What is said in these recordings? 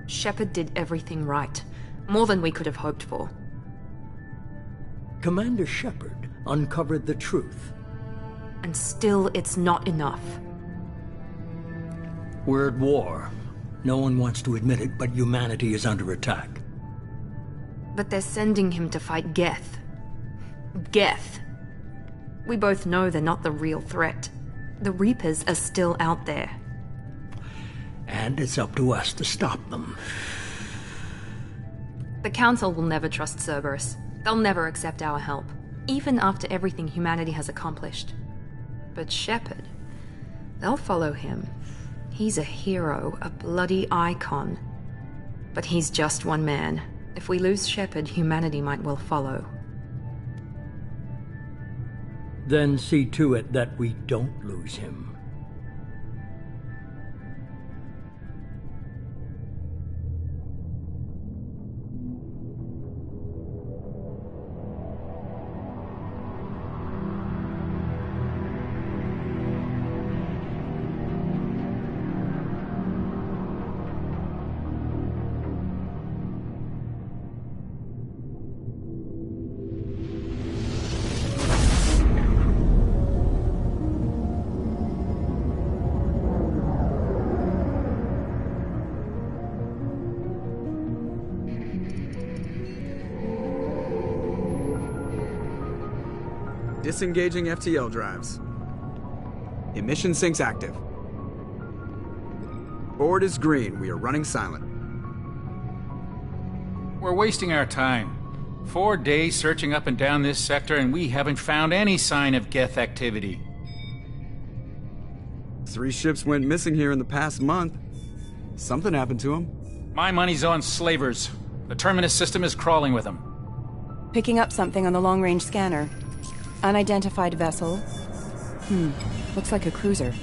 Shepard did everything right. More than we could have hoped for. Commander Shepard uncovered the truth. And still, it's not enough. We're at war. No one wants to admit it, but humanity is under attack. But they're sending him to fight Geth. Geth. We both know they're not the real threat. The Reapers are still out there. And it's up to us to stop them. The Council will never trust Cerberus. They'll never accept our help, even after everything humanity has accomplished. But Shepard, they'll follow him. He's a hero, a bloody icon. But he's just one man. If we lose Shepard, humanity might well follow. Then see to it that we don't lose him. Disengaging FTL drives. Emission sinks active. Board is green. We are running silent. We're wasting our time. 4 days searching up and down this sector, and we haven't found any sign of Geth activity. 3 ships went missing here in the past month. Something happened to them. My money's on slavers. The Terminus system is crawling with them. Picking up something on the long-range scanner. Unidentified vessel. Looks like a cruiser.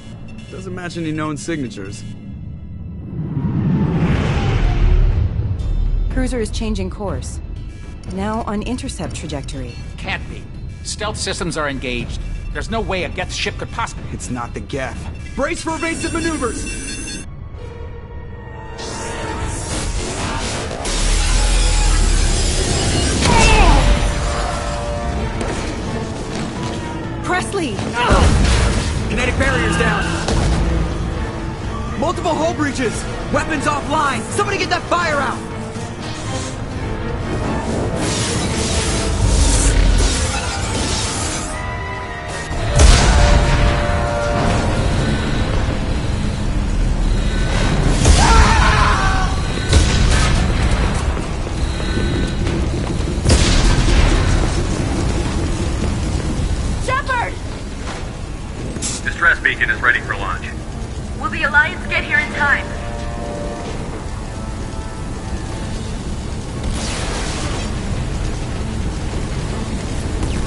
Doesn't match any known signatures. Cruiser is changing course. Now on intercept trajectory. Can't be. Stealth systems are engaged. There's no way a Geth ship could possibly... It's not the Geth. Brace for evasive maneuvers! Presley! Kinetic barriers down! Multiple hull breaches! Weapons offline! Somebody get that fire out! Distress beacon is ready for launch. Will the Alliance get here in time?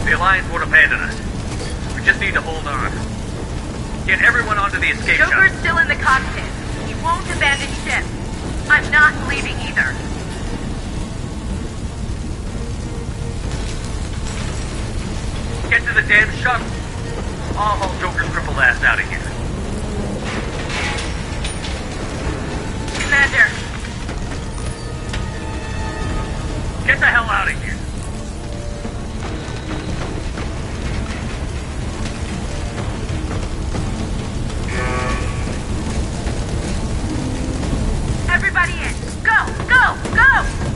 The Alliance won't abandon us. We just need to hold on. Get everyone onto the escape Joker's shuttle. still in the cockpit. He won't abandon ship. I'm not leaving either. Get to the damn shuttle. I'll haul Joker's crippled ass out of here. Commander, Get the hell out of here. everybody in. Go, go, go!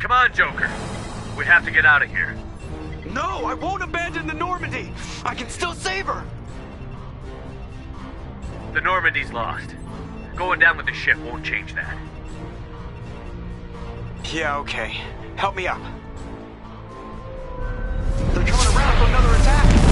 Come on, Joker. We have to get out of here. No, I won't abandon the Normandy! I can still save her! The Normandy's lost. Going down with the ship won't change that. Yeah, okay. Help me up. They're coming around for another attack!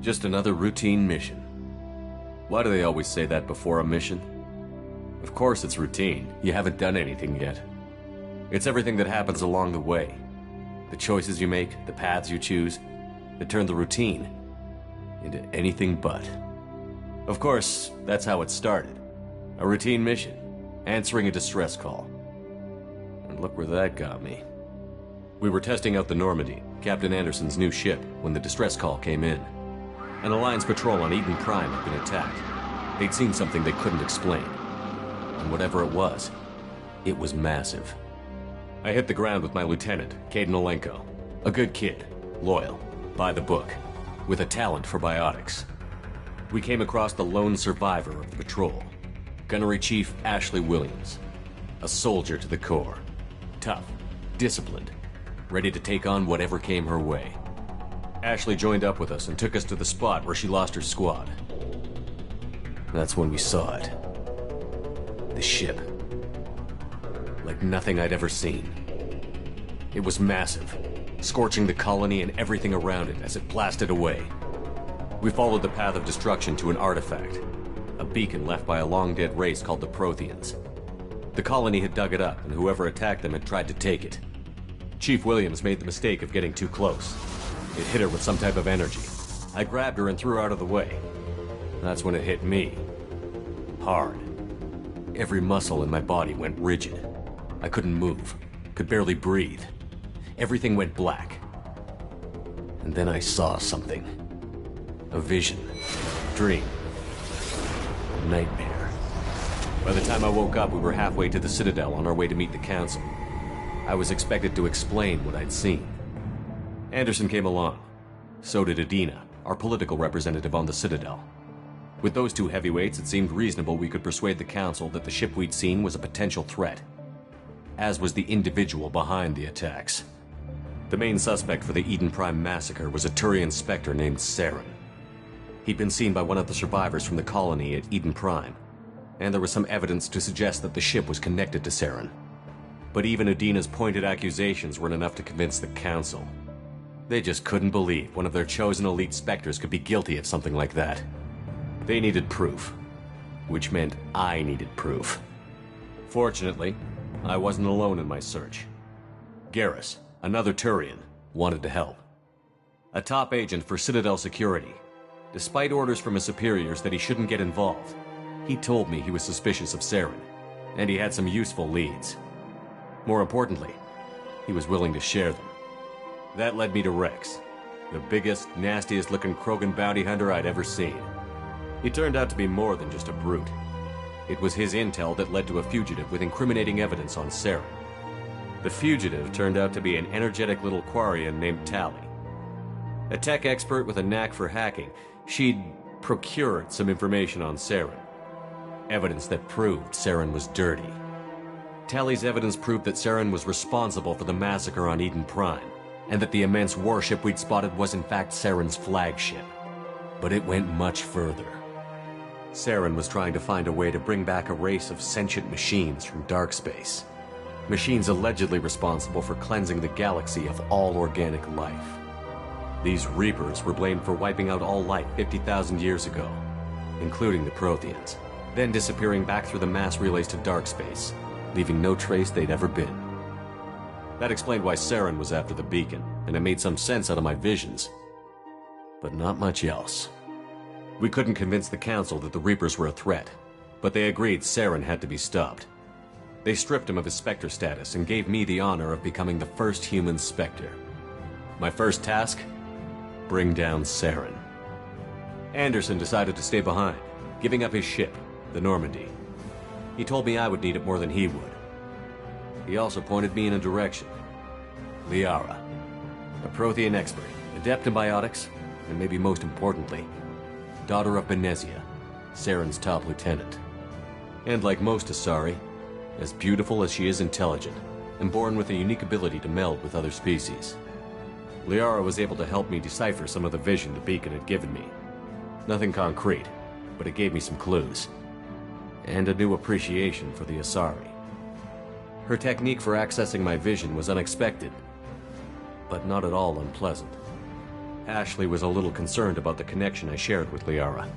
Just another routine mission. Why do they always say that before a mission? Of course it's routine. You haven't done anything yet. It's everything that happens along the way. The choices you make, the paths you choose, that turn the routine into anything but. Of course, that's how it started. A routine mission, answering a distress call. And look where that got me. We were testing out the Normandy, Captain Anderson's new ship, when the distress call came in. An Alliance patrol on Eden Prime had been attacked. They'd seen something they couldn't explain. And whatever it was massive. I hit the ground with my lieutenant, Caden Olenko. A good kid, loyal, by the book, with a talent for biotics. We came across the lone survivor of the patrol, Gunnery Chief Ashley Williams. A soldier to the core. Tough, disciplined, ready to take on whatever came her way. Ashley joined up with us and took us to the spot where she lost her squad. That's when we saw it. The ship. Like nothing I'd ever seen. It was massive, scorching the colony and everything around it as it blasted away. We followed the path of destruction to an artifact, a beacon left by a long-dead race called the Protheans. The colony had dug it up, and whoever attacked them had tried to take it. Chief Williams made the mistake of getting too close. It hit her with some type of energy. I grabbed her and threw her out of the way. That's when it hit me. Hard. Every muscle in my body went rigid. I couldn't move, could barely breathe. Everything went black. And then I saw something. A vision. Dream. A nightmare. By the time I woke up, we were halfway to the Citadel on our way to meet the Council. I was expected to explain what I'd seen. Anderson came along. So did Adina, our political representative on the Citadel. With those two heavyweights, it seemed reasonable we could persuade the Council that the ship we'd seen was a potential threat. As was the individual behind the attacks. The main suspect for the Eden Prime massacre was a Turian Spectre named Saren. He'd been seen by one of the survivors from the colony at Eden Prime, and there was some evidence to suggest that the ship was connected to Saren. But even Adina's pointed accusations weren't enough to convince the Council. They just couldn't believe one of their chosen elite Spectres could be guilty of something like that. They needed proof, which meant I needed proof. Fortunately, I wasn't alone in my search. Garrus, another Turian, wanted to help. A top agent for Citadel Security. Despite orders from his superiors that he shouldn't get involved, he told me he was suspicious of Saren, and he had some useful leads. More importantly, he was willing to share them. That led me to Rex, the biggest, nastiest-looking Krogan bounty hunter I'd ever seen. He turned out to be more than just a brute. It was his intel that led to a fugitive with incriminating evidence on Saren. The fugitive turned out to be an energetic little Quarian named Tali. A tech expert with a knack for hacking, she'd procured some information on Saren. Evidence that proved Saren was dirty. Tali's evidence proved that Saren was responsible for the massacre on Eden Prime, and that the immense warship we'd spotted was in fact Saren's flagship. But it went much further. Saren was trying to find a way to bring back a race of sentient machines from dark space. Machines allegedly responsible for cleansing the galaxy of all organic life. These Reapers were blamed for wiping out all life 50,000 years ago, including the Protheans, then disappearing back through the mass relays to dark space, leaving no trace they'd ever been. That explained why Saren was after the beacon, and it made some sense out of my visions. But not much else. We couldn't convince the Council that the Reapers were a threat, but they agreed Saren had to be stopped. They stripped him of his Spectre status and gave me the honor of becoming the first human Spectre. My first task? Bring down Saren. Anderson decided to stay behind, giving up his ship, the Normandy. He told me I would need it more than he would. He also pointed me in a direction. Liara, a Prothean expert, adept in biotics, and maybe most importantly, daughter of Benezia, Saren's top lieutenant. And like most Asari, as beautiful as she is intelligent, and born with a unique ability to meld with other species. Liara was able to help me decipher some of the vision the beacon had given me. Nothing concrete, but it gave me some clues. And a new appreciation for the Asari. Her technique for accessing my vision was unexpected, but not at all unpleasant. Ashley was a little concerned about the connection I shared with Liara.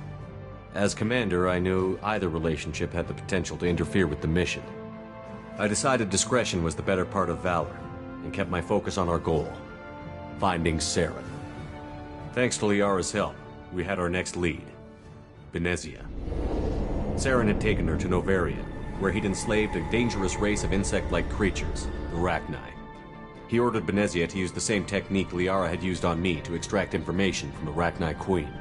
As commander, I knew either relationship had the potential to interfere with the mission. I decided discretion was the better part of valor, and kept my focus on our goal, finding Saren. Thanks to Liara's help, we had our next lead, Benezia. Saren had taken her to Novaria, where he'd enslaved a dangerous race of insect-like creatures, the Rachni. He ordered Benezia to use the same technique Liara had used on me to extract information from the Rachni Queen.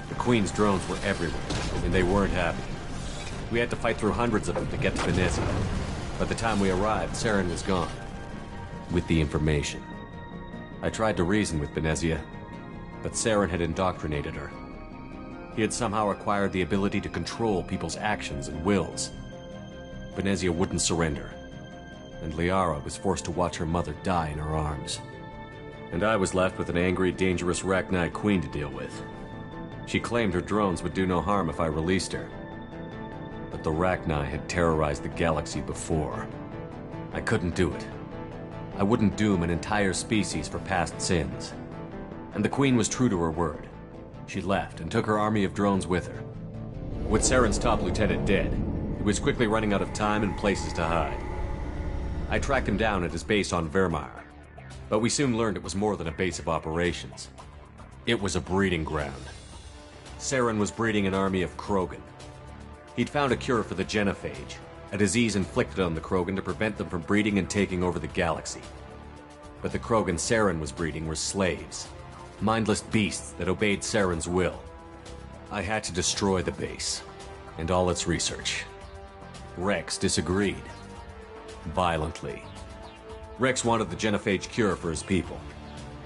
The Queen's drones were everywhere, and they weren't happy. We had to fight through hundreds of them to get to Benezia. By the time we arrived, Saren was gone, with the information. I tried to reason with Benezia, but Saren had indoctrinated her. He had somehow acquired the ability to control people's actions and wills. Benezia wouldn't surrender, and Liara was forced to watch her mother die in her arms. And I was left with an angry, dangerous Rachni Queen to deal with. She claimed her drones would do no harm if I released her. But the Rachni had terrorized the galaxy before. I couldn't do it. I wouldn't doom an entire species for past sins. And the Queen was true to her word. She left and took her army of drones with her. With Saren's top lieutenant dead, he was quickly running out of time and places to hide. I tracked him down at his base on Vermeer, but we soon learned it was more than a base of operations. It was a breeding ground. Saren was breeding an army of Krogan. He'd found a cure for the genophage, a disease inflicted on the Krogan to prevent them from breeding and taking over the galaxy. But the Krogan Saren was breeding were slaves, mindless beasts that obeyed Saren's will. I had to destroy the base, and all its research. Rex disagreed. Violently. Rex wanted the genophage cure for his people.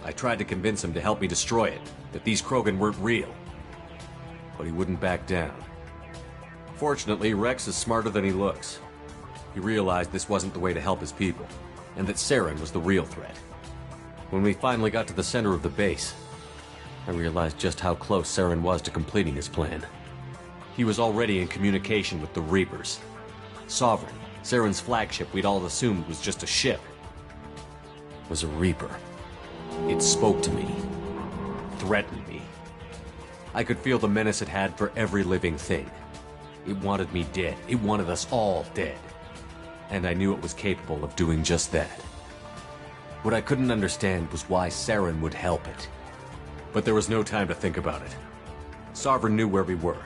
I tried to convince him to help me destroy it, that these Krogan weren't real. But he wouldn't back down. Fortunately, Rex is smarter than he looks. He realized this wasn't the way to help his people, and that Saren was the real threat. When we finally got to the center of the base, I realized just how close Saren was to completing his plan. He was already in communication with the Reapers. Sovereign, Saren's flagship we'd all assumed was just a ship, was a Reaper. It spoke to me, threatened me. I could feel the menace it had for every living thing. It wanted me dead. It wanted us all dead. And I knew it was capable of doing just that. What I couldn't understand was why Saren would help it. But there was no time to think about it. Sovereign knew where we were.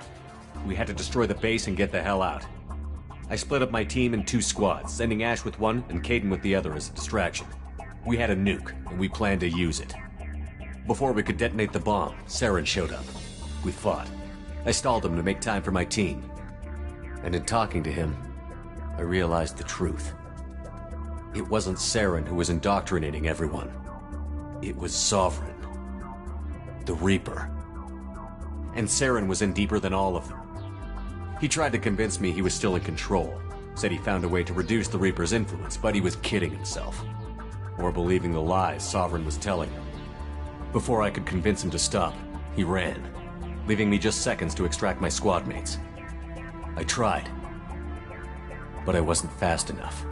We had to destroy the base and get the hell out. I split up my team in 2 squads, sending Ash with one and Kaidan with the other as a distraction. We had a nuke, and we planned to use it. Before we could detonate the bomb, Saren showed up. We fought. I stalled him to make time for my team. And in talking to him, I realized the truth. It wasn't Saren who was indoctrinating everyone. It was Sovereign. The Reaper. And Saren was in deeper than all of them. He tried to convince me he was still in control. Said he found a way to reduce the Reaper's influence, but he was kidding himself. Or believing the lies Sovereign was telling him. Before I could convince him to stop, he ran, leaving me just seconds to extract my squad mates. I tried, but I wasn't fast enough.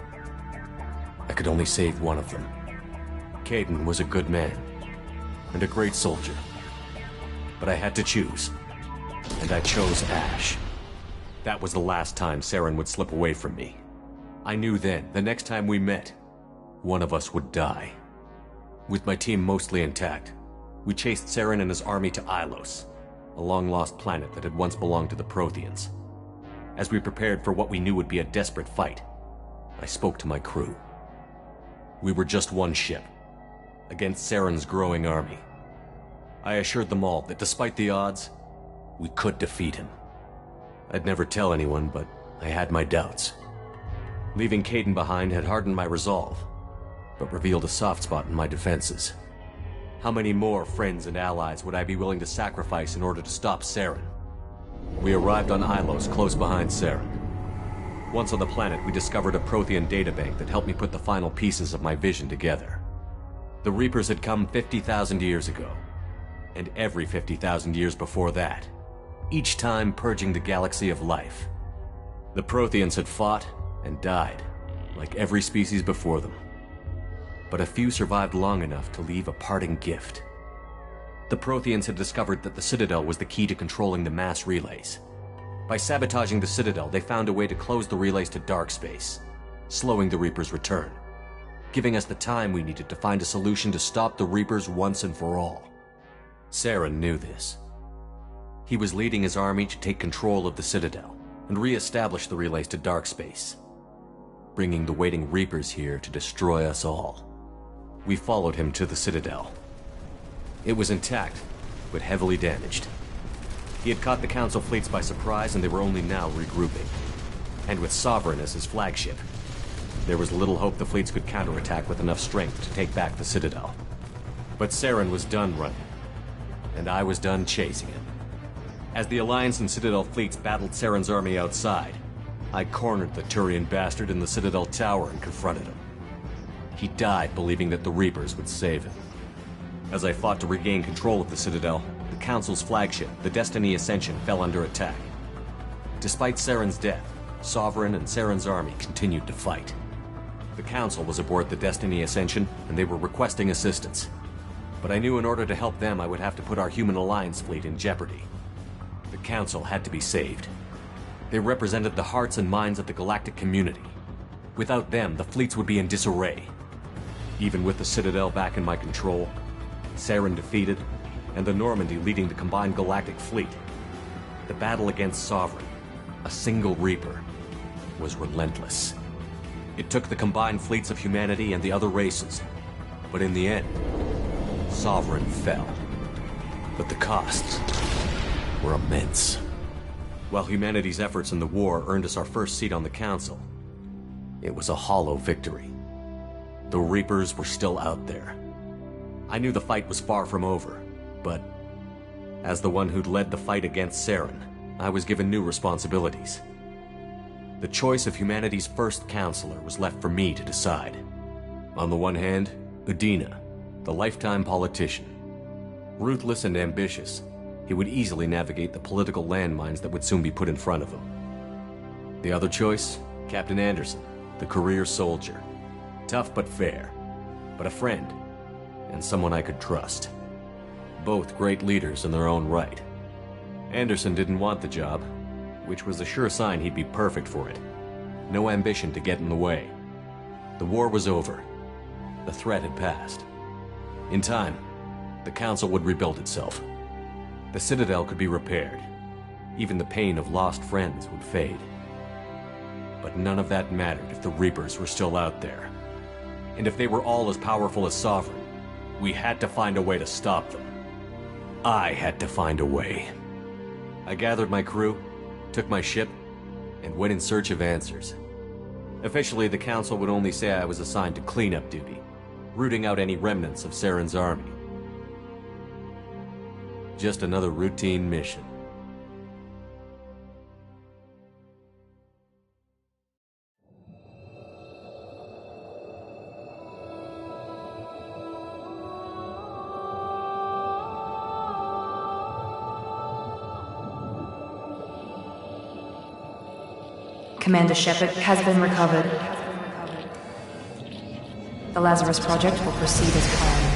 I could only save one of them. Kaidan was a good man, and a great soldier. But I had to choose, and I chose Ash. That was the last time Saren would slip away from me. I knew then, the next time we met, one of us would die. With my team mostly intact, we chased Saren and his army to Ilos, a long-lost planet that had once belonged to the Protheans. As we prepared for what we knew would be a desperate fight, I spoke to my crew. We were just one ship, against Saren's growing army. I assured them all that despite the odds, we could defeat him. I'd never tell anyone, but I had my doubts. Leaving Kaidan behind had hardened my resolve, but revealed a soft spot in my defenses. How many more friends and allies would I be willing to sacrifice in order to stop Saren? We arrived on Ilos, close behind Saren. Once on the planet, we discovered a Prothean databank that helped me put the final pieces of my vision together. The Reapers had come 50,000 years ago, and every 50,000 years before that, each time purging the galaxy of life. The Protheans had fought and died, like every species before them. But a few survived long enough to leave a parting gift. The Protheans had discovered that the Citadel was the key to controlling the mass relays. By sabotaging the Citadel, they found a way to close the relays to dark space, slowing the Reapers' return, giving us the time we needed to find a solution to stop the Reapers once and for all. Saren knew this. He was leading his army to take control of the Citadel and re-establish the relays to dark space, bringing the waiting Reapers here to destroy us all. We followed him to the Citadel. It was intact, but heavily damaged. He had caught the Council fleets by surprise, and they were only now regrouping. And with Sovereign as his flagship, there was little hope the fleets could counterattack with enough strength to take back the Citadel. But Saren was done running, and I was done chasing him. As the Alliance and Citadel fleets battled Saren's army outside, I cornered the Turian bastard in the Citadel tower and confronted him. He died believing that the Reapers would save him. As I fought to regain control of the Citadel, the Council's flagship, the Destiny Ascension, fell under attack. Despite Saren's death, Sovereign and Saren's army continued to fight. The Council was aboard the Destiny Ascension, and they were requesting assistance. But I knew in order to help them, I would have to put our Human Alliance fleet in jeopardy. The Council had to be saved. They represented the hearts and minds of the galactic community. Without them, the fleets would be in disarray. Even with the Citadel back in my control, Saren defeated, and the Normandy leading the combined galactic fleet, the battle against Sovereign, a single Reaper, was relentless. It took the combined fleets of humanity and the other races, but in the end, Sovereign fell. But the costs were immense. While humanity's efforts in the war earned us our first seat on the Council, it was a hollow victory. The Reapers were still out there. I knew the fight was far from over, but as the one who'd led the fight against Saren, I was given new responsibilities. The choice of humanity's first counselor was left for me to decide. On the one hand, Udina, the lifetime politician. Ruthless and ambitious, he would easily navigate the political landmines that would soon be put in front of him. The other choice, Captain Anderson, the career soldier. Tough but fair, but a friend, and someone I could trust. Both great leaders in their own right. Anderson didn't want the job, which was a sure sign he'd be perfect for it. No ambition to get in the way. The war was over. The threat had passed. In time, the Council would rebuild itself. The Citadel could be repaired. Even the pain of lost friends would fade. But none of that mattered if the Reapers were still out there. And if they were all as powerful as Sovereign, we had to find a way to stop them. I had to find a way. I gathered my crew, took my ship, and went in search of answers. Officially, the Council would only say I was assigned to cleanup duty, rooting out any remnants of Saren's army. Just another routine mission. Commander Shepard has been recovered. The Lazarus Project will proceed as planned.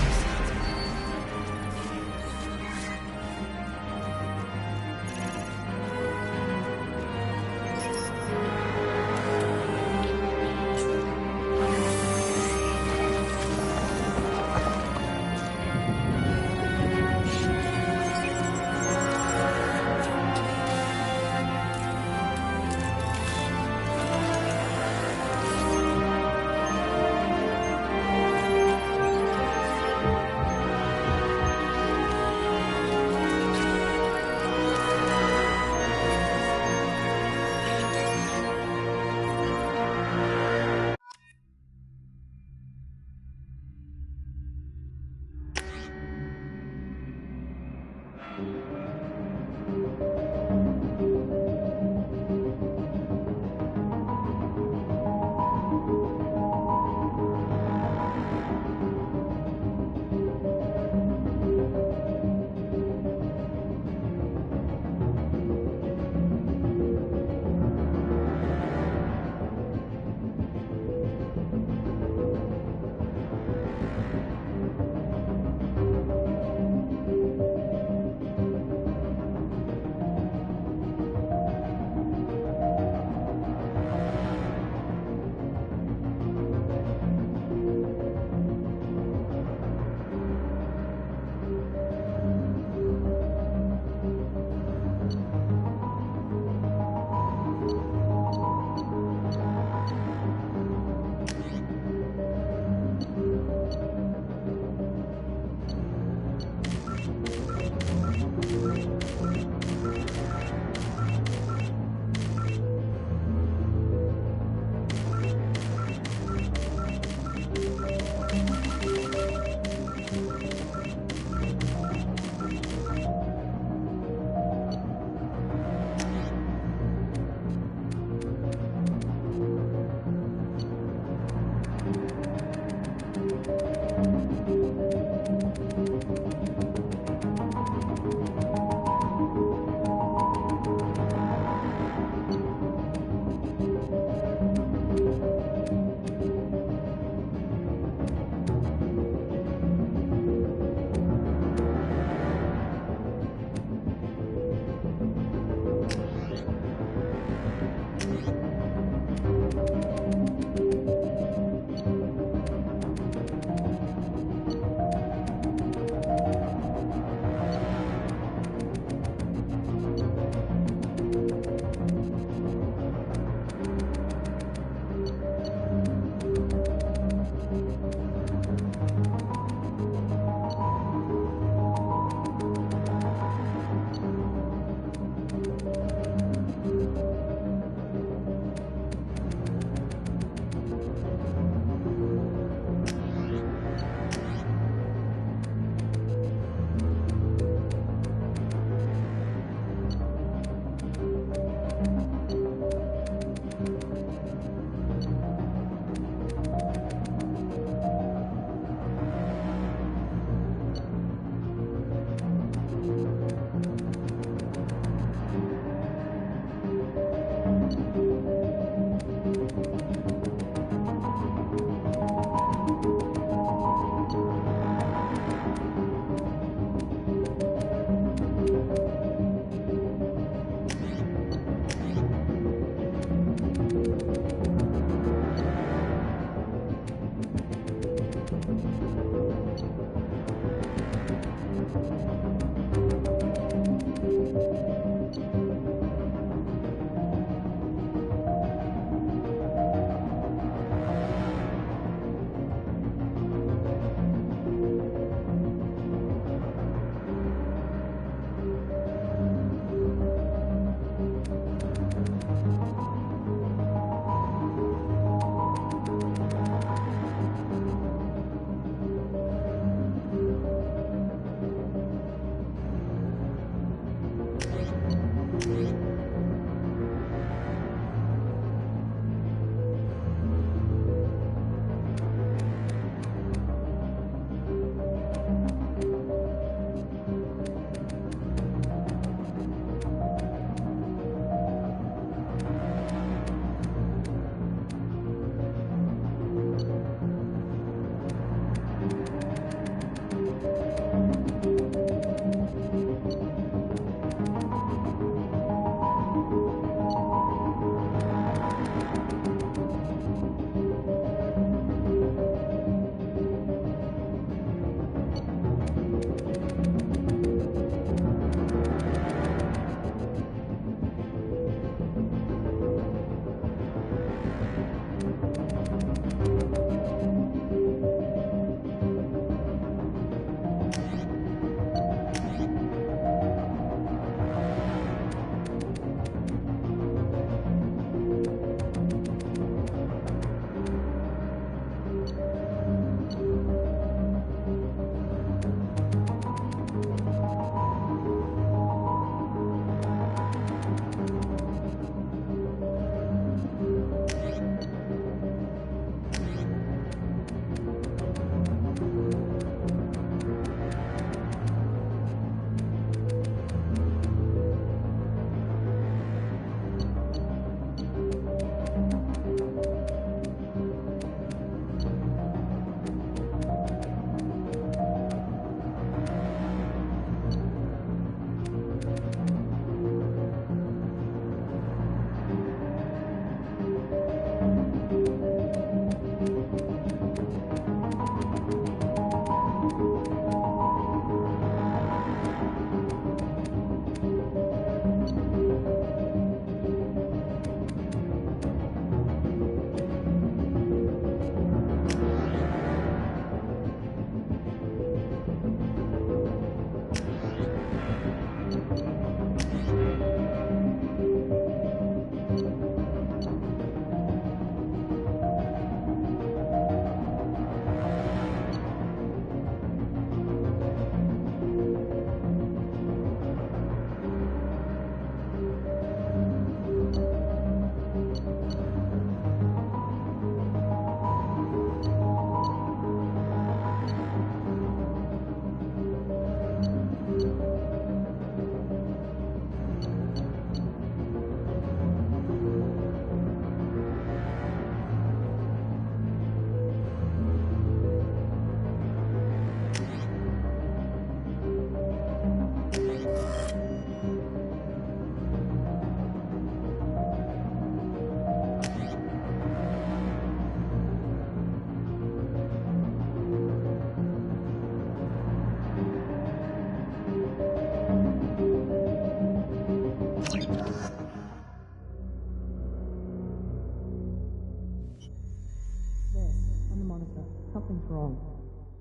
Something's wrong.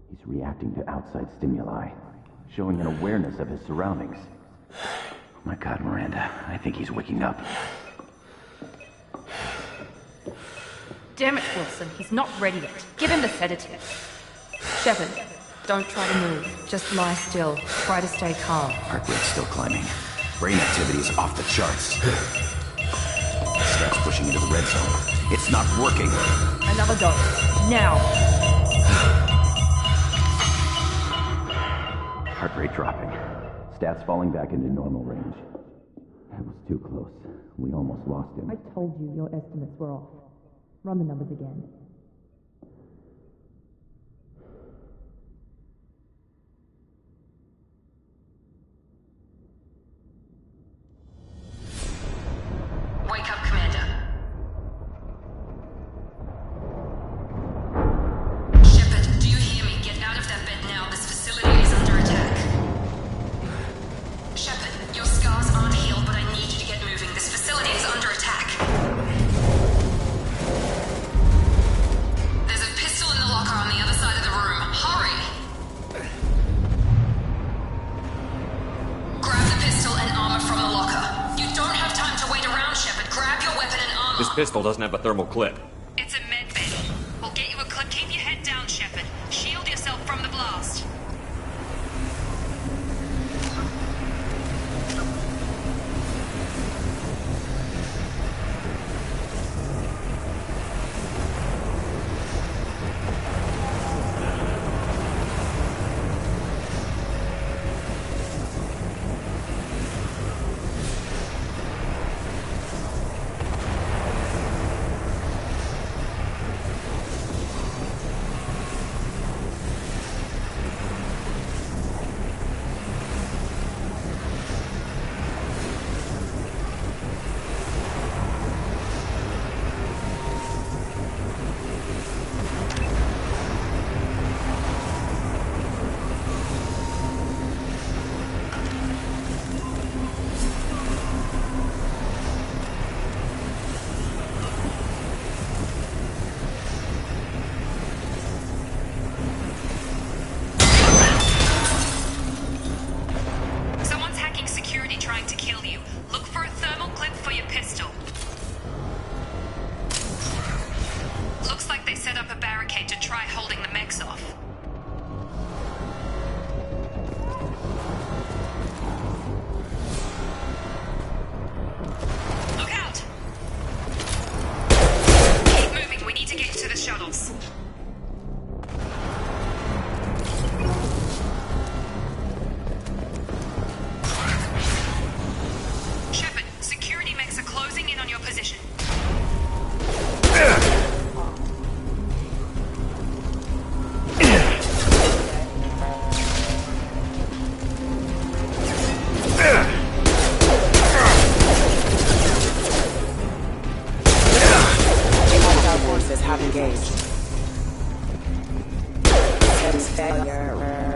He's reacting to outside stimuli, showing an awareness of his surroundings. Oh my God, Miranda, I think he's waking up. Damn it, Wilson, he's not ready yet. Give him the sedative. Shepard, don't try to move. Just lie still. Try to stay calm. Heart rate's still climbing. Brain activity is off the charts. Staff's pushing into the red zone. It's not working. Another dose. Now. Heart rate dropping. Stats falling back into normal range. That was too close. We almost lost him. I told you your estimates were off. Run the numbers again. Wake up, Commander. Shepard, do you hear me? Get out of that bed now. This facility is under attack. Shepard, your scars aren't healed, but I need you to get moving. This facility is under attack. There's a pistol in the locker on the other side of the room. Hurry! Grab the pistol and armor from the locker. You don't have time to wait around, Shepard. Grab your weapon and armor. This pistol doesn't have a thermal clip. It's a med bay. We'll get you a clip. Keep your head down, Shepard. Shield yourself from the blast.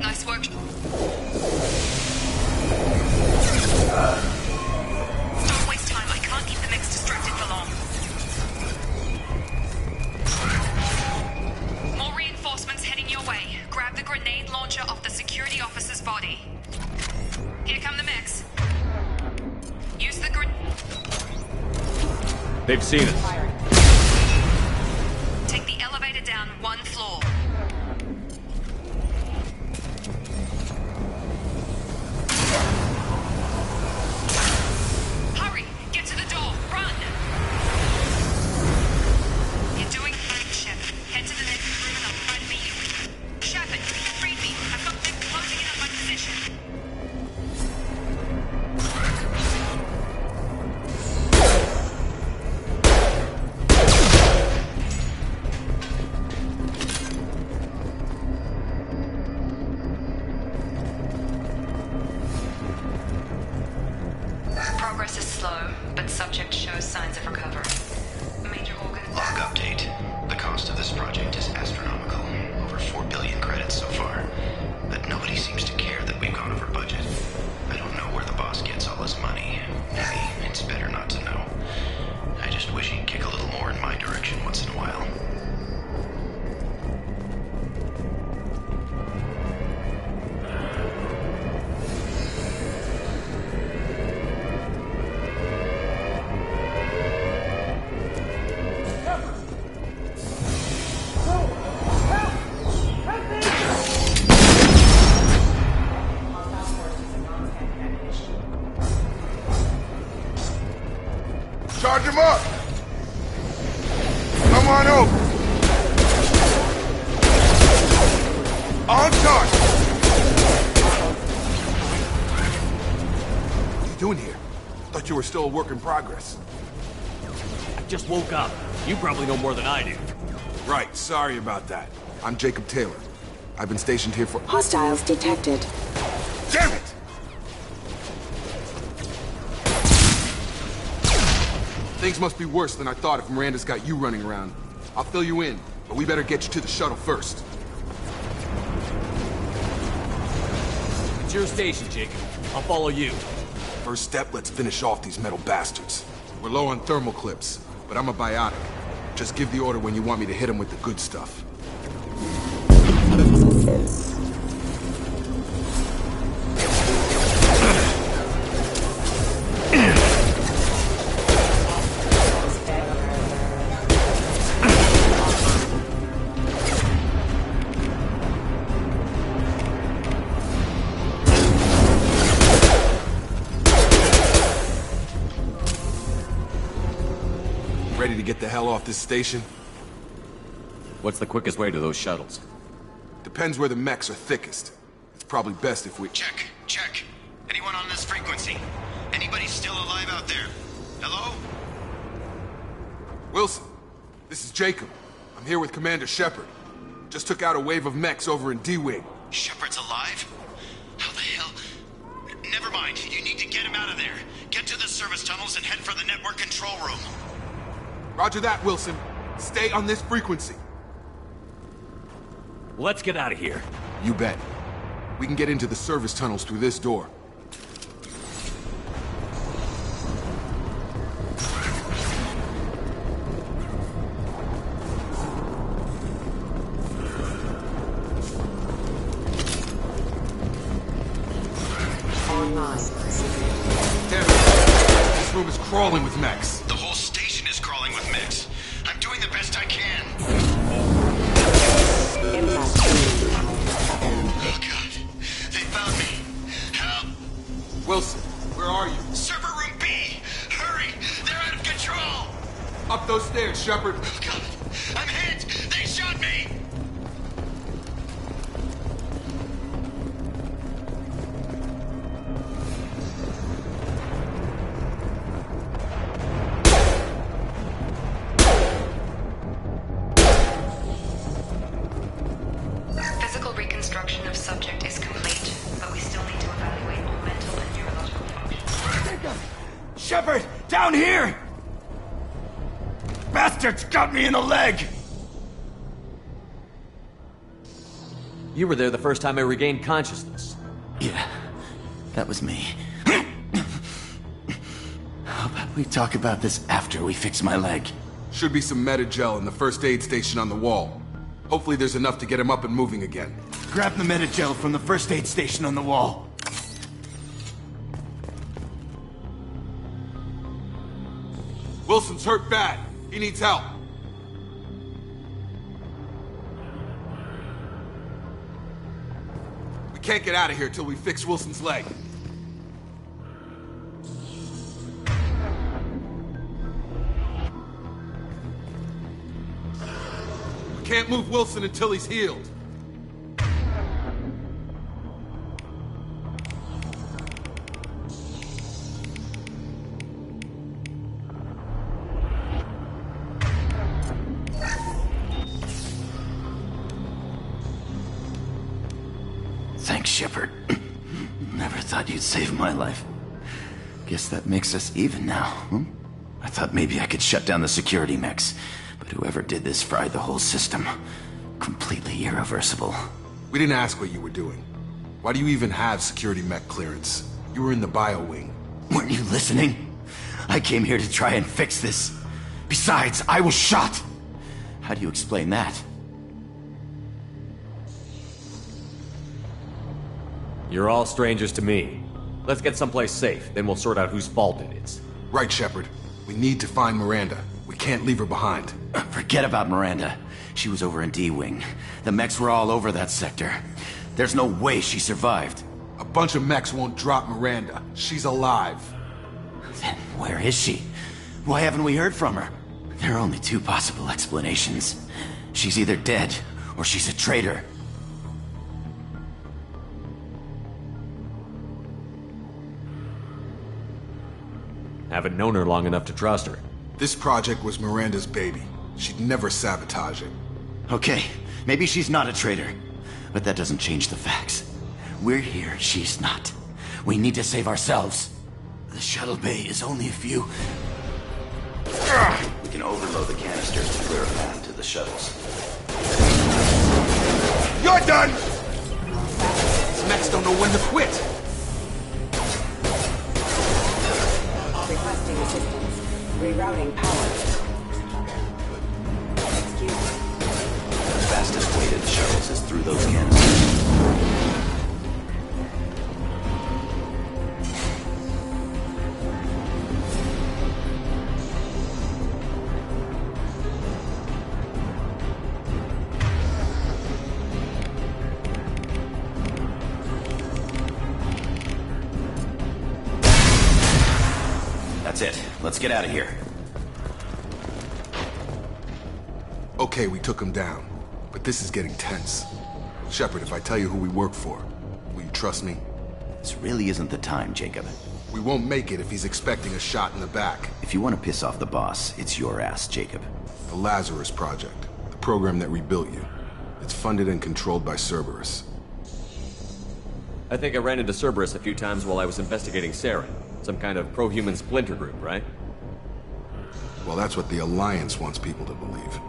Nice work. Don't waste time. I can't keep the mix distracted for long. More reinforcements heading your way. Grab the grenade launcher off the security officer's body. Here come the mechs. Use the They've seen us. Take the elevator down one floor. Hurry! Get to the door! Run! You're doing fine, Shepard. Head to the next room and I'll try to meet you. Shepard, read me. I've got them closing in on my position. Progress is slow, but subject shows signs of recovery. Major organ... Log update. The cost of this project is astronomical. Over 4 billion credits so far. But nobody seems to care that we've gone over budget. I don't know where the boss gets all his money. Maybe it's better not to know. I just wish he'd kick a little more in my direction once in a while. Come on over. On target. What are you doing here? Thought you were still a work in progress. I just woke up. You probably know more than I do. Right, sorry about that. I'm Jacob Taylor. I've been stationed here for— Hostiles detected. Damn it! Things must be worse than I thought if Miranda's got you running around. I'll fill you in, but we better get you to the shuttle first. It's your station, Jacob. I'll follow you. First step, let's finish off these metal bastards. We're low on thermal clips, but I'm a biotic. Just give the order when you want me to hit them with the good stuff. Ready to get the hell off this station? What's the quickest way to those shuttles? Depends where the mechs are thickest. It's probably best if we— Check. Anyone on this frequency? Anybody still alive out there? Hello? Wilson, this is Jacob. I'm here with Commander Shepard. Just took out a wave of mechs over in D-Wing. Shepard's alive? How the hell? Never mind. You need to get him out of there. Get to the service tunnels and head for the network control room. Roger that, Wilson. Stay on this frequency. Let's get out of here. You bet. We can get into the service tunnels through this door. Damn it. This room is crawling with mechs. The whole station is crawling with mechs. I'm doing the best I can. Oh god. They found me. Help. Wilson, where are you? Server room B! Hurry! They're out of control! Up those stairs, Shepard. Oh god. I'm hit! They shot me! Physical reconstruction of subject is complete, but we still need to evaluate all mental and neurological functions. Shepard! Down here! Bastards got me in the leg! You were there the first time I regained consciousness. Yeah, that was me. How about we talk about this after we fix my leg? Should be some Medi-gel in the first aid station on the wall. Hopefully there's enough to get him up and moving again. Grab the Medi-gel from the first aid station on the wall. Wilson's hurt bad. He needs help. We can't get out of here till we fix Wilson's leg. We can't move Wilson until he's healed. Thanks, Shepard. Never thought you'd save my life. Guess that makes us even now, hmm? I thought maybe I could shut down the security mechs, but whoever did this fried the whole system. Completely irreversible. We didn't ask what you were doing. Why do you even have security mech clearance? You were in the bio wing. Weren't you listening? I came here to try and fix this. Besides, I was shot. How do you explain that? You're all strangers to me. Let's get someplace safe, then we'll sort out whose fault it is. Right, Shepard. We need to find Miranda. We can't leave her behind. Forget about Miranda. She was over in D-Wing. The mechs were all over that sector. There's no way she survived. A bunch of mechs won't drop Miranda. She's alive. Then where is she? Why haven't we heard from her? There are only two possible explanations. She's either dead, or she's a traitor. Haven't known her long enough to trust her. This project was Miranda's baby. She'd never sabotage it. Okay, maybe she's not a traitor. But that doesn't change the facts. We're here, she's not. We need to save ourselves. The shuttle bay is only a few... We can overload the canisters to clear a path to the shuttles. You're done! These mechs don't know when to quit. Requesting assistance. Rerouting power. The fastest way to the shuttles is through those canisters. That's it. Let's get out of here. Okay, we took him down. But this is getting tense. Shepard, if I tell you who we work for, will you trust me? This really isn't the time, Jacob. We won't make it if he's expecting a shot in the back. If you want to piss off the boss, it's your ass, Jacob. The Lazarus Project. The program that rebuilt you. It's funded and controlled by Cerberus. I think I ran into Cerberus a few times while I was investigating Saren. Some kind of pro-human splinter group, right? Well, that's what the Alliance wants people to believe.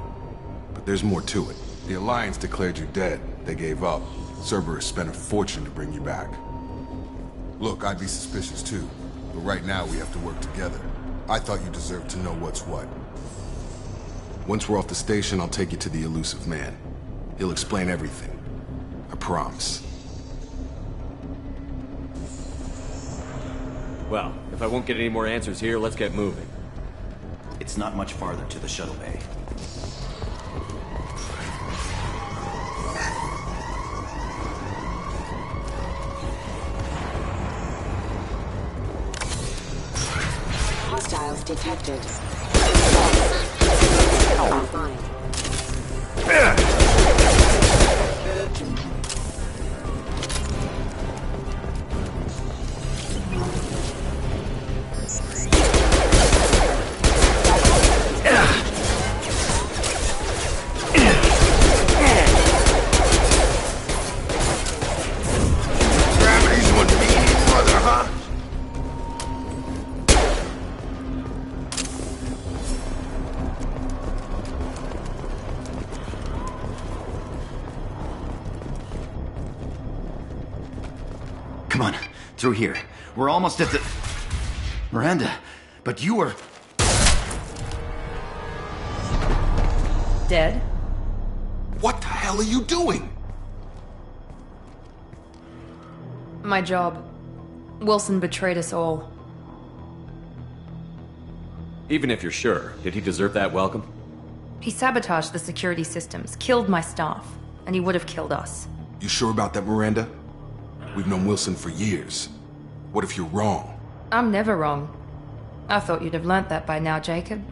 But there's more to it. The Alliance declared you dead. They gave up. Cerberus spent a fortune to bring you back. Look, I'd be suspicious too. But right now we have to work together. I thought you deserved to know what's what. Once we're off the station, I'll take you to the Elusive Man. He'll explain everything. I promise. Well, if I won't get any more answers here, let's get moving. It's not much farther to the shuttle bay. Hostiles detected. Offline. Come on, through here. We're almost at the... Miranda, but you were... Dead? What the hell are you doing? My job. Wilson betrayed us all. Even if you're sure, did he deserve that welcome? He sabotaged the security systems, killed my staff, and he would have killed us. You sure about that, Miranda? We've known Wilson for years. What if you're wrong? I'm never wrong. I thought you'd have learnt that by now, Jacob.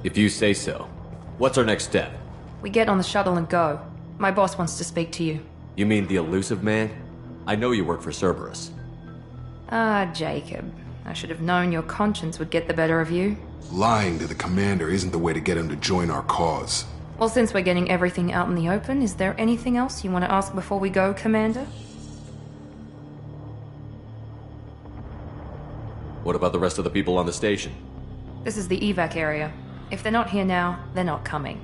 If you say so. What's our next step? We get on the shuttle and go. My boss wants to speak to you. You mean the Elusive Man? I know you work for Cerberus. Ah, Jacob. I should have known your conscience would get the better of you. Lying to the commander isn't the way to get him to join our cause. Well, since we're getting everything out in the open, is there anything else you want to ask before we go, Commander? What about the rest of the people on the station? This is the evac area. If they're not here now, they're not coming.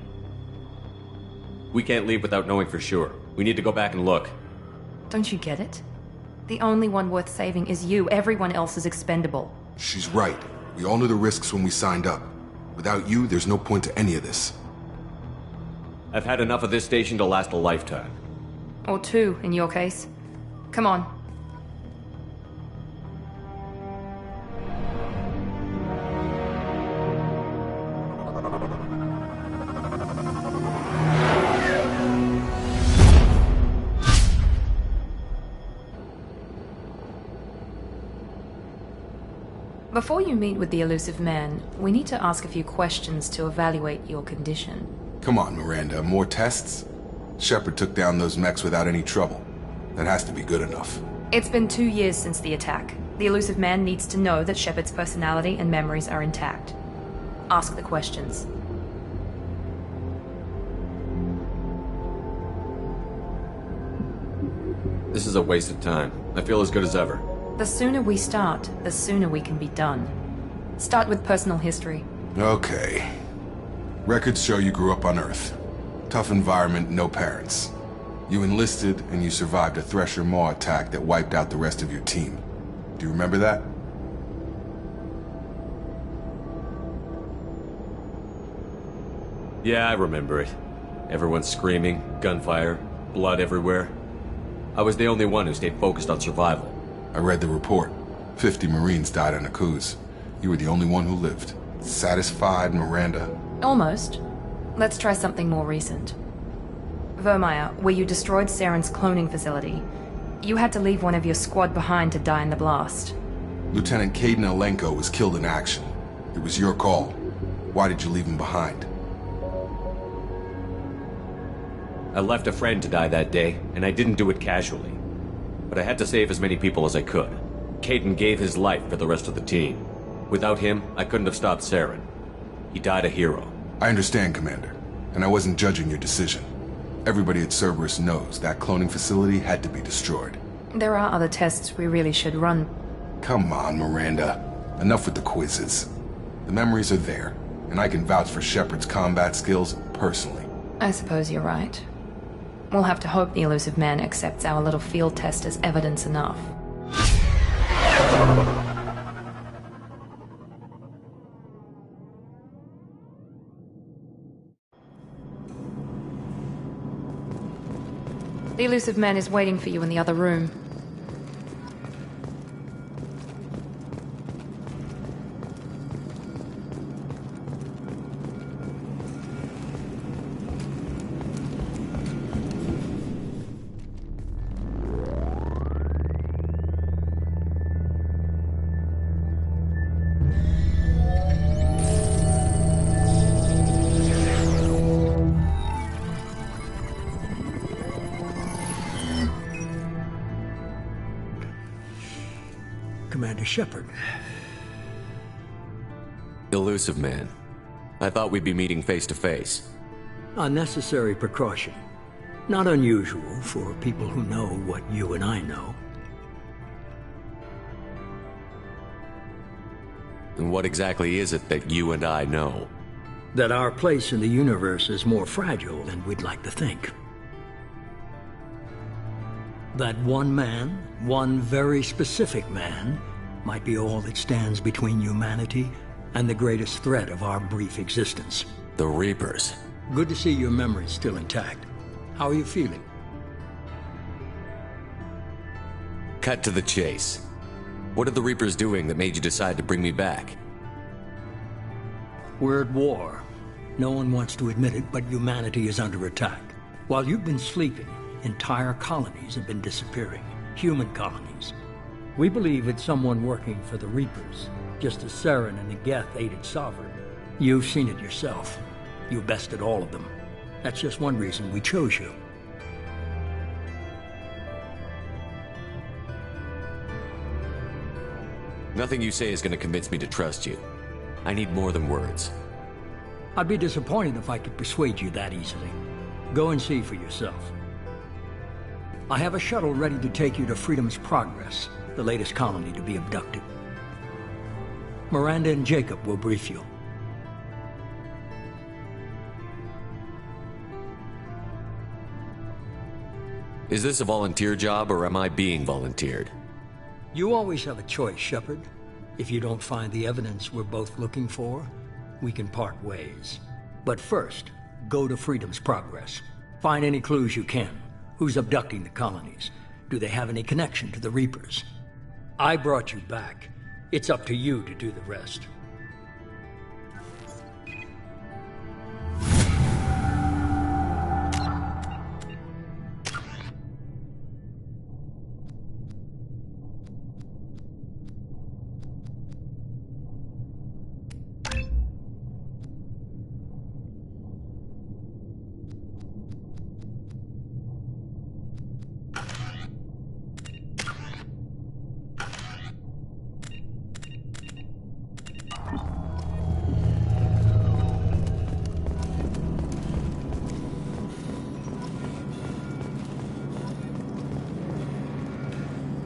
We can't leave without knowing for sure. We need to go back and look. Don't you get it? The only one worth saving is you. Everyone else is expendable. She's right. We all knew the risks when we signed up. Without you, there's no point to any of this. I've had enough of this station to last a lifetime. Or two, in your case. Come on. Before you meet with the elusive man, we need to ask a few questions to evaluate your condition. Come on, Miranda, more tests? Shepard took down those mechs without any trouble. That has to be good enough. It's been 2 years since the attack. The elusive man needs to know that Shepard's personality and memories are intact. Ask the questions. This is a waste of time. I feel as good as ever. The sooner we start, the sooner we can be done. Start with personal history. Okay. Records show you grew up on Earth. Tough environment, no parents. You enlisted and you survived a Thresher Maw attack that wiped out the rest of your team. Do you remember that? Yeah, I remember it. Everyone screaming, gunfire, blood everywhere. I was the only one who stayed focused on survival. I read the report. 50 Marines died on a cruise. You were the only one who lived. Satisfied, Miranda? Almost. Let's try something more recent. Vermeer, where you destroyed Saren's cloning facility, you had to leave one of your squad behind to die in the blast. Lieutenant Kaidan Alenko was killed in action. It was your call. Why did you leave him behind? I left a friend to die that day, and I didn't do it casually. But I had to save as many people as I could. Kaidan gave his life for the rest of the team. Without him, I couldn't have stopped Saren. He died a hero. I understand, Commander, and I wasn't judging your decision. Everybody at Cerberus knows that cloning facility had to be destroyed. There are other tests we really should run. Come on, Miranda. Enough with the quizzes. The memories are there, and I can vouch for Shepard's combat skills personally. I suppose you're right. We'll have to hope the elusive man accepts our little field test as evidence enough. The elusive man is waiting for you in the other room. Commander Shepard. Elusive man. I thought we'd be meeting face to face. A necessary precaution. Not unusual for people who know what you and I know. And what exactly is it that you and I know? That our place in the universe is more fragile than we'd like to think. That one man, one very specific man, might be all that stands between humanity and the greatest threat of our brief existence. The Reapers. Good to see your memory's still intact. How are you feeling? Cut to the chase. What are the Reapers doing that made you decide to bring me back? We're at war. No one wants to admit it, but humanity is under attack. While you've been sleeping, entire colonies have been disappearing. Human colonies. We believe it's someone working for the Reapers, just as Saren and the Geth aided Sovereign. You've seen it yourself. You bested all of them. That's just one reason we chose you. Nothing you say is going to convince me to trust you. I need more than words. I'd be disappointed if I could persuade you that easily. Go and see for yourself. I have a shuttle ready to take you to Freedom's Progress, the latest colony to be abducted. Miranda and Jacob will brief you. Is this a volunteer job, or am I being volunteered? You always have a choice, Shepard. If you don't find the evidence we're both looking for, we can part ways. But first, go to Freedom's Progress. Find any clues you can. Who's abducting the colonies? Do they have any connection to the Reapers? I brought you back. It's up to you to do the rest.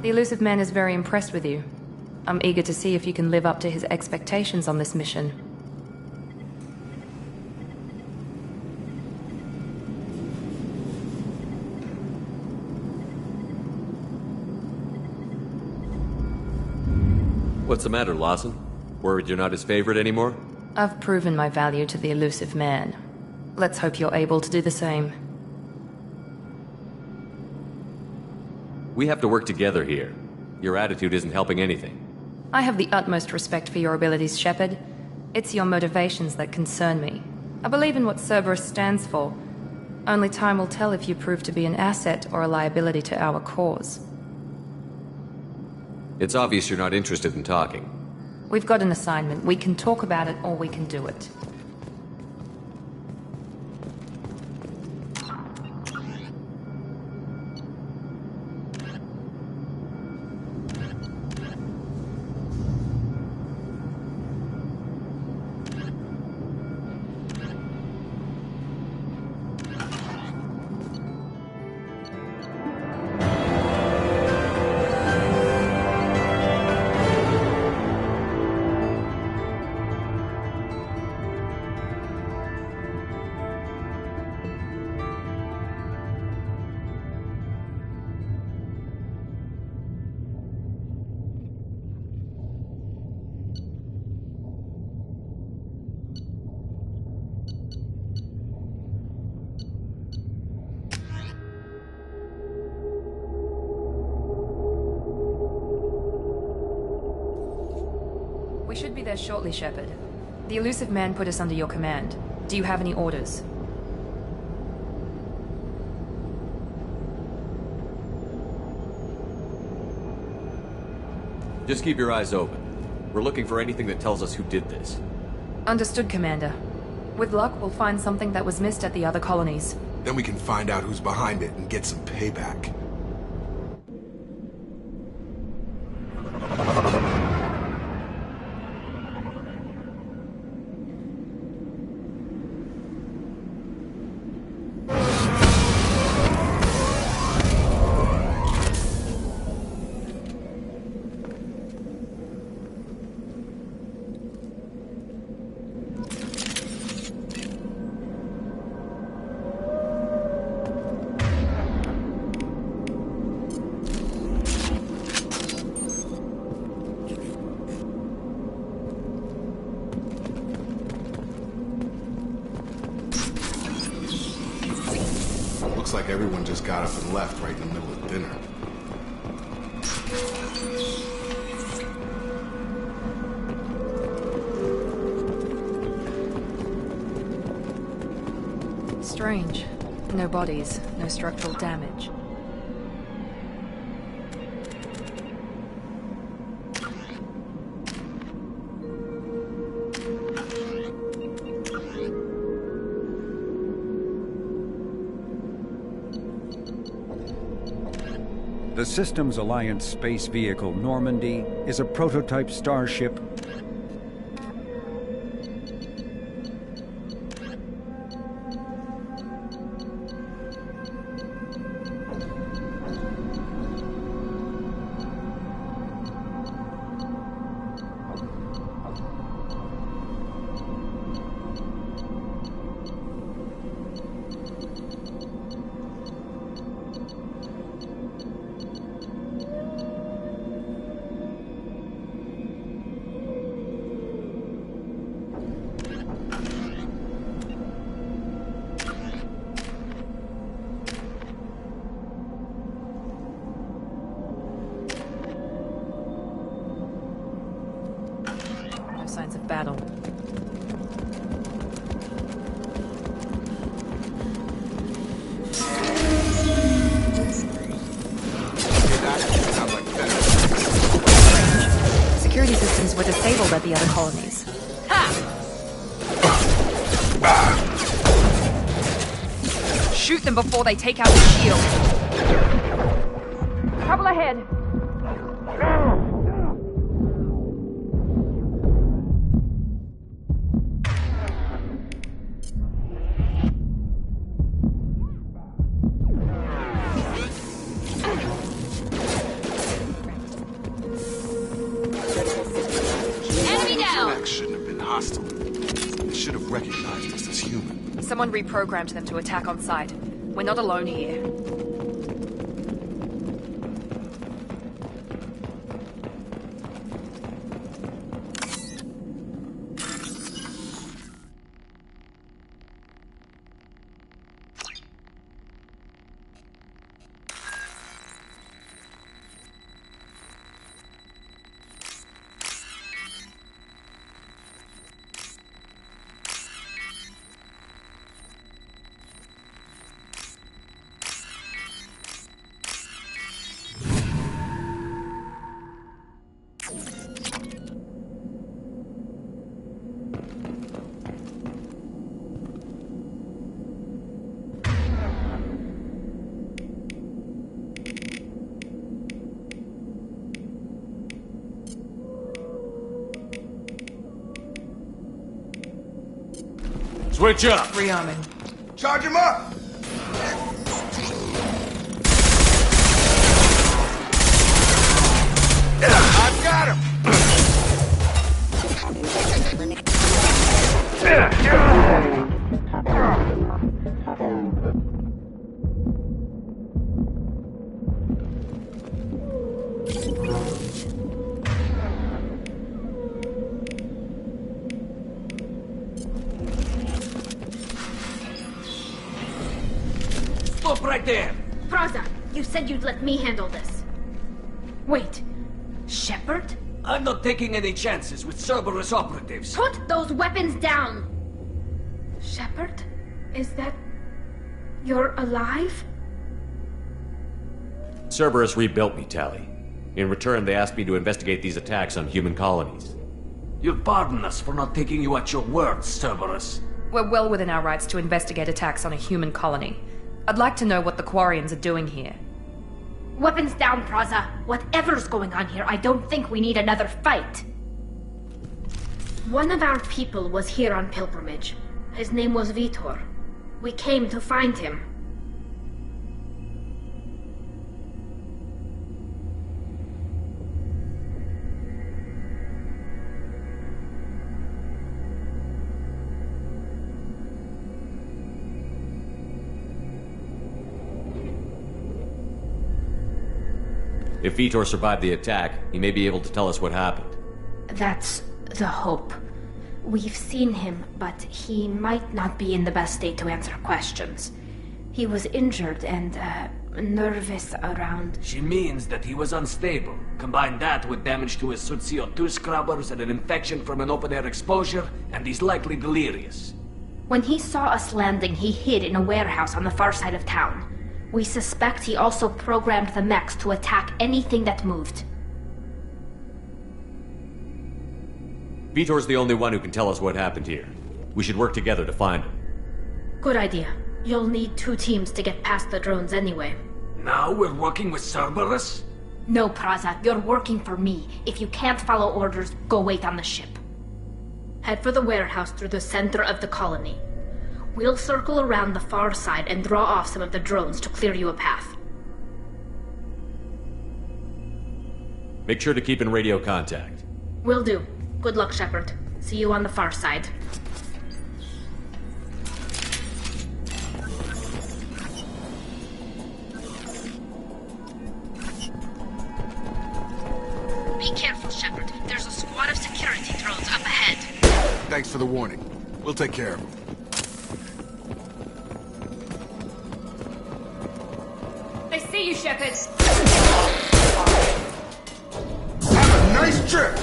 The Illusive Man is very impressed with you. I'm eager to see if you can live up to his expectations on this mission. What's the matter, Lawson? Worried you're not his favorite anymore? I've proven my value to the Illusive Man. Let's hope you're able to do the same. We have to work together here. Your attitude isn't helping anything. I have the utmost respect for your abilities, Shepard. It's your motivations that concern me. I believe in what Cerberus stands for. Only time will tell if you prove to be an asset or a liability to our cause. It's obvious you're not interested in talking. We've got an assignment. We can talk about it, or we can do it. We should be there shortly, Shepard. The Illusive Man put us under your command. Do you have any orders? Just keep your eyes open. We're looking for anything that tells us who did this. Understood, Commander. With luck, we'll find something that was missed at the other colonies. Then we can find out who's behind it and get some payback. Looks like everyone just got up and left right in the middle of dinner. Strange. No bodies, no structural damage. The Systems Alliance space vehicle Normandy is a prototype starship. Signs of battle. Security systems were disabled at the other colonies. Ha! Shoot them before they take out the shield. Trouble ahead. hostile. They should have recognized us as human. Someone reprogrammed them to attack on sight. We're not alone here. Switch up! Rearming. Charge him up! I've got him! Stop right there! Praza, you said you'd let me handle this. Wait, Shepard? I'm not taking any chances with Cerberus operatives. Put those weapons down! Shepard? Is that... you're alive? Cerberus rebuilt me, Tali. In return, they asked me to investigate these attacks on human colonies. You'll pardon us for not taking you at your word, Cerberus. We're well within our rights to investigate attacks on a human colony. I'd like to know what the Quarians are doing here. Weapons down, Praza. Whatever's going on here, I don't think we need another fight. One of our people was here on pilgrimage. His name was Vitor. We came to find him. If Vitor survived the attack, he may be able to tell us what happened. That's the hope. We've seen him, but he might not be in the best state to answer questions. He was injured and, nervous around... She means that he was unstable. Combine that with damage to his suit CO2 scrubbers and an infection from an open-air exposure, and he's likely delirious. When he saw us landing, he hid in a warehouse on the far side of town. We suspect he also programmed the mechs to attack anything that moved. Vitor's the only one who can tell us what happened here. We should work together to find him. Good idea. You'll need 2 teams to get past the drones anyway. Now we're working with Cerberus? No, Praza, you're working for me. If you can't follow orders, go wait on the ship. Head for the warehouse through the center of the colony. We'll circle around the far side and draw off some of the drones to clear you a path. Make sure to keep in radio contact. Will do. Good luck, Shepard. See you on the far side. Be careful, Shepard. There's a squad of security drones up ahead. Thanks for the warning. We'll take care of them. I see you, Shepard. Have a nice trip!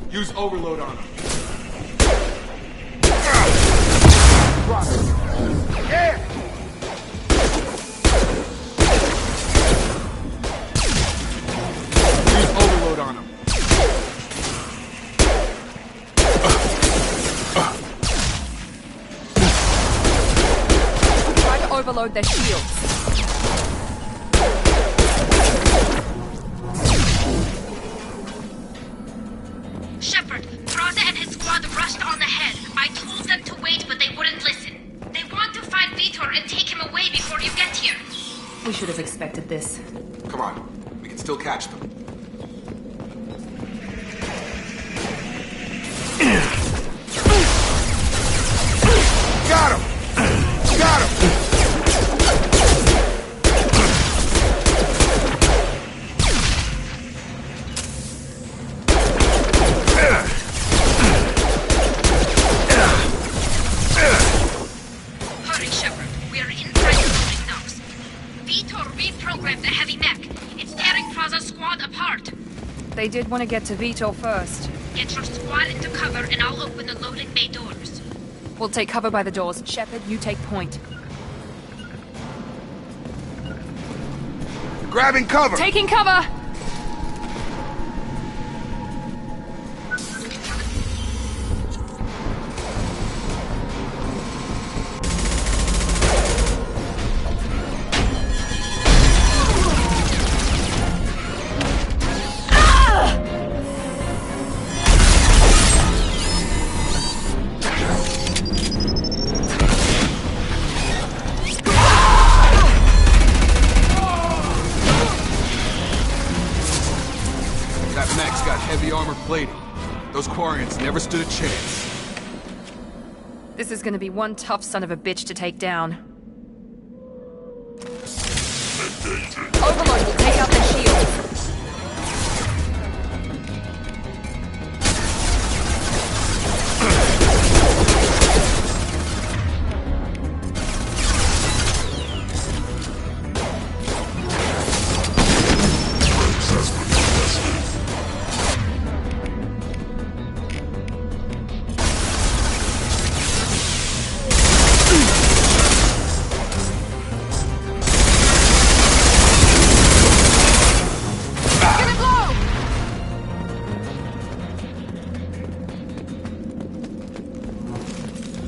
Use overload on him. Yeah! Use overload on him. reload their shields. Shepard, Praza and his squad rushed on ahead. I told them to wait, but they wouldn't listen. They want to find Vitor and take him away before you get here. We should have expected this. Come on, we can still catch them. Got him! Got him! Hurry, Shepard. We are inside the loading docks. Vitor reprogrammed the heavy mech. It's tearing Praza's squad apart. They did want to get to Vitor first. Get your squad into cover and I'll open the loading bay doors. We'll take cover by the doors. Shepard, you take point. Grabbing cover! Taking cover! That mech's got heavy armor plating. Those Quarians never stood a chance. This is gonna be one tough son of a bitch to take down. Overlord will take out their shields.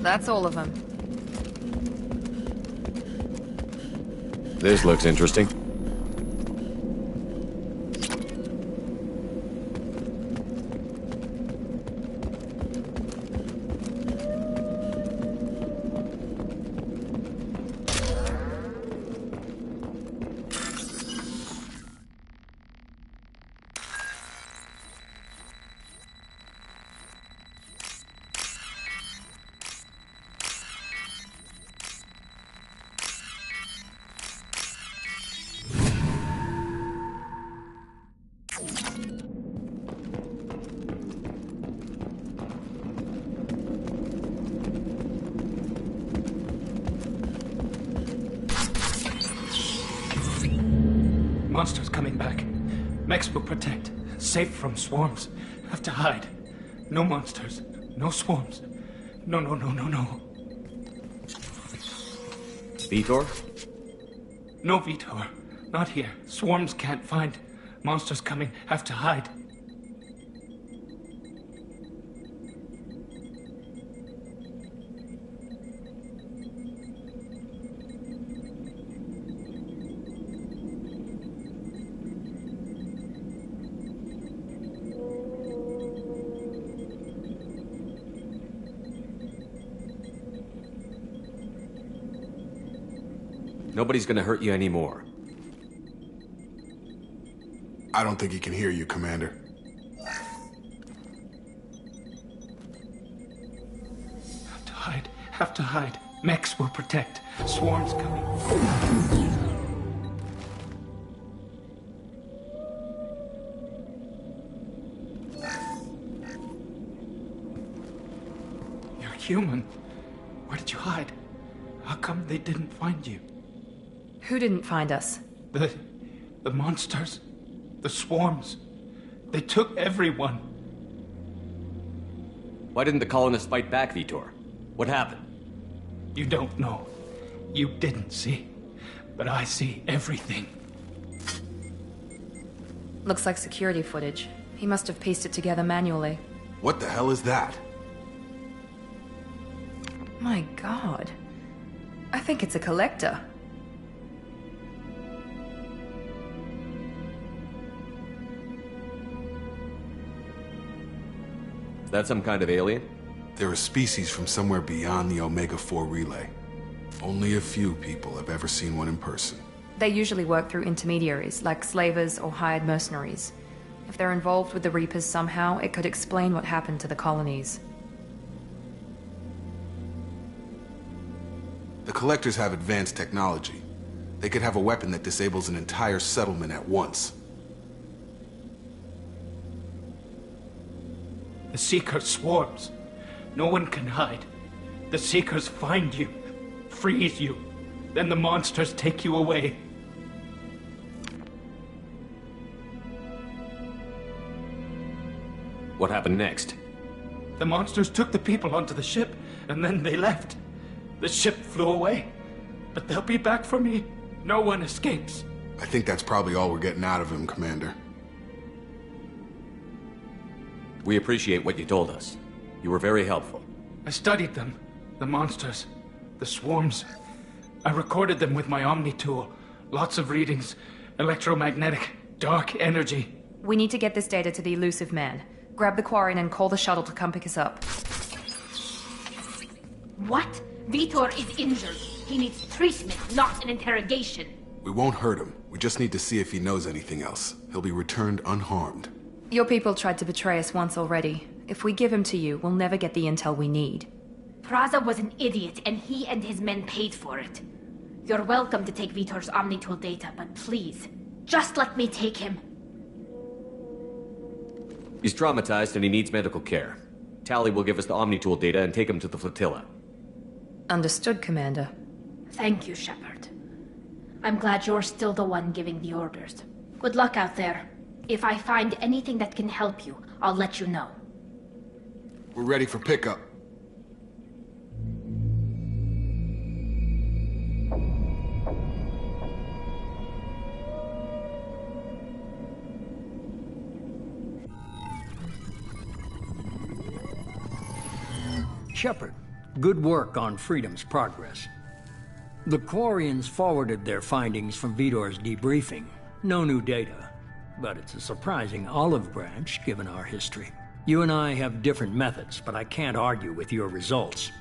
That's all of them. This looks interesting. Monsters coming back. Mechs will protect. Safe from swarms. Have to hide. No monsters. No swarms. No. Vitor? No Vitor. Not here. Swarms can't find. Monsters coming. Have to hide. Nobody's gonna hurt you anymore. I don't think he can hear you, Commander. Have to hide. Have to hide. Mechs will protect. Swarms coming. You're human. Where did you hide? How come they didn't find you? Who didn't find us? The monsters. The swarms. They took everyone. Why didn't the colonists fight back, Vitor? What happened? You don't know. You didn't see. But I see everything. Looks like security footage. He must have pieced it together manually. What the hell is that? My god. I think it's a collector. Is that some kind of alien? They're a species from somewhere beyond the Omega-4 relay. Only a few people have ever seen one in person. They usually work through intermediaries, like slavers or hired mercenaries. If they're involved with the Reapers somehow, it could explain what happened to the colonies. The Collectors have advanced technology. They could have a weapon that disables an entire settlement at once. The Seeker swarms. No one can hide. The Seekers find you, freeze you, then the monsters take you away. What happened next? The monsters took the people onto the ship, and then they left. The ship flew away. But they'll be back for me. No one escapes. I think that's probably all we're getting out of him, Commander. We appreciate what you told us. You were very helpful. I studied them. The monsters. The swarms. I recorded them with my Omni tool. Lots of readings. Electromagnetic. Dark energy. We need to get this data to the Elusive Man. Grab the Quarian and call the shuttle to come pick us up. What? Vitor is injured. He needs treatment, not an interrogation. We won't hurt him. We just need to see if he knows anything else. He'll be returned unharmed. Your people tried to betray us once already. If we give him to you, we'll never get the intel we need. Praza was an idiot, and he and his men paid for it. You're welcome to take Vitor's Omnitool data, but please, just let me take him. He's traumatized and he needs medical care. Tali will give us the Omnitool data and take him to the flotilla. Understood, Commander. Thank you, Shepard. I'm glad you're still the one giving the orders. Good luck out there. If I find anything that can help you, I'll let you know. We're ready for pickup. Shepard, good work on Freedom's progress. The Quarians forwarded their findings from Vitor's debriefing. No new data, but it's a surprising olive branch given our history. You and I have different methods, but I can't argue with your results.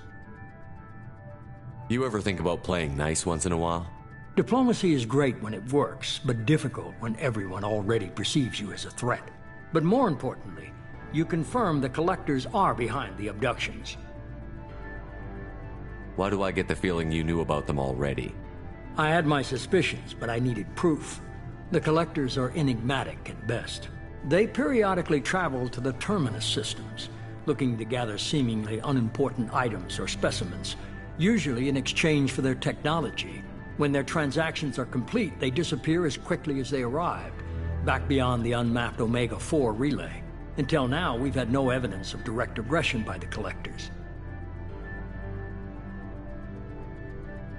You ever think about playing nice once in a while? Diplomacy is great when it works, but difficult when everyone already perceives you as a threat. But more importantly, you confirm the Collectors are behind the abductions. Why do I get the feeling you knew about them already? I had my suspicions, but I needed proof. The Collectors are enigmatic at best. They periodically travel to the Terminus systems, looking to gather seemingly unimportant items or specimens, usually in exchange for their technology. When their transactions are complete, they disappear as quickly as they arrived, back beyond the unmapped Omega-4 relay. Until now, we've had no evidence of direct aggression by the Collectors.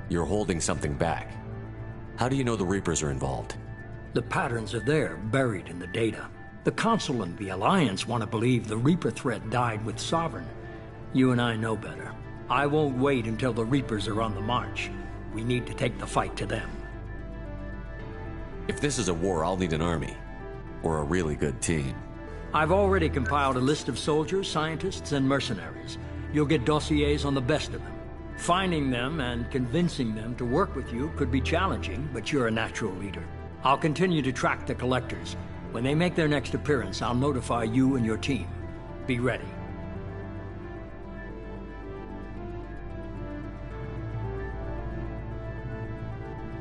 You're holding something back. How do you know the Reapers are involved? The patterns are there, buried in the data. The Council and the Alliance want to believe the Reaper threat died with Sovereign. You and I know better. I won't wait until the Reapers are on the march. We need to take the fight to them. If this is a war, I'll need an army. Or a really good team. I've already compiled a list of soldiers, scientists, and mercenaries. You'll get dossiers on the best of them. Finding them and convincing them to work with you could be challenging, but you're a natural leader. I'll continue to track the Collectors. When they make their next appearance, I'll notify you and your team. Be ready.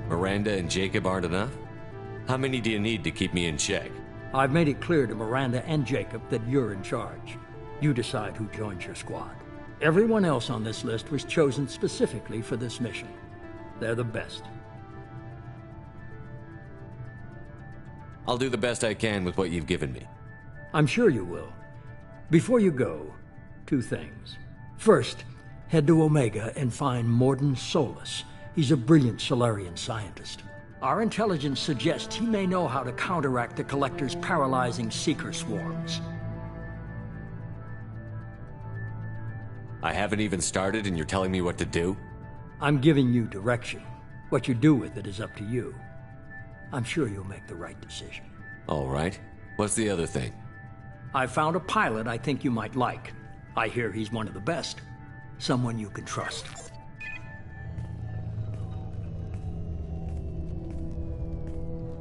Miranda and Jacob aren't enough? How many do you need to keep me in check? I've made it clear to Miranda and Jacob that you're in charge. You decide who joins your squad. Everyone else on this list was chosen specifically for this mission. They're the best. I'll do the best I can with what you've given me. I'm sure you will. Before you go, 2 things. First, head to Omega and find Mordin Solus. He's a brilliant Solarian scientist. Our intelligence suggests he may know how to counteract the Collector's paralyzing Seeker swarms. I haven't even started and you're telling me what to do? I'm giving you direction. What you do with it is up to you. I'm sure you'll make the right decision. All right. What's the other thing? I found a pilot I think you might like. I hear he's one of the best. Someone you can trust.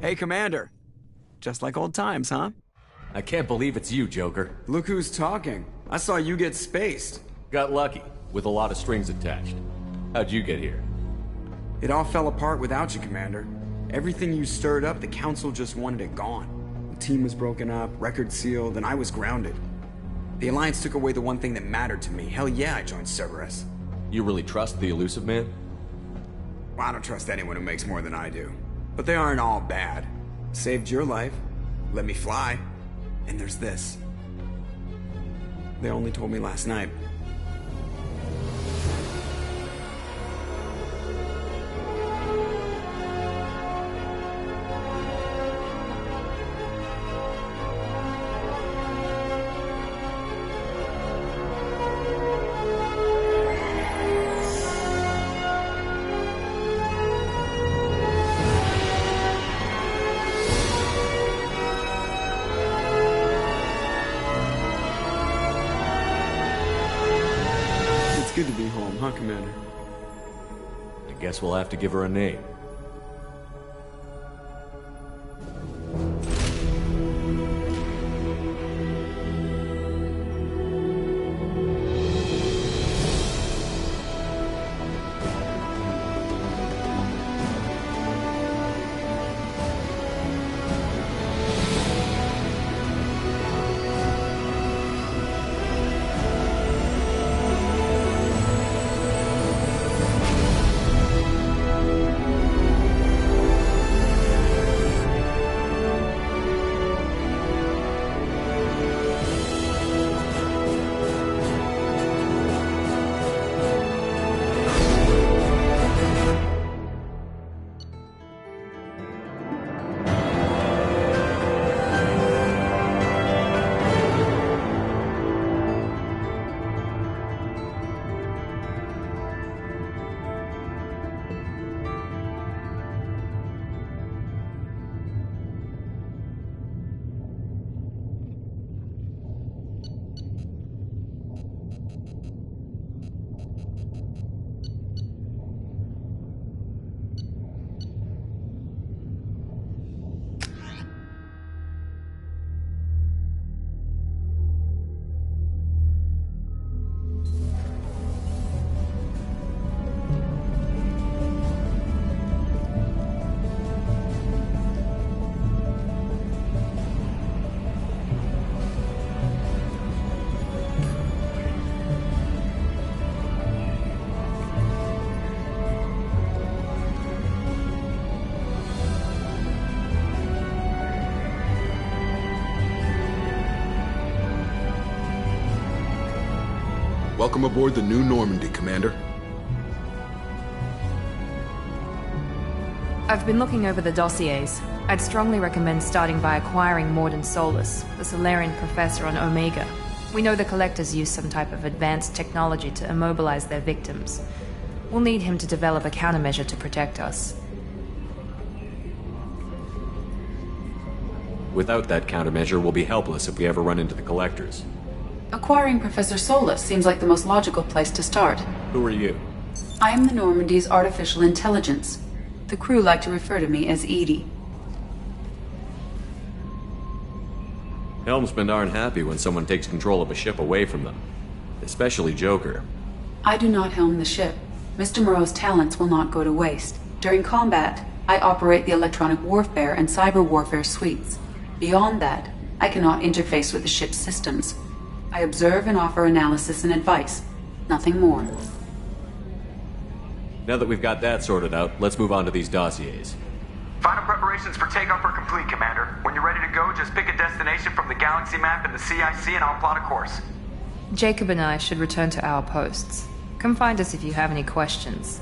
Hey, Commander. Just like old times, huh? I can't believe it's you, Joker. Look who's talking. I saw you get spaced. Got lucky, with a lot of strings attached. How'd you get here? It all fell apart without you, Commander. Everything you stirred up, the Council just wanted it gone. The team was broken up, record sealed, and I was grounded. The Alliance took away the one thing that mattered to me. Hell yeah, I joined Cerberus. You really trust the Illusive Man? Well, I don't trust anyone who makes more than I do. But they aren't all bad. Saved your life, let me fly, and there's this. They only told me last night. Good to be home, huh, Commander? I guess we'll have to give her a name. Welcome aboard the New Normandy, Commander. I've been looking over the dossiers. I'd strongly recommend starting by acquiring Mordin Solus, the Solarian professor on Omega. We know the Collectors use some type of advanced technology to immobilize their victims. We'll need him to develop a countermeasure to protect us. Without that countermeasure, we'll be helpless if we ever run into the Collectors. Acquiring Professor Solus seems like the most logical place to start. Who are you? I am the Normandy's artificial intelligence. The crew like to refer to me as Edie. Helmsmen aren't happy when someone takes control of a ship away from them. Especially Joker. I do not helm the ship. Mr. Moreau's talents will not go to waste. During combat, I operate the electronic warfare and cyber warfare suites. Beyond that, I cannot interface with the ship's systems. I observe and offer analysis and advice. Nothing more. Now that we've got that sorted out, let's move on to these dossiers. Final preparations for takeoff are complete, Commander. When you're ready to go, just pick a destination from the galaxy map in the CIC and I'll plot a course. Jacob and I should return to our posts. Come find us if you have any questions.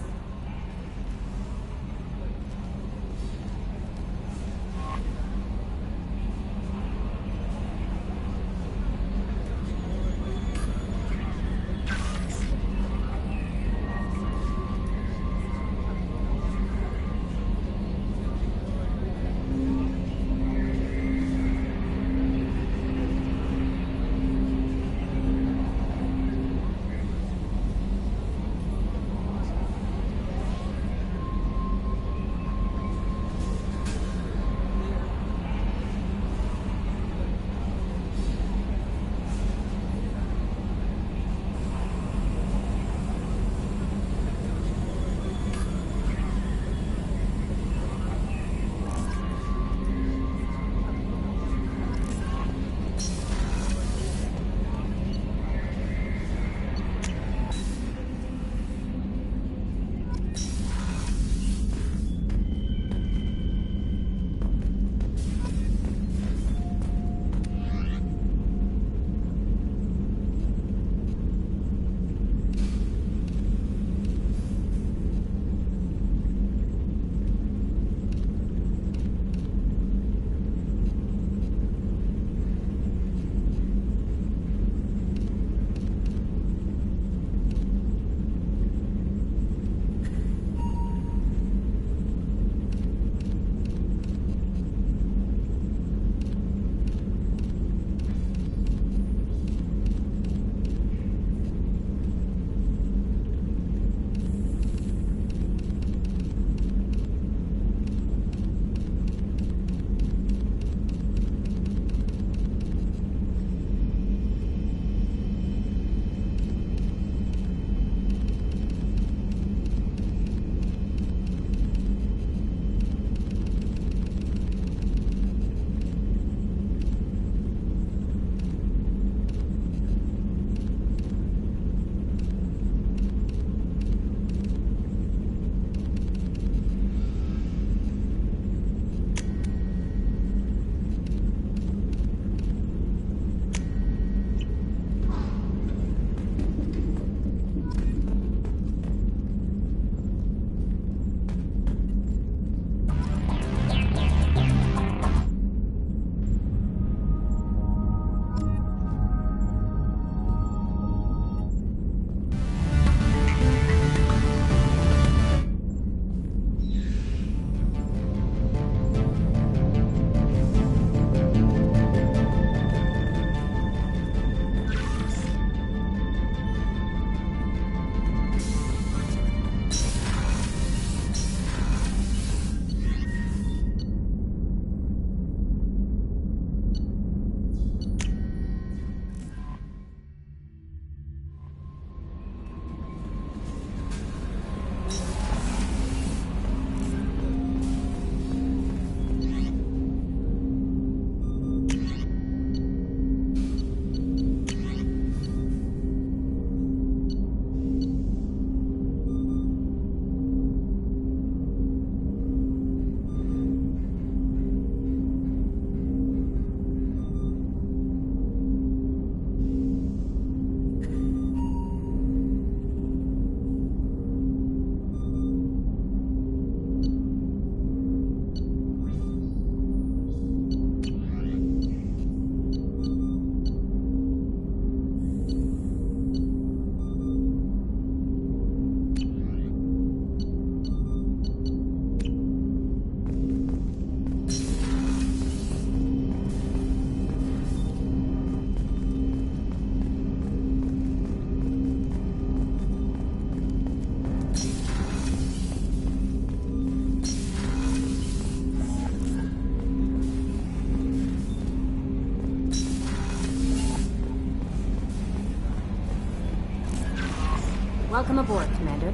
Welcome aboard, Commander.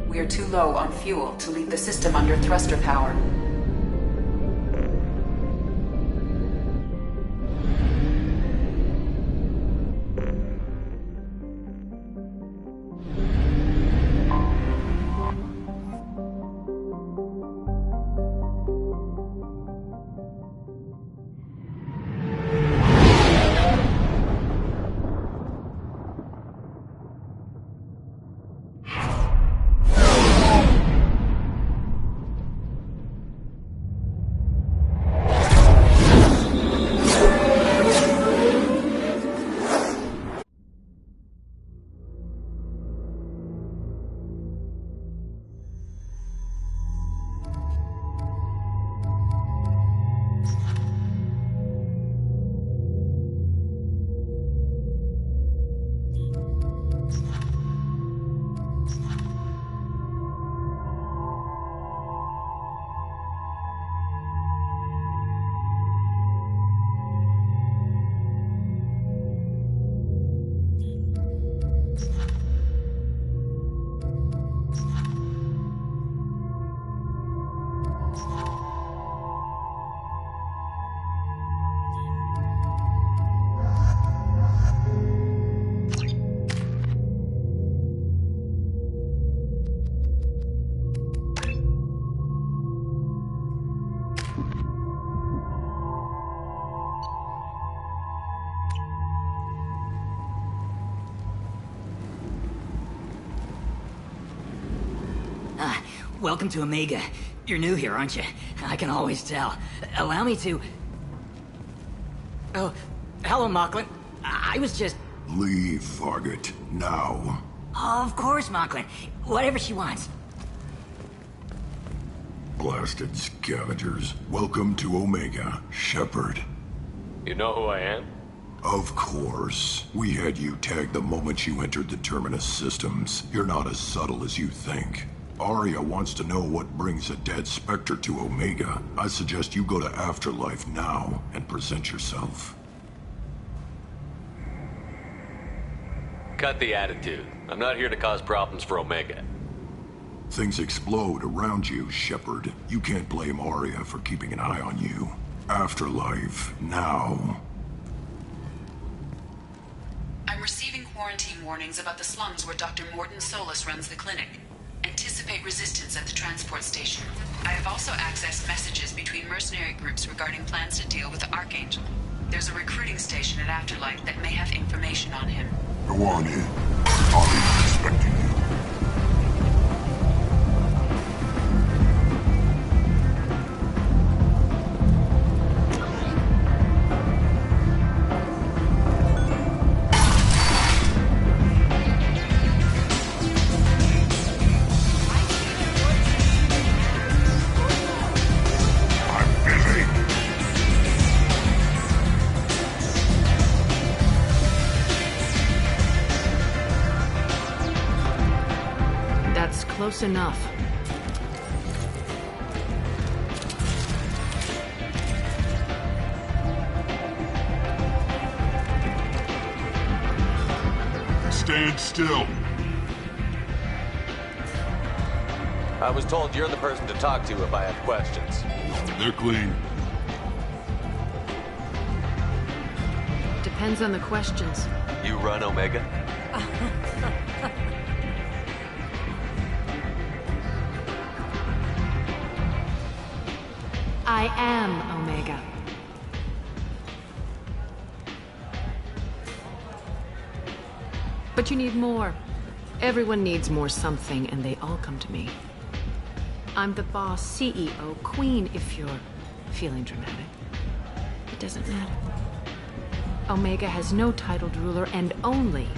We are too low on fuel to leave the system under thruster power. Welcome to Omega. You're new here, aren't you? I can always tell. Allow me to... Oh, hello, Mocklin. I was just... Leave, Fargate. Now. Oh, of course, Mocklin. Whatever she wants. Blasted scavengers. Welcome to Omega, Shepard. You know who I am? Of course. We had you tagged the moment you entered the Terminus systems. You're not as subtle as you think. Aria wants to know what brings a dead Spectre to Omega. I suggest you go to Afterlife now and present yourself. Cut the attitude. I'm not here to cause problems for Omega. Things explode around you, Shepard. You can't blame Aria for keeping an eye on you. Afterlife, now. I'm receiving quarantine warnings about the slums where Dr. Mordin Solus runs the clinic. Anticipate resistance at the transport station. I have also accessed messages between mercenary groups regarding plans to deal with the Archangel. There's a recruiting station at Afterlife that may have information on him. Go on in. Aria's expecting you. Close enough. Stand still. I was told you're the person to talk to if I have questions. They're clean. Depends on the questions. You run Omega? I am Omega. But you need more. Everyone needs more something, and they all come to me. I'm the boss, CEO, queen, if you're feeling dramatic. It doesn't matter. Omega has no titled ruler and only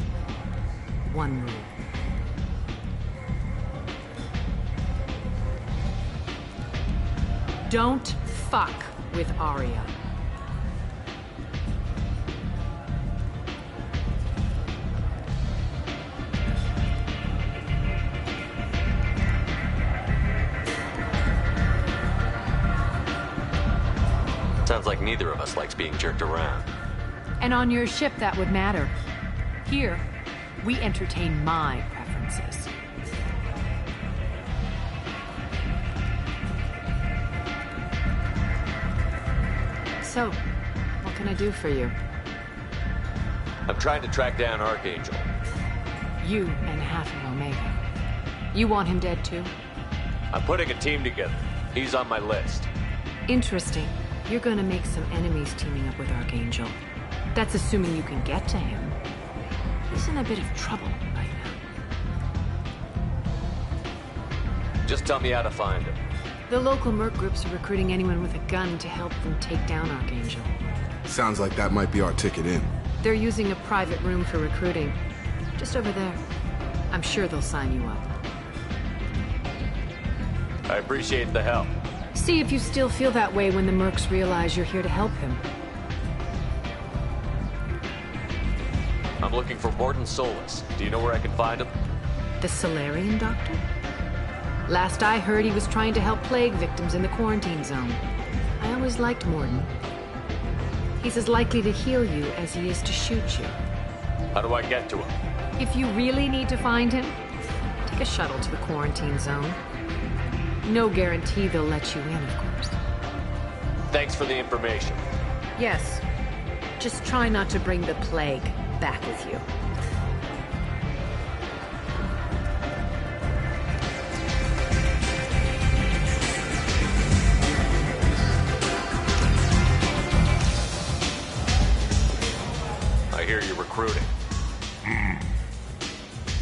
one rule. Don't fuck with Aria. Sounds like neither of us likes being jerked around. And on your ship, that would matter. Here, we entertain my preferences. So, what can I do for you? I'm trying to track down Archangel. You and half of Omega. You want him dead too? I'm putting a team together. He's on my list. Interesting. You're gonna make some enemies teaming up with Archangel. That's assuming you can get to him. He's in a bit of trouble right now. Just tell me how to find him. The local merc groups are recruiting anyone with a gun to help them take down Archangel. Sounds like that might be our ticket in. They're using a private room for recruiting. Just over there. I'm sure they'll sign you up. I appreciate the help. See if you still feel that way when the mercs realize you're here to help him. I'm looking for Morton Solus. Do you know where I can find him? The Solarian doctor? Last I heard, he was trying to help plague victims in the quarantine zone. I always liked Morton. He's as likely to heal you as he is to shoot you. How do I get to him? If you really need to find him, take a shuttle to the quarantine zone. No guarantee they'll let you in, of course. Thanks for the information. Yes. Just try not to bring the plague back with you. I hear you're recruiting.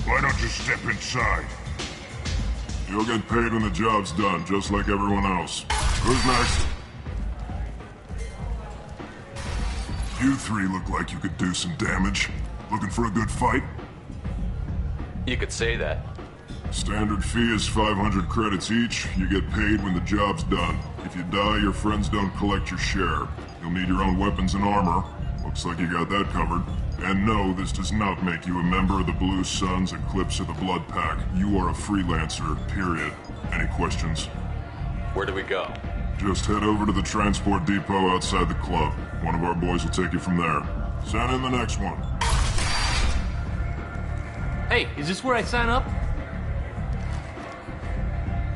Why don't you step inside? You'll get paid when the job's done, just like everyone else. Who's next? You three look like you could do some damage. Looking for a good fight? You could say that. Standard fee is 500 credits each. You get paid when the job's done. If you die, your friends don't collect your share. You'll need your own weapons and armor. Looks like you got that covered. And no, this does not make you a member of the Blue Suns, Eclipse, or the Blood Pack. You are a freelancer, period. Any questions? Where do we go? Just head over to the transport depot outside the club. One of our boys will take you from there. Send in the next one. Hey, is this where I sign up?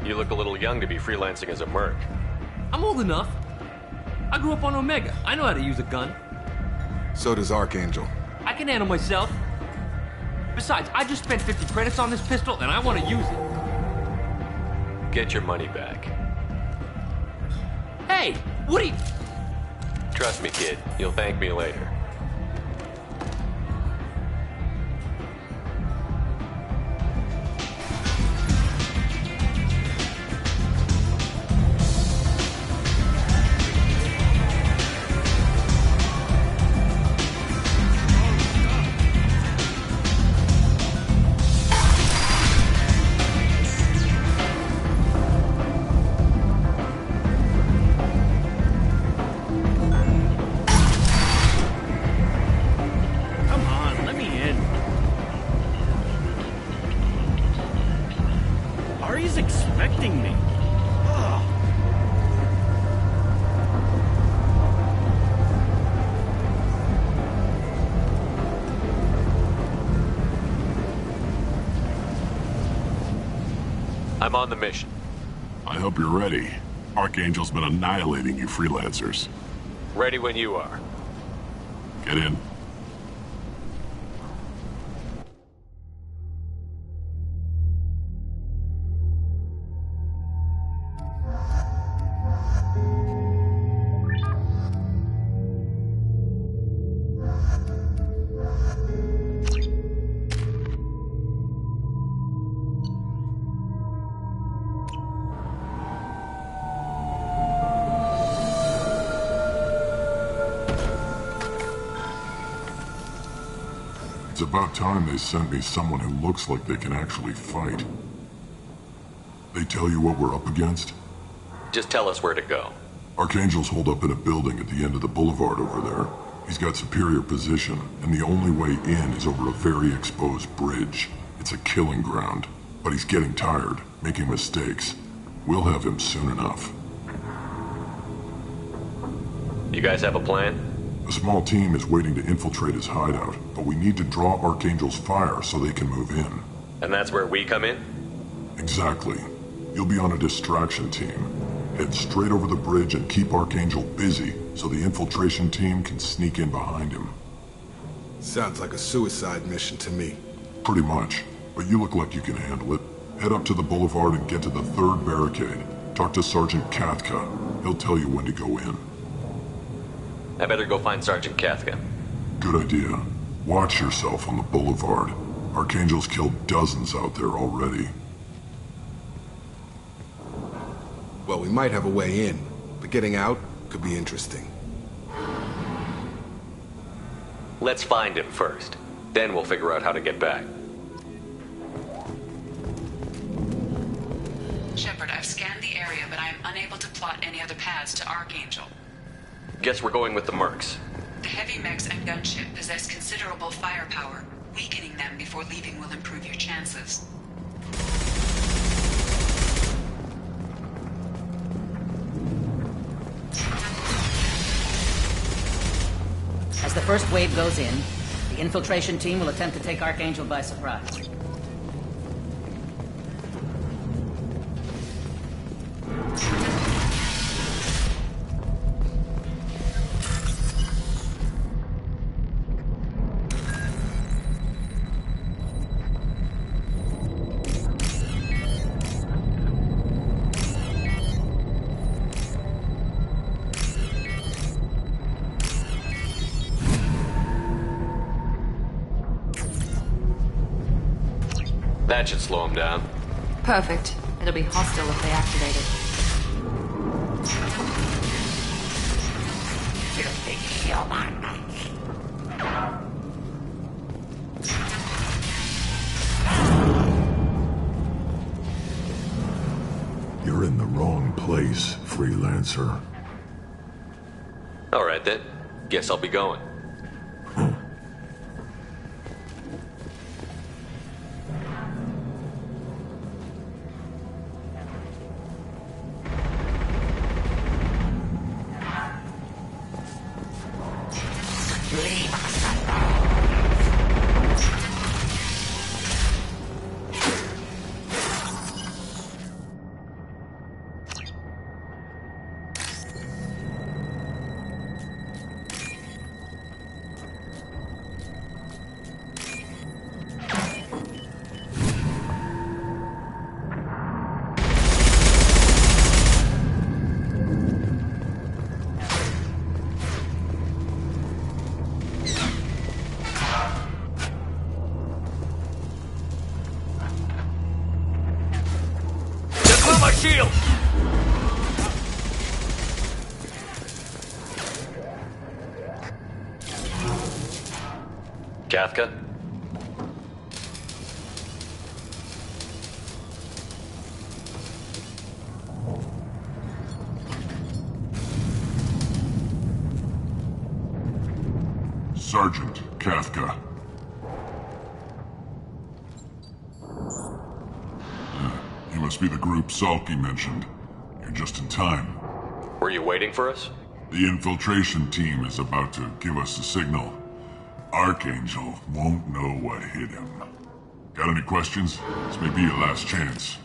You look a little young to be freelancing as a merc. I'm old enough. I grew up on Omega. I know how to use a gun. So does Archangel. I can handle myself. Besides, I just spent 50 credits on this pistol, and I want to use it. Get your money back. Hey, what are you... Trust me, kid. You'll thank me later. I'm on the mission. I hope you're ready. Archangel's been annihilating you freelancers. Ready when you are. Get in. It's about time they sent me someone who looks like they can actually fight. They tell you what we're up against? Just tell us where to go. Archangel's holed up in a building at the end of the boulevard over there. He's got superior position, and the only way in is over a very exposed bridge. It's a killing ground, but he's getting tired, making mistakes. We'll have him soon enough. You guys have a plan? A small team is waiting to infiltrate his hideout, but we need to draw Archangel's fire so they can move in. And that's where we come in? Exactly. You'll be on a distraction team. Head straight over the bridge and keep Archangel busy so the infiltration team can sneak in behind him. Sounds like a suicide mission to me. Pretty much, but you look like you can handle it. Head up to the boulevard and get to the third barricade. Talk to Sergeant Kathka. He'll tell you when to go in. I better go find Sergeant Kathka. Good idea. Watch yourself on the boulevard. Archangel's killed dozens out there already. Well, we might have a way in, but getting out could be interesting. Let's find him first. Then we'll figure out how to get back. Shepard, I've scanned the area, but I am unable to plot any other paths to Archangel. Guess we're going with the Mercs. The heavy mechs and gunship possess considerable firepower. Weakening them before leaving will improve your chances. As the first wave goes in, the infiltration team will attempt to take Archangel by surprise. That should slow him down. Perfect. It'll be hostile if they activate it. You're in the wrong place, freelancer. All right then. Guess I'll be going. Shield! Kathka? Sergeant Kathka. You must be the group Salky mentioned. You're just in time. Were you waiting for us? The infiltration team is about to give us a signal. Archangel won't know what hit him. Got any questions? This may be your last chance.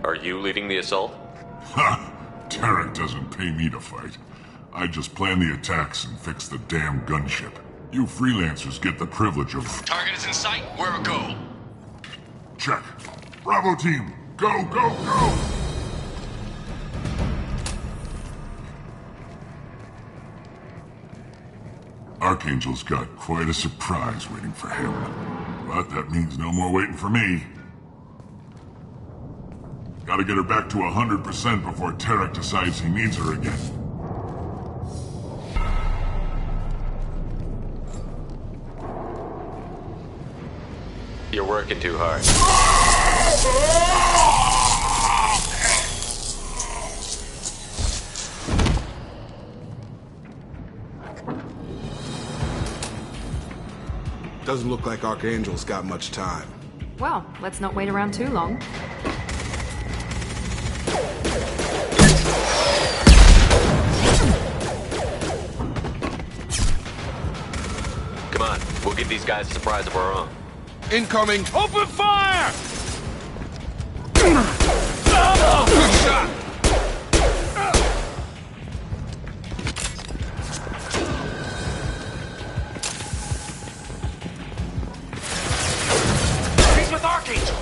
Are you leading the assault? Ha! Tarek doesn't pay me to fight. I just plan the attacks and fix the damn gunship. You freelancers get the privilege of... Target is in sight. Where go? Check. Bravo team, go, go, go! Archangel's got quite a surprise waiting for him. But that means no more waiting for me. Gotta get her back to 100% before Tarek decides he needs her again. You're working too hard. Doesn't look like Archangel's got much time. Well, let's not wait around too long. Come on, we'll give these guys a surprise of our own. Incoming! Open fire! Good shot! He's with Archangel!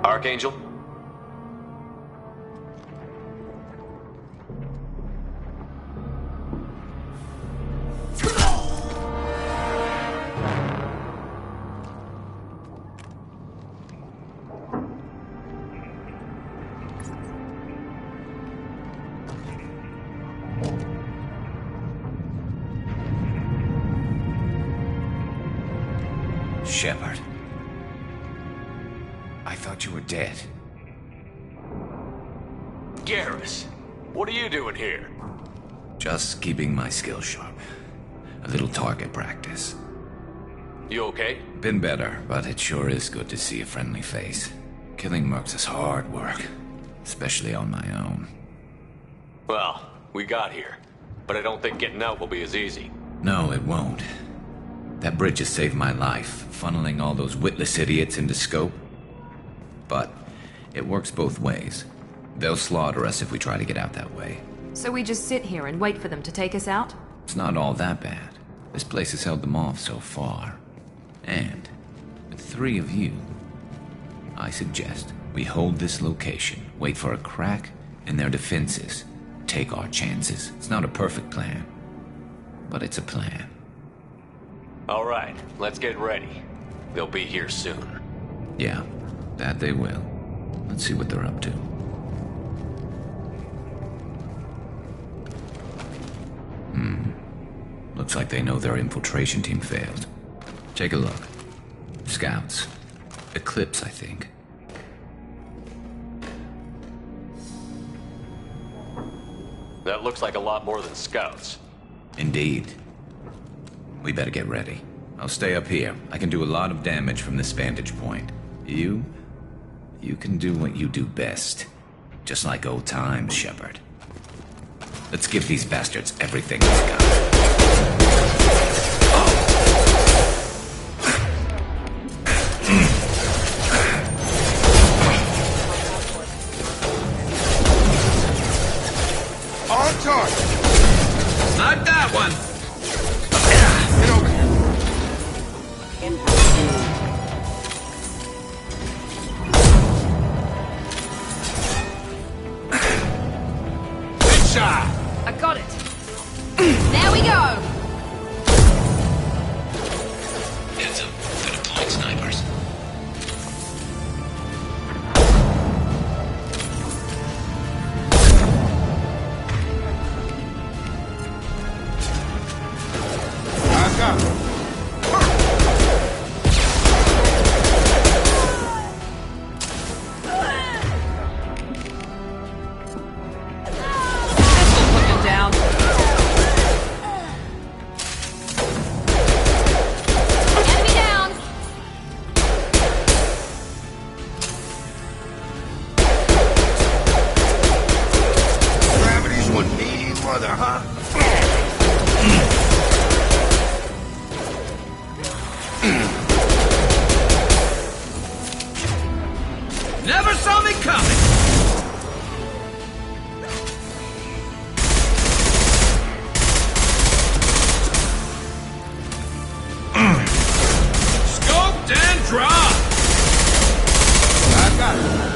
Archangel? Shepard. I thought you were dead. Garrus, what are you doing here? Just keeping my skills sharp. A little target practice. You okay? Been better, but it sure is good to see a friendly face. Killing mercs is hard work, especially on my own. Well, we got here, but I don't think getting out will be as easy. No, it won't. That bridge has saved my life, funneling all those witless idiots into scope. But it works both ways. They'll slaughter us if we try to get out that way. So we just sit here and wait for them to take us out? It's not all that bad. This place has held them off so far. And with 3 of you, I suggest we hold this location, wait for a crack in their defenses, take our chances. It's not a perfect plan, but it's a plan. All right, let's get ready. They'll be here soon. Yeah, that they will. Let's see what they're up to. Looks like they know their infiltration team failed. Take a look. Scouts. Eclipse, I think. That looks like a lot more than scouts. Indeed. We better get ready. I'll stay up here. I can do a lot of damage from this vantage point. You can do what you do best. Just like old times, Shepard. Let's give these bastards everything he's got. On target! Not that one! Get over here. Shot! I got it! There we go! Heads up. They're deploying snipers. I've got him. Down. Never saw me coming! Scoped and dropped! I got it.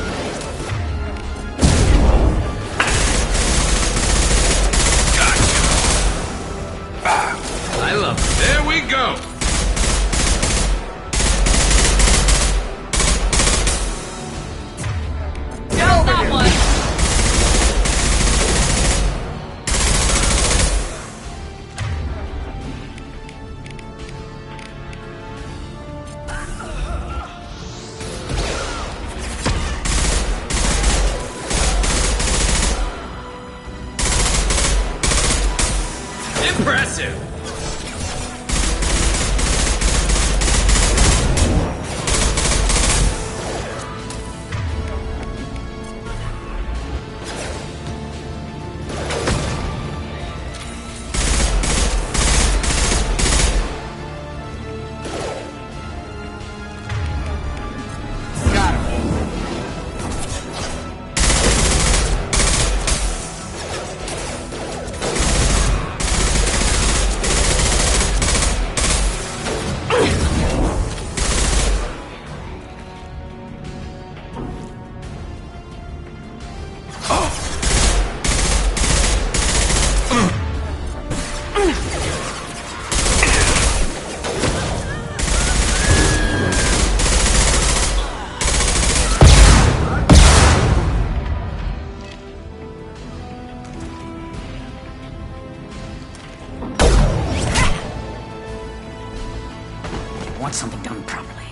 I love it. There we go. Get that one. Impressive. Want something done properly.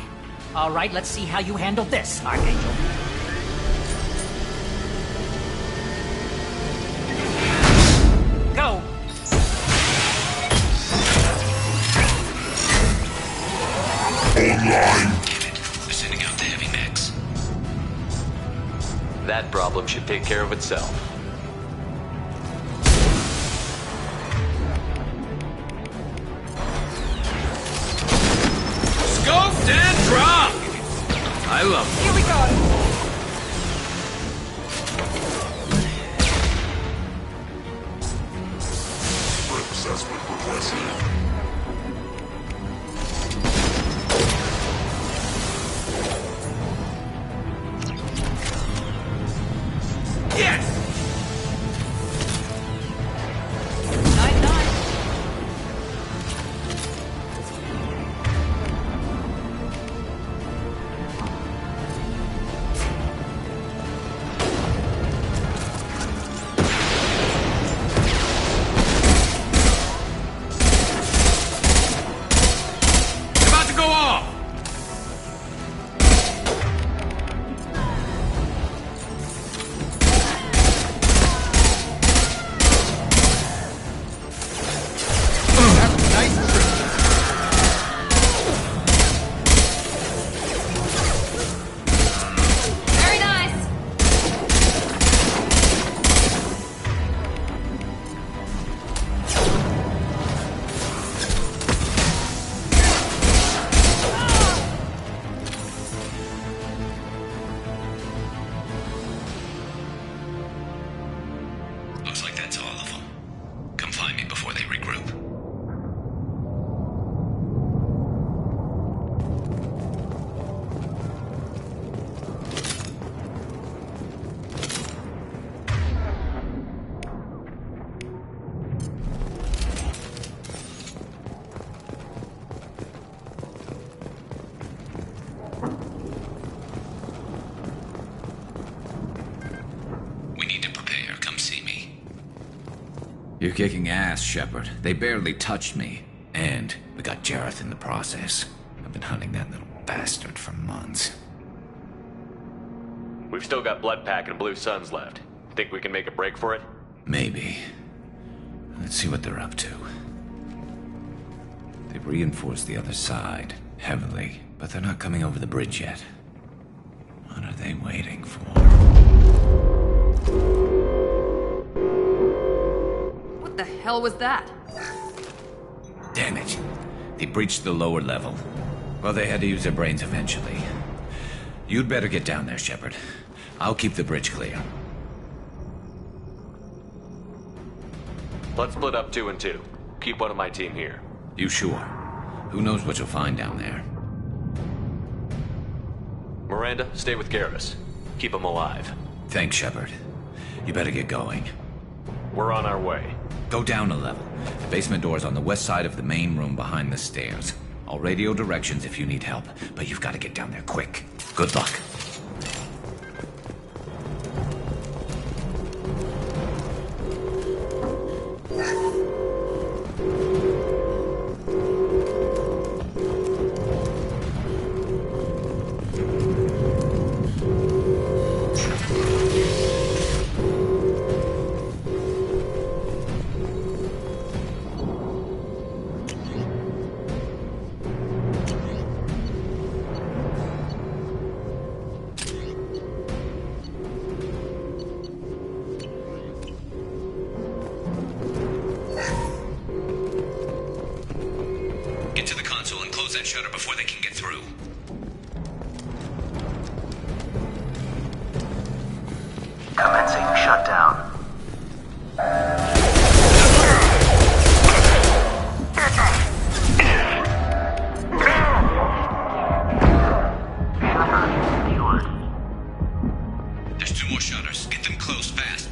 All right, let's see how you handle this, Archangel. Go! Online. We're sending out the heavy mechs. That problem should take care of itself. Scoped and dropped! I love it. Here we go. Assessment requested. Yes! About to go off! Very nice. Looks like that's all of them. Come find me before they regroup. We need to prepare. Come see me. You're kicking ass, Shepard. They barely touched me. And we got Jareth in the process. I've been hunting that little bastard for months. We've still got Bloodpack and Blue Suns left. Think we can make a break for it? Maybe. Let's see what they're up to. They've reinforced the other side, heavily, but they're not coming over the bridge yet. What are they waiting for? What the hell was that? Damn it. They breached the lower level. Well, they had to use their brains eventually. You'd better get down there, Shepard. I'll keep the bridge clear. Let's split up 2 and 2. Keep one of my team here. You sure? Who knows what you'll find down there? Miranda, stay with Garrus. Keep him alive. Thanks, Shepard. You better get going. We're on our way. Go down a level. The basement door's on the west side of the main room behind the stairs. I'll radio directions if you need help, but you've got to get down there quick. Good luck. Get to the console and close that shutter before they can get through. Commencing shutdown. There's 2 more shutters. Get them closed fast.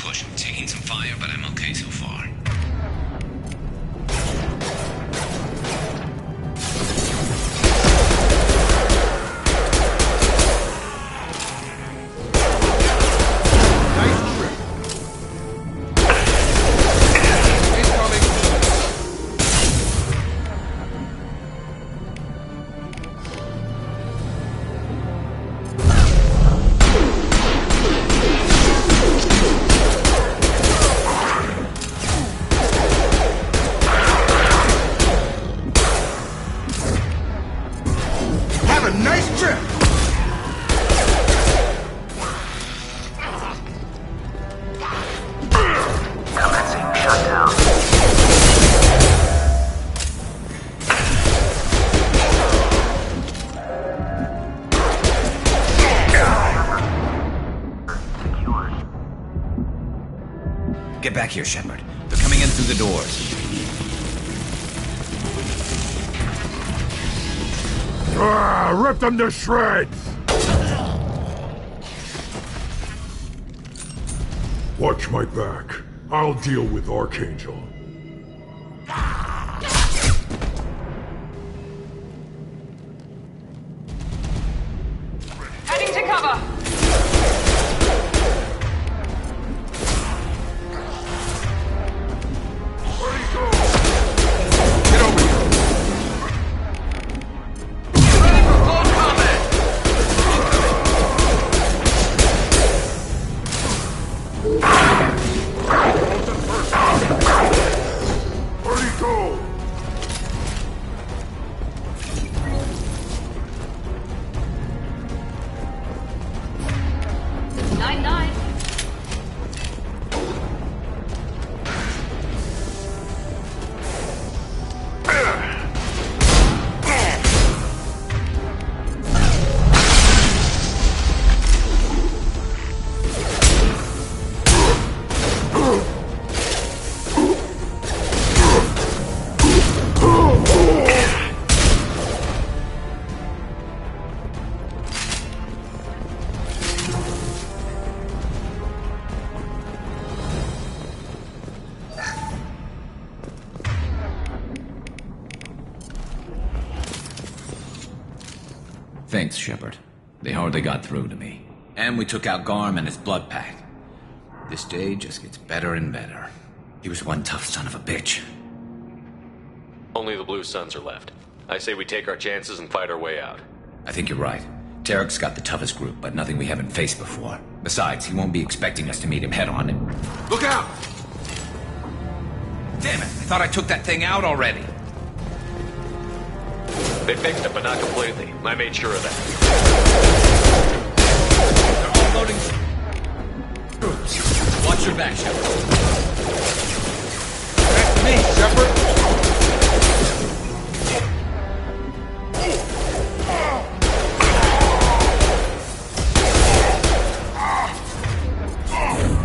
push. I'm taking some fire, but I'm okay so far. Get back here, Shepard. They're coming in through the doors. Rip them to shreds! Watch my back. I'll deal with Archangel. Heading to cover! Thanks, Shepard. They hardly got through to me. And we took out Garm and his blood pack. This day just gets better and better. He was one tough son of a bitch. Only the Blue Suns are left. I say we take our chances and fight our way out. I think you're right. Tarek's got the toughest group, but nothing we haven't faced before. Besides, he won't be expecting us to meet him head-on. Look out! Damn it! I thought I took that thing out already. They fixed it, but not completely. I made sure of that. They're all loading. Watch your back, Shepard. That's me, Shepard!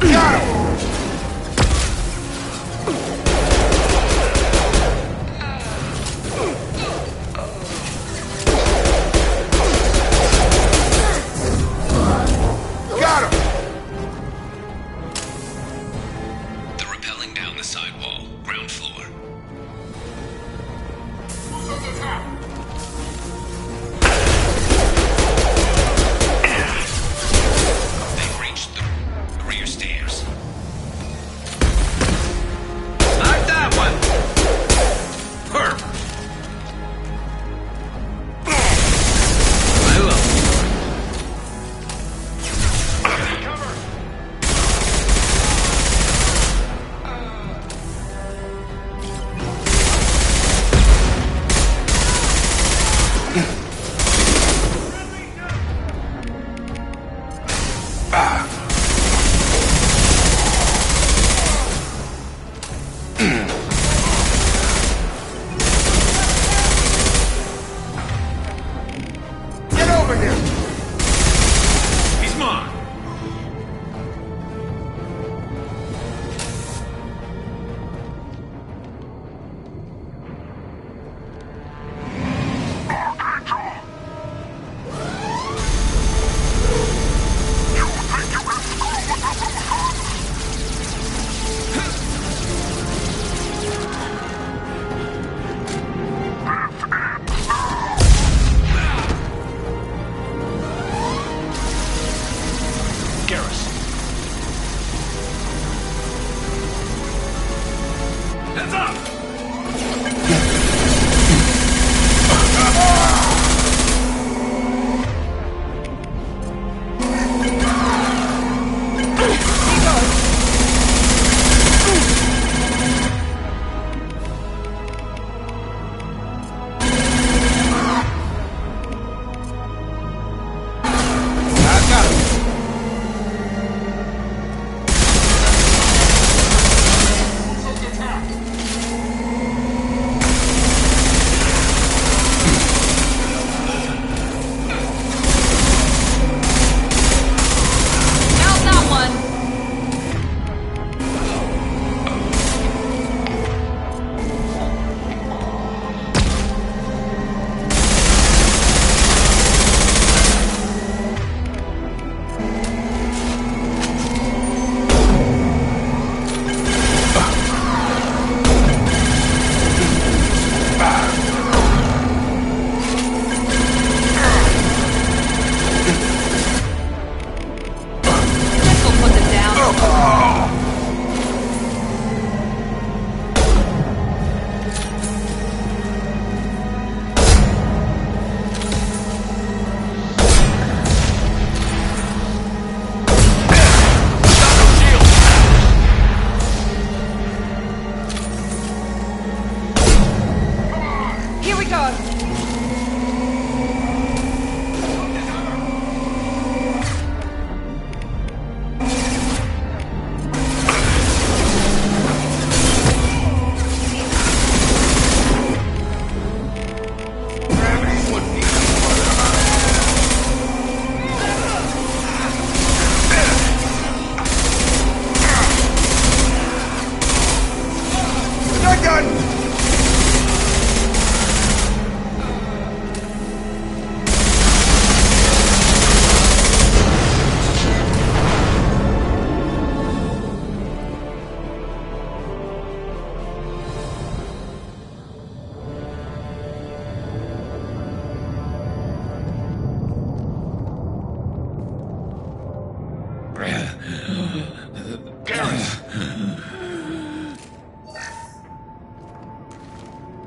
Got him! Hands up!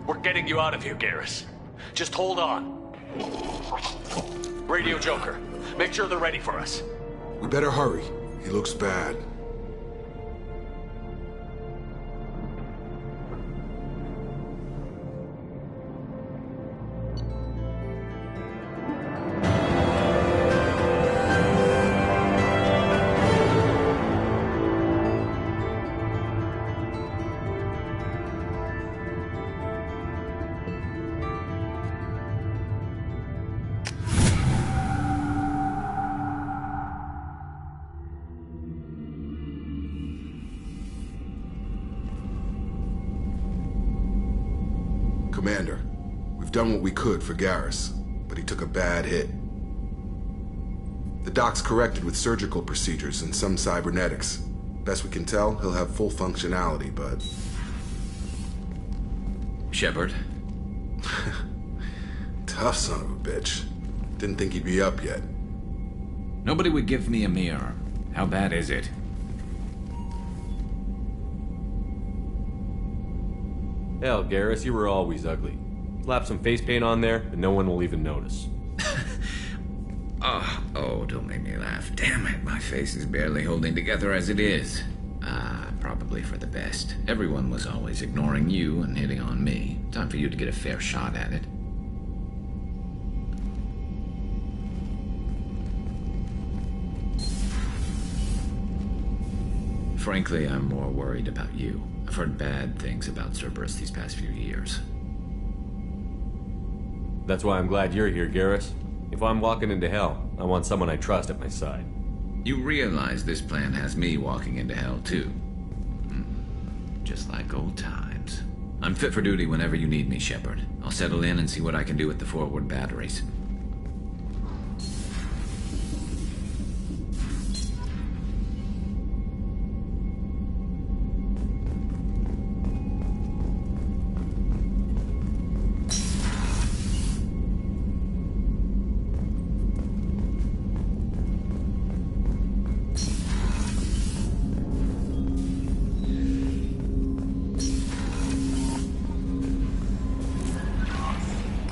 We're getting you out of here, Garrus. Just hold on. Radio Joker, make sure they're ready for us. We better hurry. He looks bad. Commander, we've done what we could for Garrus, but he took a bad hit. The doc's corrected with surgical procedures and some cybernetics. Best we can tell, he'll have full functionality, but... Shepard? Tough son of a bitch. Didn't think he'd be up yet. Nobody would give me a mirror. How bad is it? Hell, Garrus, you were always ugly. Slap some face paint on there, and no one will even notice. Oh, don't make me laugh. Damn it, my face is barely holding together as it is. Probably for the best. Everyone was always ignoring you and hitting on me. Time for you to get a fair shot at it. Frankly, I'm more worried about you. I've heard bad things about Cerberus these past few years. That's why I'm glad you're here, Garrus. If I'm walking into hell, I want someone I trust at my side. You realize this plan has me walking into hell, too. Just like old times. I'm fit for duty whenever you need me, Shepard. I'll settle in and see what I can do with the forward batteries.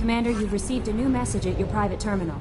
Commander, you've received a new message at your private terminal.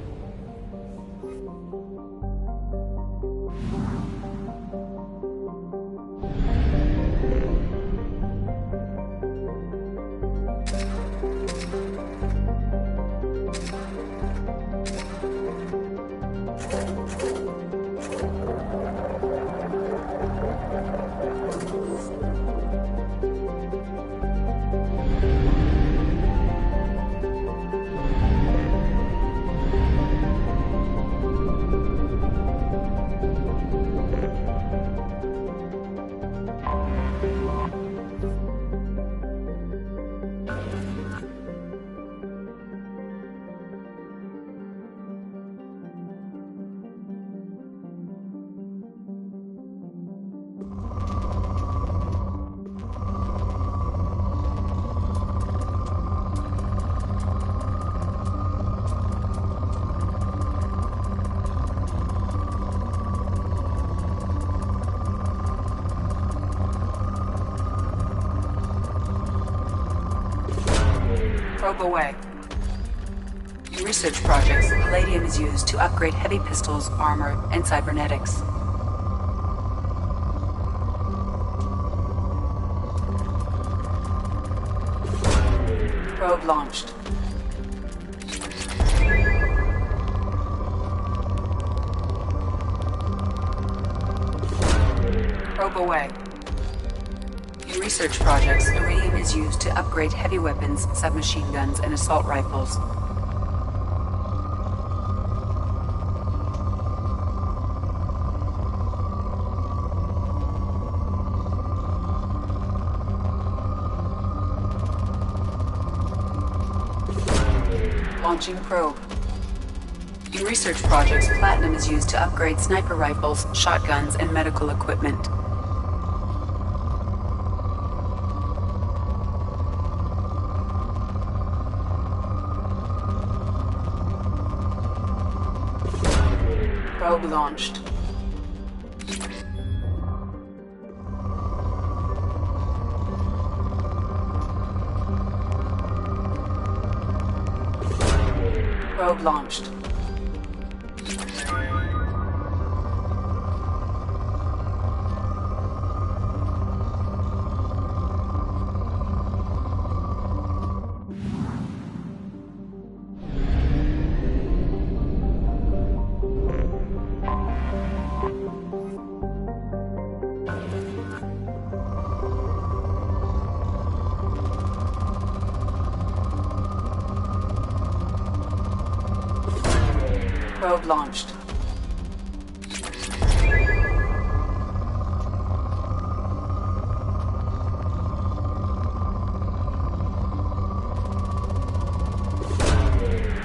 Probe away. In research projects, palladium is used to upgrade heavy pistols, armor, and cybernetics. Probe launched. Probe away. In research projects, iridium is used to upgrade heavy weapons, submachine guns, and assault rifles. Launching probe. In research projects, platinum is used to upgrade sniper rifles, shotguns, and medical equipment. Probe launched. Probe launched. Probe launched.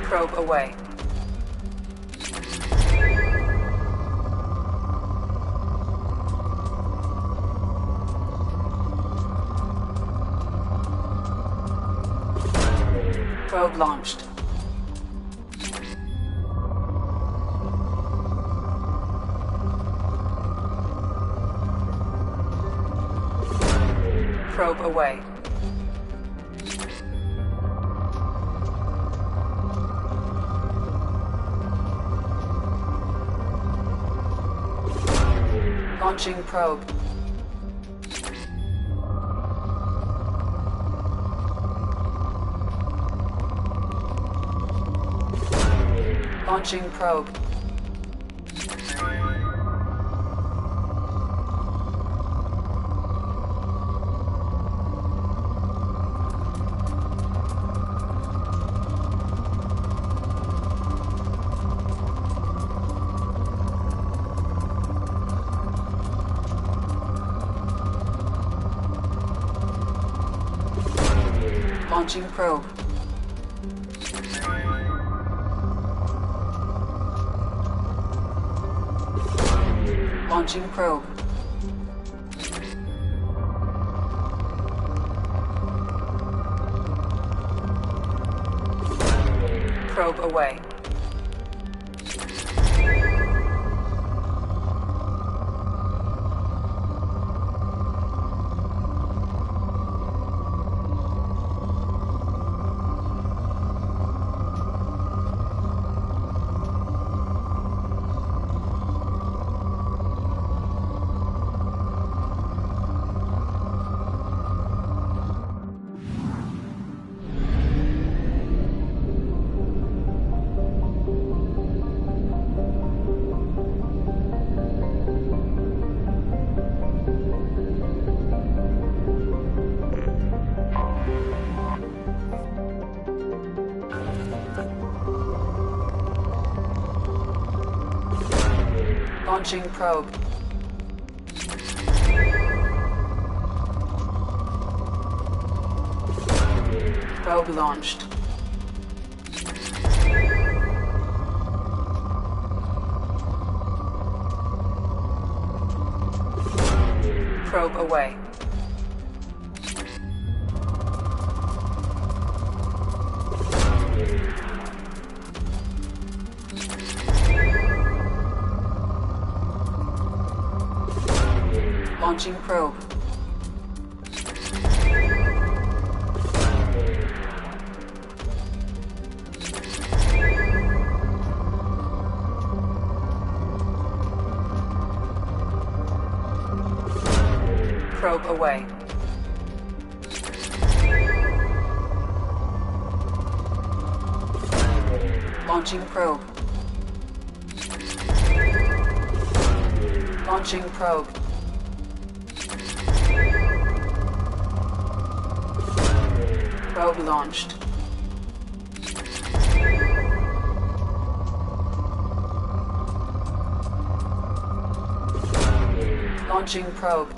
Probe away. Probe launched. Probe away. Launching probe. Launching probe. Launching probe. Launching probe. Probe away. Launching probe. Probe launched. Probe away. Launching probe. Probe away. Launching probe. Launching probe. Probe launched. Launching probe.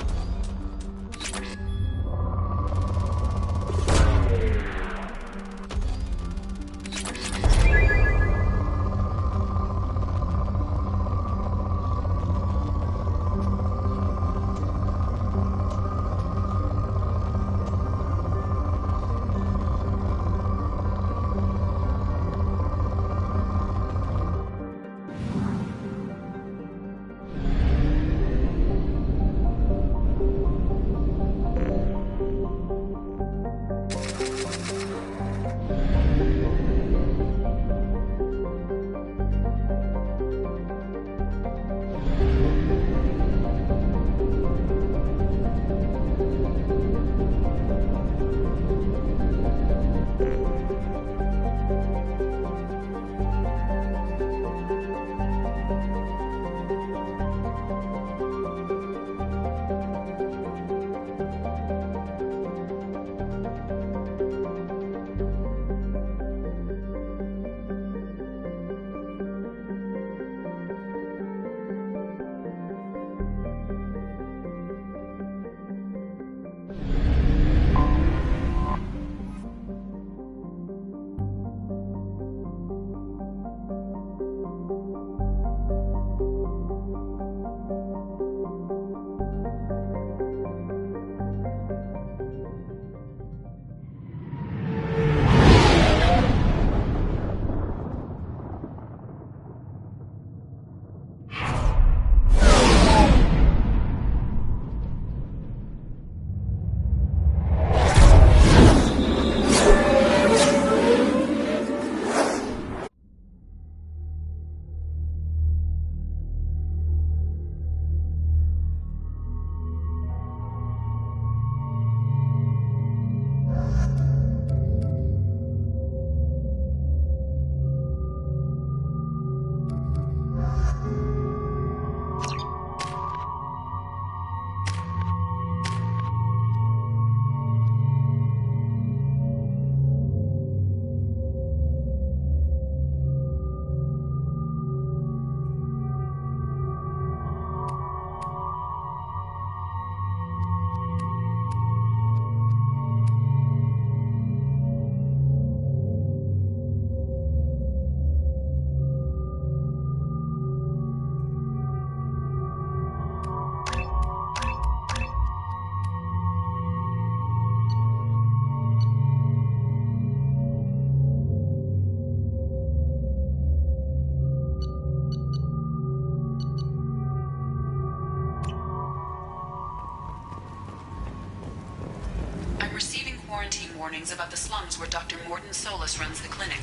Warnings about the slums where Dr. Mordin Solus runs the clinic.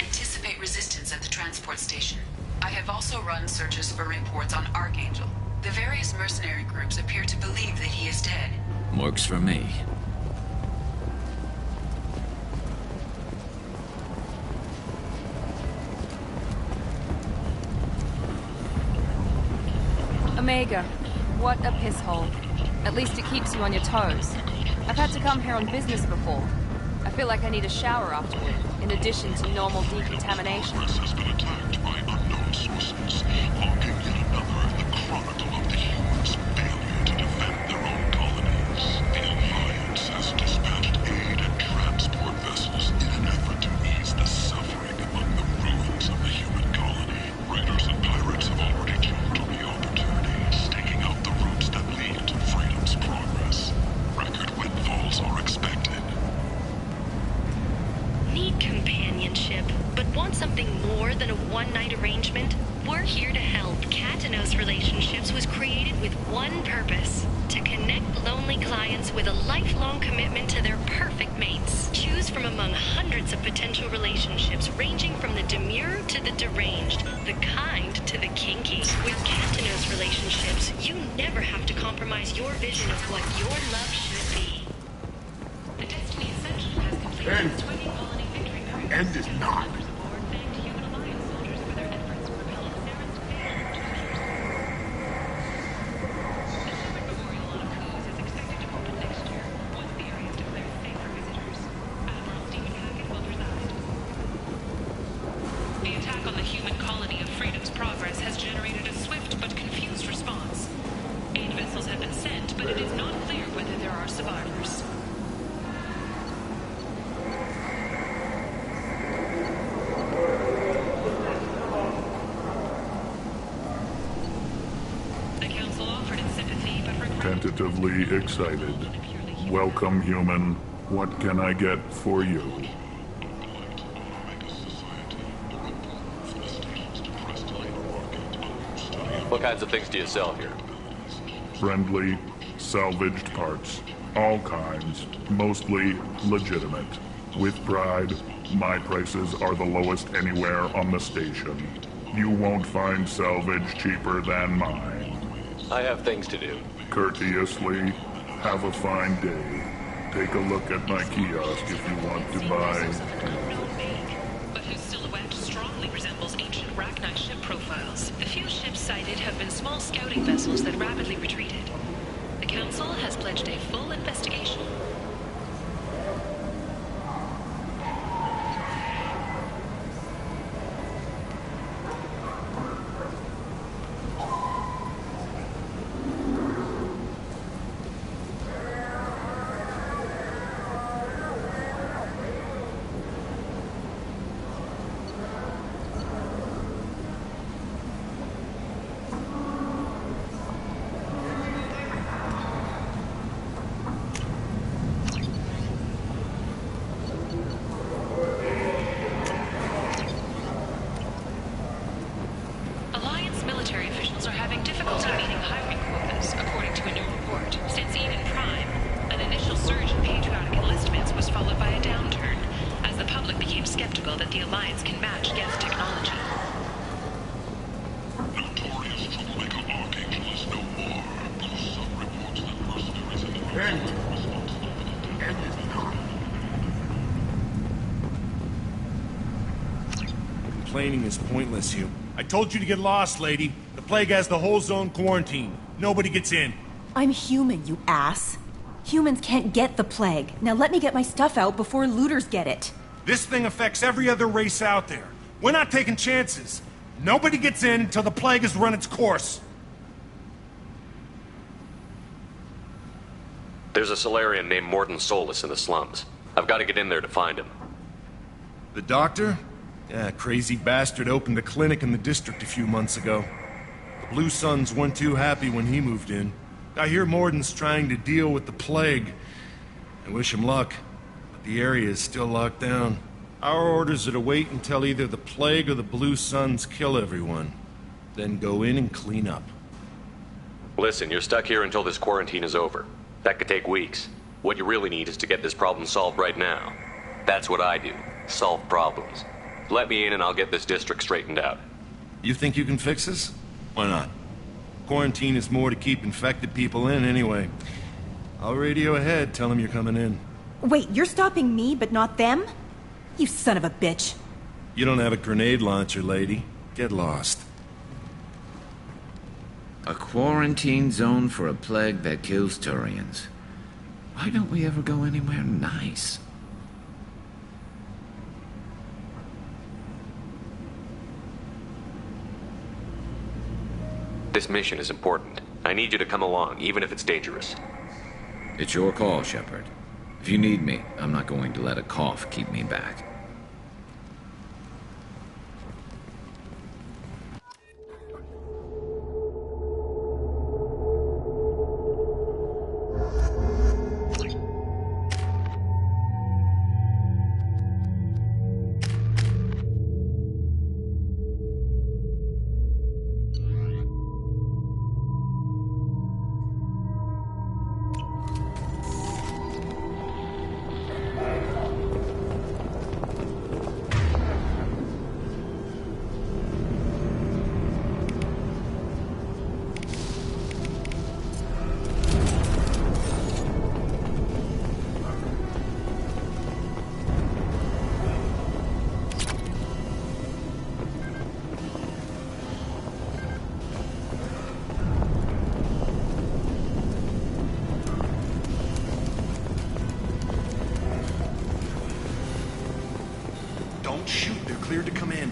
Anticipate resistance at the transport station. I have also run searches for reports on Archangel. The various mercenary groups appear to believe that he is dead. Works for me. Omega, what a piss hole. At least it keeps you on your toes. I've had to come here on business before. I feel like I need a shower afterward, in addition to normal decontamination. Has been attacked by unknown sources, marking yet another of the chronicle of the humans' failure to defend their own colonies. The Alliance has dispatched aid and transport vessels in an effort to ease the suffering among the ruins of the human colony. Raiders and pirates have already jumped on the opportunity, staking out the routes that lead to freedom's progress. Record windfalls are expected. Need companionship, but want something more than a one-night arrangement? We're here to help. Katanos Relationships was created with one purpose: to connect lonely clients with a lifelong commitment to their perfect mates. Choose from among hundreds of potential relationships ranging from the demure to the deranged, the kind to the kinky. With Katanos Relationships, you never have to compromise your vision of what your love should be. The Destiny Essential has completed its 20 colony victory period. End is not. The attack on the human colony of Freedom's Progress has generated a swift but confused response. Aid vessels have been sent, but it is not clear whether there are survivors. The Council offered its sympathy, but regretted. Tentatively excited. Welcome, human. What can I get for you? What kinds of things do you sell here? Friendly, salvaged parts. All kinds. Mostly legitimate. With pride, my prices are the lowest anywhere on the station. You won't find salvage cheaper than mine. I have things to do. Courteously, have a fine day. Take a look at my kiosk if you want to buy. But whose silhouette strongly resembles ancient Rachni ship profiles. The few ships sighted have been small scouting vessels that rapidly retreated. The Council has pledged a full investigation. Complaining is pointless, Hugh. I told you to get lost, lady. The plague has the whole zone quarantined. Nobody gets in. I'm human, you ass. Humans can't get the plague. Now let me get my stuff out before looters get it. This thing affects every other race out there. We're not taking chances. Nobody gets in until the plague has run its course. There's a Solarian named Mordin Solus in the slums. I've got to get in there to find him. The doctor? Yeah, crazy bastard opened a clinic in the district a few months ago. The Blue Suns weren't too happy when he moved in. I hear Mordin's trying to deal with the plague. I wish him luck, but the area is still locked down. Our orders are to wait until either the plague or the Blue Suns kill everyone. Then go in and clean up. Listen, you're stuck here until this quarantine is over. That could take weeks. What you really need is to get this problem solved right now. That's what I do. Solve problems. Let me in and I'll get this district straightened out. You think you can fix this? Why not? Quarantine is more to keep infected people in anyway. I'll radio ahead, tell them you're coming in. Wait, you're stopping me, but not them? You son of a bitch. You don't have a grenade launcher, lady. Get lost. A quarantine zone for a plague that kills Turians. Why don't we ever go anywhere nice? This mission is important. I need you to come along, even if it's dangerous. It's your call, Shepard. If you need me, I'm not going to let a cough keep me back. Don't shoot. They're cleared to come in.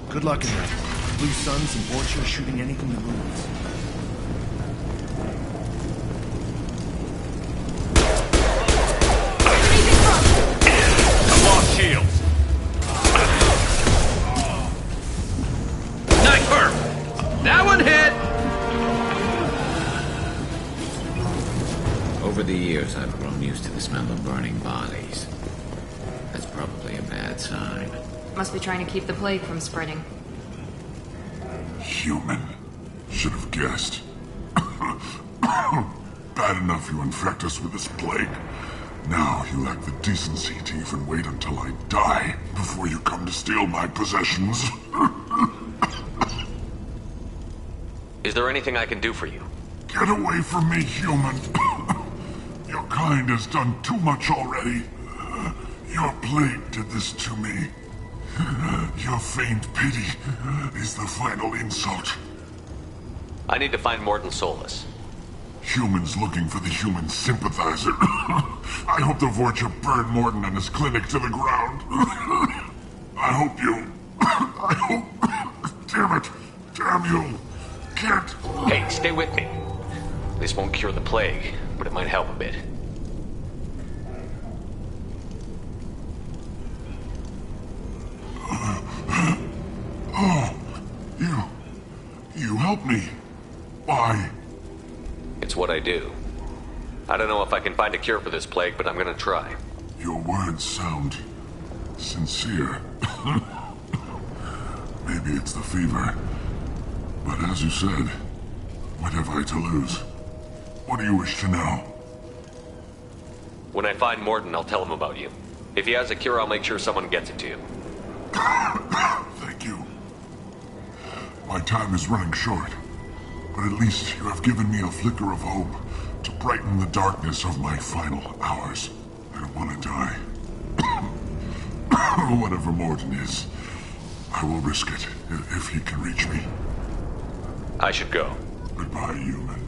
Good luck in there. Blue Suns and Borgia shooting anything that moves. Over the years, I've grown used to the smell of burning bodies. That's probably a bad sign. Must be trying to keep the plague from spreading. Human. Should have guessed. Bad enough you infect us with this plague. Now you lack the decency to even wait until I die before you come to steal my possessions. Is there anything I can do for you? Get away from me, human. Your kind has done too much already. Your plague did this to me. Your feigned pity is the final insult. I need to find Mordin Solus. Humans looking for the human sympathizer. I hope the Vorcha burn Mordin and his clinic to the ground. I hope you... I hope... Damn it. Damn you. Can't... Hey, stay with me. This won't cure the plague, but it might help a bit. Oh, you help me. Why? It's what I do. I don't know if I can find a cure for this plague, but I'm gonna try. Your words sound sincere. Maybe it's the fever. But as you said, what have I to lose? What do you wish to know? When I find Mordin, I'll tell him about you. If he has a cure, I'll make sure someone gets it to you. Thank you. My time is running short, but at least you have given me a flicker of hope to brighten the darkness of my final hours. I don't want to die. Whatever Mordin is, I will risk it if he can reach me. I should go. Goodbye, human.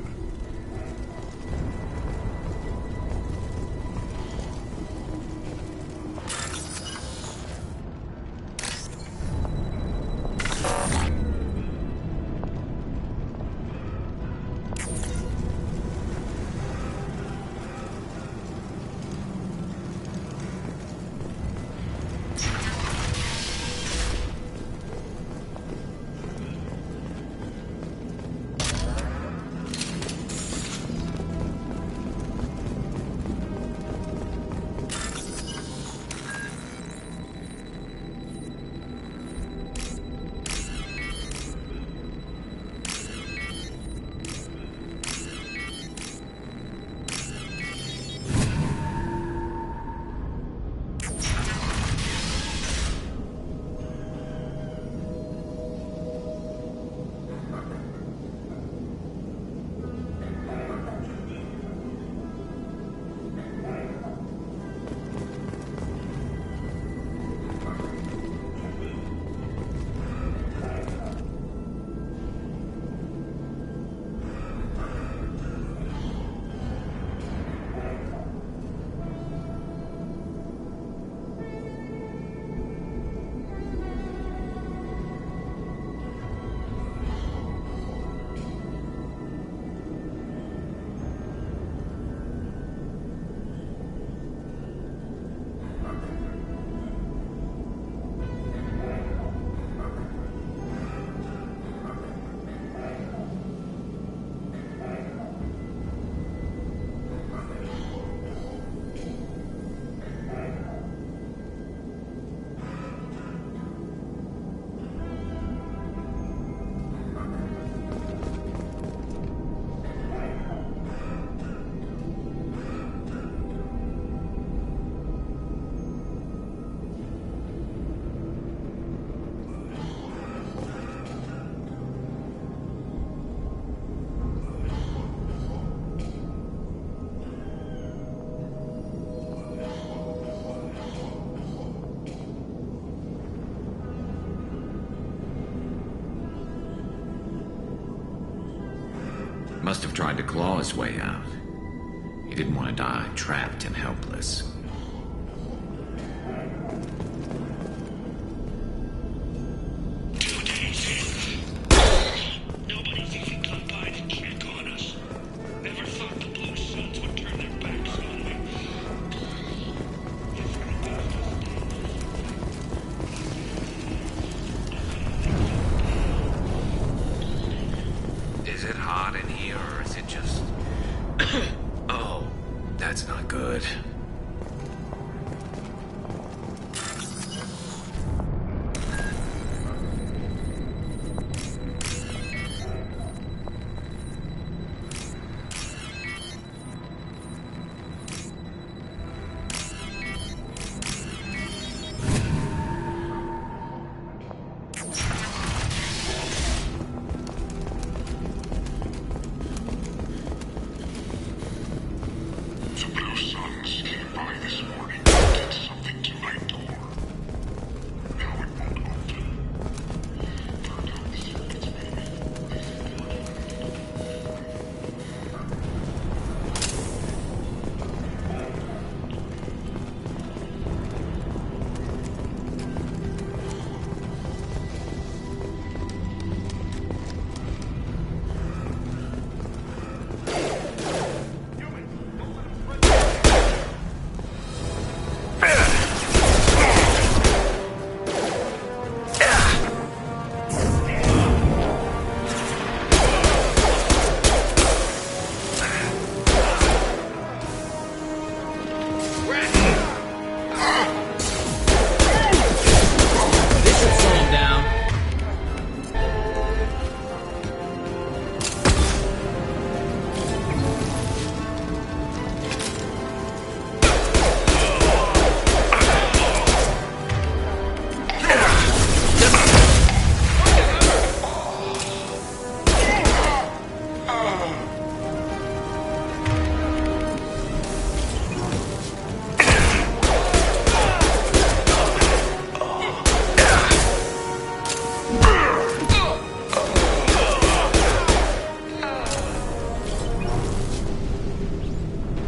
Must have tried to claw his way out. He didn't want to die trapped and helpless. Nobody's even come by to check on us. Never thought the Blue Suns would turn their backs on me. Is it hot in here, or is it just... Oh, that's not good.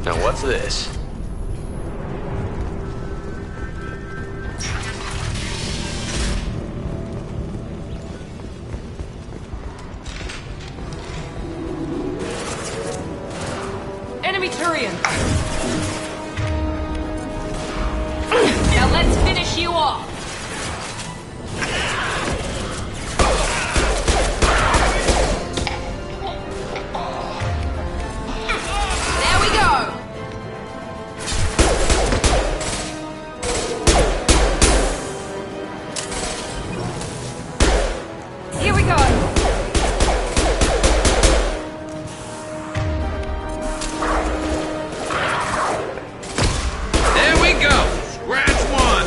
Now what's this? Enemy Turian! Now let's finish you off! There we go! Here we go! There we go! Scratch one!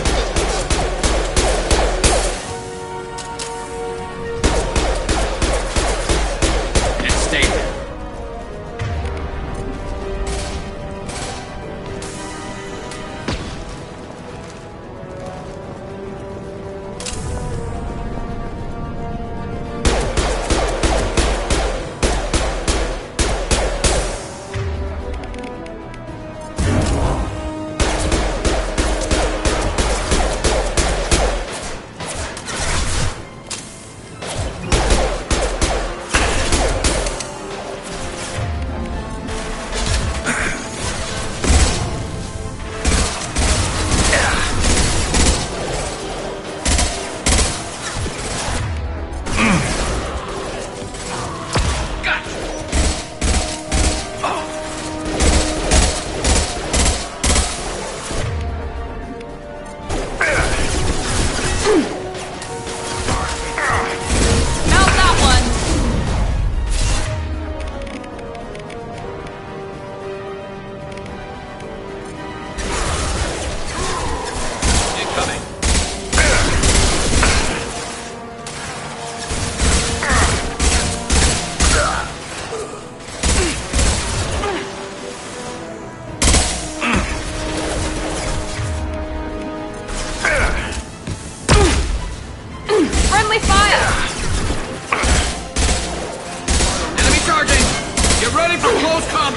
Almost come!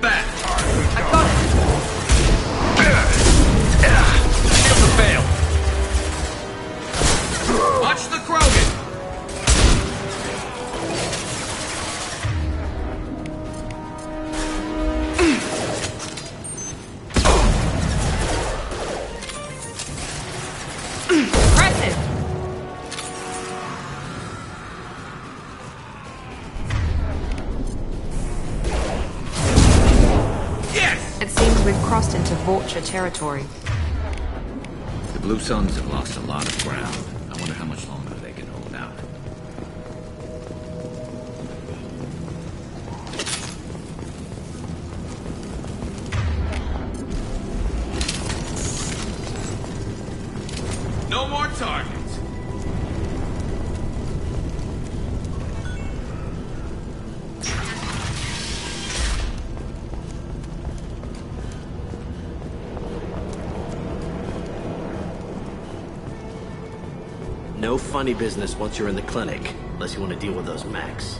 Back! I got it! Shields have failed! Watch the Krogan! Impressive! It seems we've crossed into Vorcha territory. The Blue Suns have lost a lot of ground. I wonder how much longer they can hold out. No more targets! No funny business once you're in the clinic, unless you want to deal with those mechs.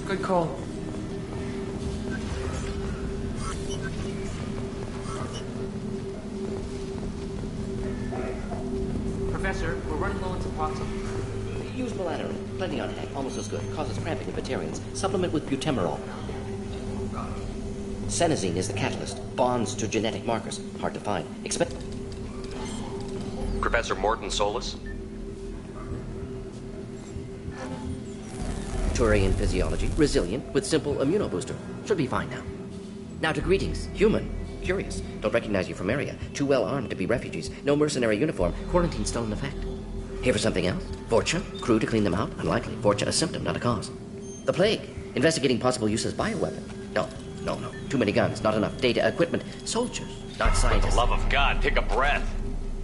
Good call. Professor, we're running low on Suboxone. Use melatonin. Plenty on hand. Almost as good. Causes cramping in vegetarians. Supplement with butemerol. Senesine is the catalyst. Bonds to genetic markers. Hard to find. Professor Morton Solus? Turian physiology. Resilient with simple immunobooster. Should be fine now. Now to greetings. Human. Curious. Don't recognize you from area. Too well armed to be refugees. No mercenary uniform. Quarantine still in effect. Here for something else? Vorcha? Crew to clean them out? Unlikely. Vorcha a symptom, not a cause. The plague. Investigating possible use as bioweapon. No. Too many guns, not enough data, equipment. Soldiers, not scientists. For the love of God, take a breath.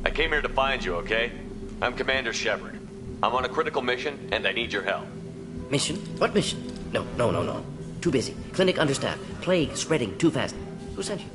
I came here to find you, okay? I'm Commander Shepard. I'm on a critical mission, and I need your help. Mission? What mission? No. Too busy. Clinic understaffed. Plague spreading too fast. Who sent you?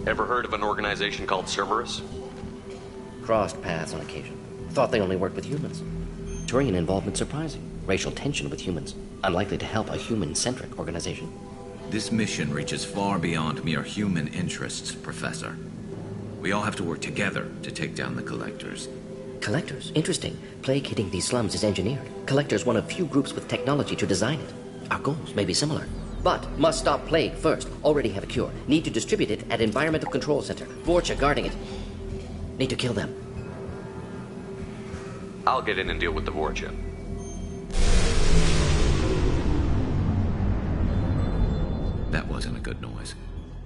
Ever heard of an organization called Cerberus? Crossed paths on occasion. Thought they only worked with humans. Turian involvement surprising. Racial tension with humans. Unlikely to help a human-centric organization. This mission reaches far beyond mere human interests, Professor. We all have to work together to take down the Collectors. Collectors? Interesting. Plague hitting these slums is engineered. Collectors one of few groups with technology to design it. Our goals may be similar. But must stop plague first. Already have a cure. Need to distribute it at Environmental Control Center. Vorcha guarding it. Need to kill them. I'll get in and deal with the Vorcha. That wasn't a good noise.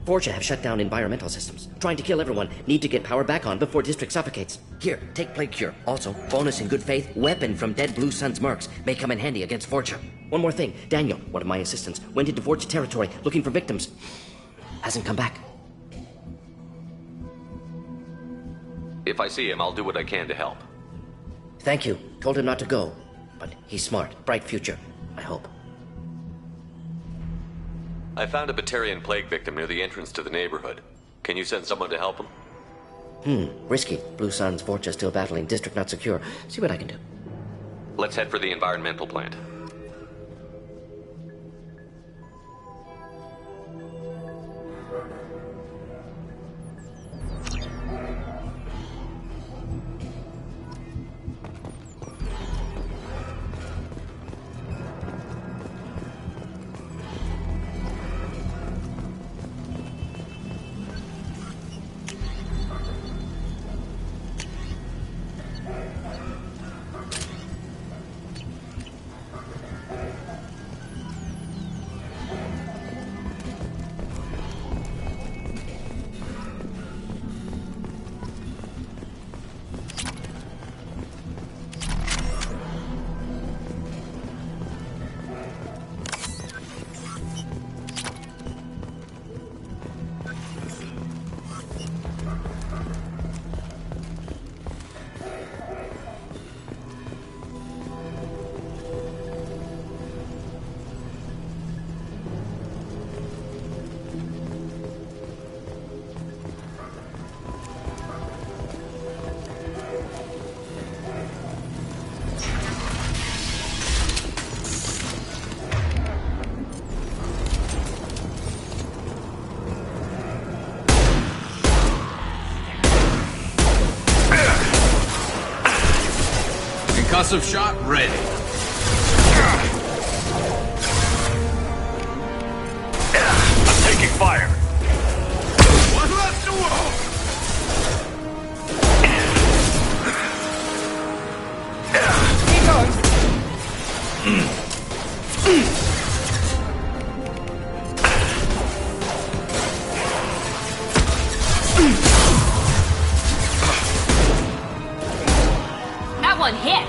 Vorcha have shut down environmental systems. Trying to kill everyone. Need to get power back on before District suffocates. Here, take Plague Cure. Also, bonus in good faith, weapon from dead Blue Sun's mercs. May come in handy against Vorcha. One more thing. Daniel, one of my assistants, went into Vorcha territory looking for victims. Hasn't come back. If I see him, I'll do what I can to help. Thank you. Told him not to go. But he's smart. Bright future. I hope. I found a Batarian plague victim near the entrance to the neighborhood. Can you send someone to help him? Risky. Blue Sun's Vorcha still battling. District not secure. See what I can do. Let's head for the environmental plant. Concussive shot ready. I'm taking fire. One left to roll. He goes. That one hit!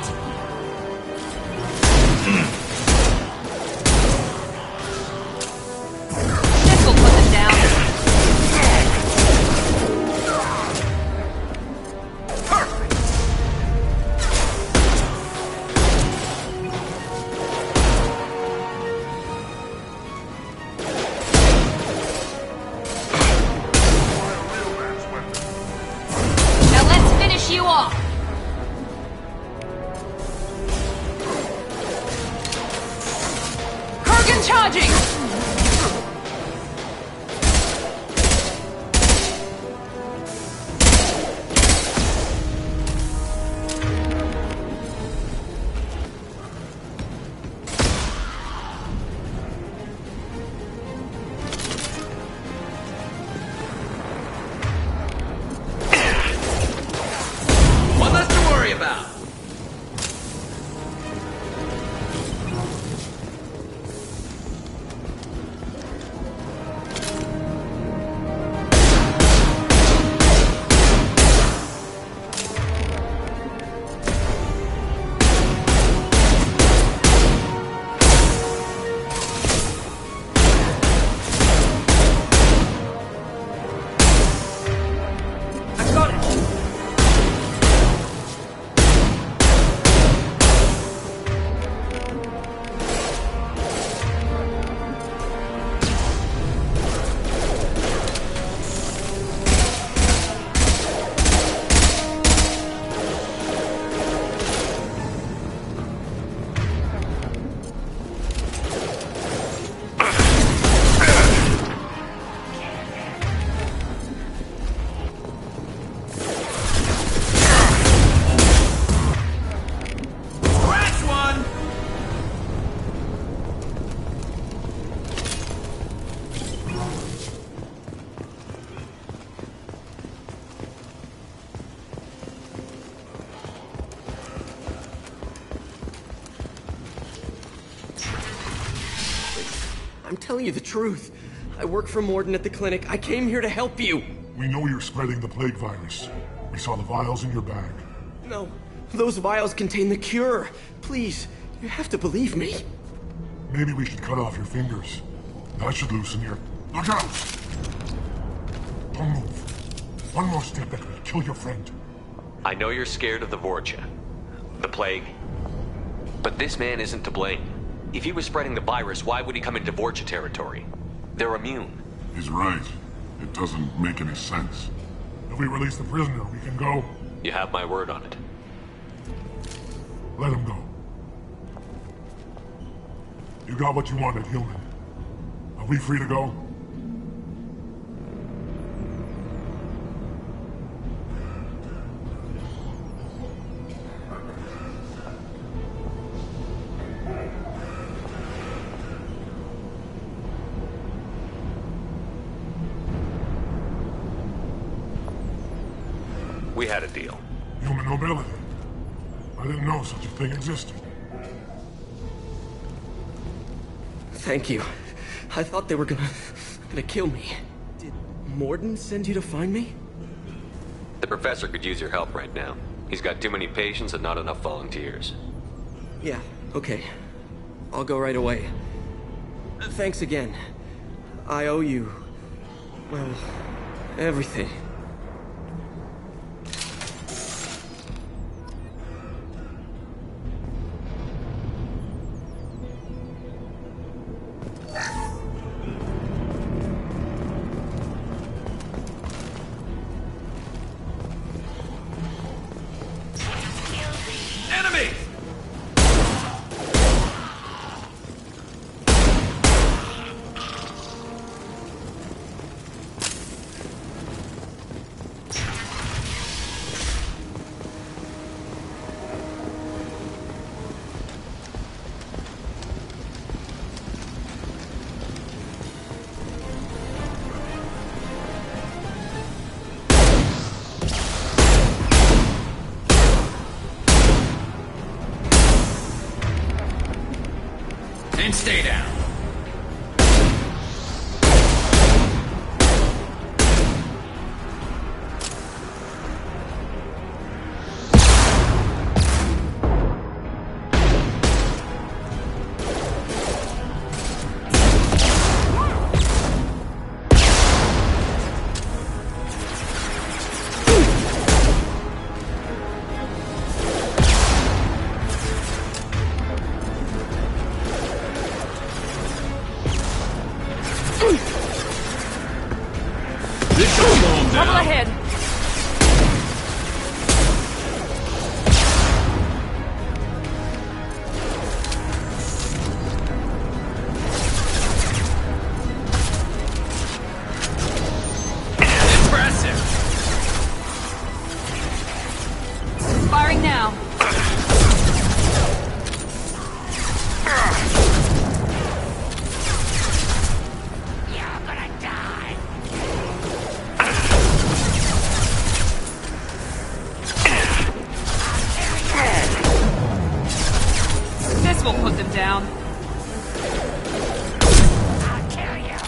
This will put them down. Now let's finish you off! Kurgan charging! One less to worry about. I'm telling you the truth. I work for Morden at the clinic. I came here to help you. We know you're spreading the plague virus. We saw the vials in your bag. No, those vials contain the cure. Please, you have to believe me. Maybe we should cut off your fingers. That should loosen your... Look out! Don't move. One more step that will kill your friend. I know you're scared of the Vorcha, the plague, but this man isn't to blame. If he was spreading the virus, why would he come into Vorcha territory? They're immune. He's right. It doesn't make any sense. If we release the prisoner, we can go. You have my word on it. Let him go. You got what you wanted, human. Are we free to go? We had a deal. Human nobility. I didn't know such a thing existed. Thank you. I thought they were gonna kill me. Did Morden send you to find me? The professor could use your help right now. He's got too many patients and not enough volunteers. Yeah, okay. I'll go right away. Thanks again. I owe you... well, everything. And stay down. Trouble ahead. Impressive. Firing now. This will put them down. I'll kill you.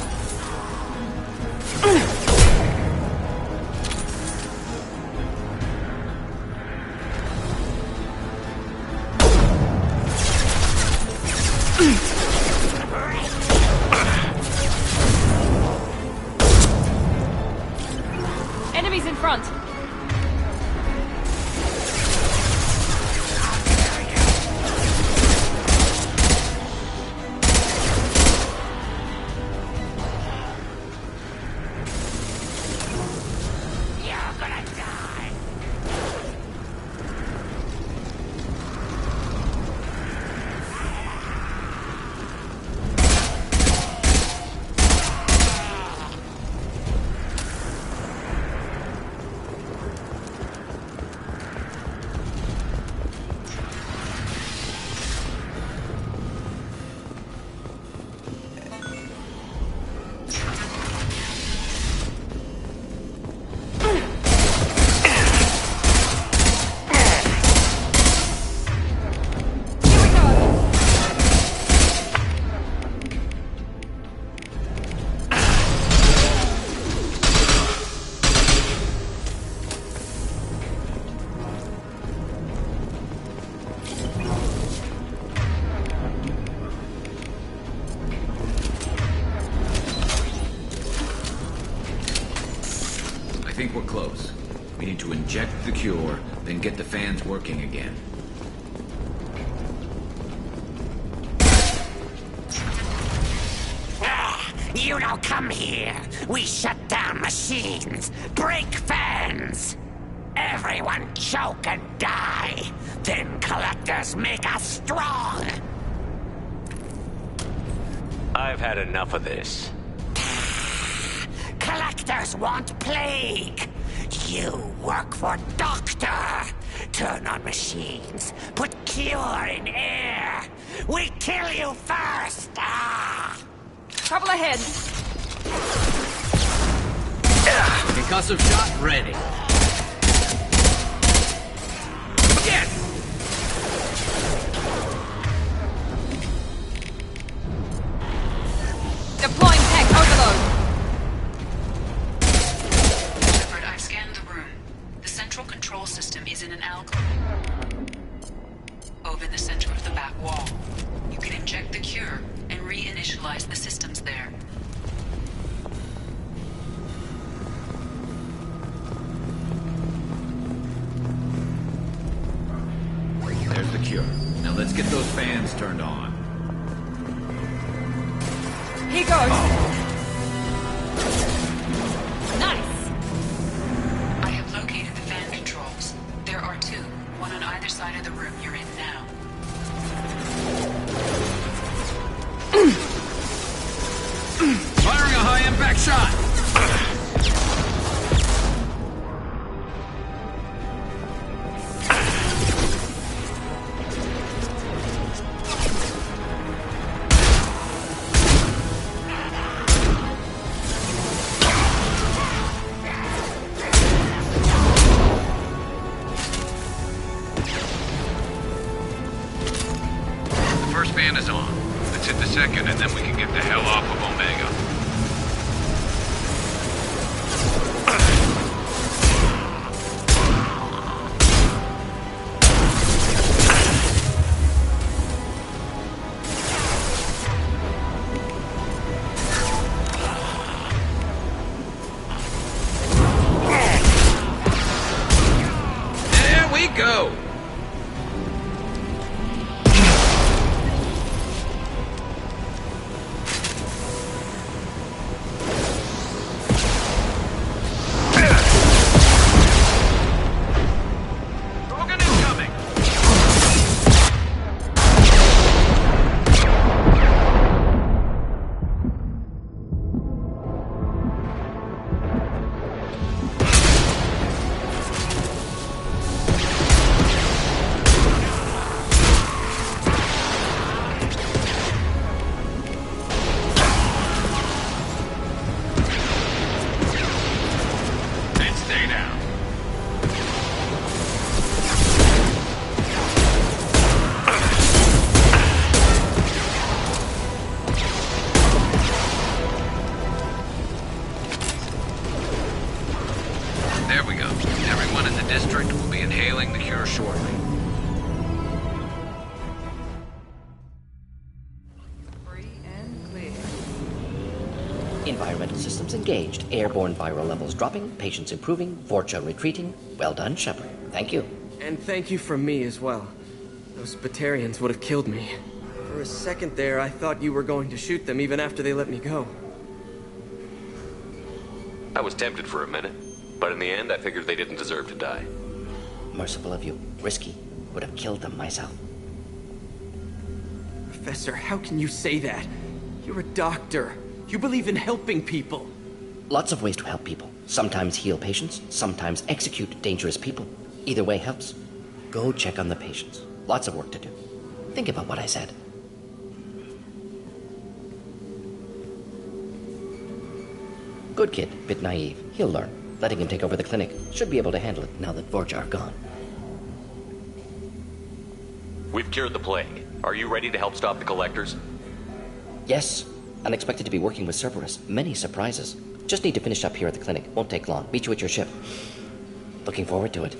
need to inject the cure, then get the fans working again. You don't come here. We shut down machines, break fans. Everyone choke and die. Then collectors make us strong. I've had enough of this. Collectors want plague. You work for Doctor. Turn on machines. Put cure in air. We kill you first. Trouble ahead. Concussive shot ready. Again. Deploying tech overload. Shepard, I've scanned the room. The central control system is in an alcove over the center of the back wall. You can inject the cure and reinitialize the systems there. There's the cure. Now let's get those fans turned on. Here goes. Nice. I have located the fan controls. There are two, one on either side of the room you're in now. Firing a high-impact shot! The first fan is on. Let's hit the second, and then we can get the hell off of Omega. There we go! Rogan incoming! And stay down. There we go. Everyone in the district will be inhaling the cure shortly. Environmental systems engaged. Airborne viral levels dropping. Patients improving. Vorcha retreating. Well done, Shepard. Thank you. And thank you from me as well. Those Batarians would have killed me. For a second there, I thought you were going to shoot them even after they let me go. I was tempted for a minute, but in the end, I figured they didn't deserve to die. Merciful of you. Risky. Would have killed them myself. Professor, how can you say that? You're a doctor. You believe in helping people. Lots of ways to help people. Sometimes heal patients, sometimes execute dangerous people. Either way helps. Go check on the patients. Lots of work to do. Think about what I said. Good kid, bit naive. He'll learn. Letting him take over the clinic. Should be able to handle it now that Vorcha are gone. We've cured the plague. Are you ready to help stop the collectors? Yes. Unexpected to be working with Cerberus. Many surprises. Just need to finish up here at the clinic. Won't take long. Meet you at your ship. Looking forward to it.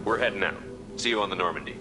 We're heading out. See you on the Normandy.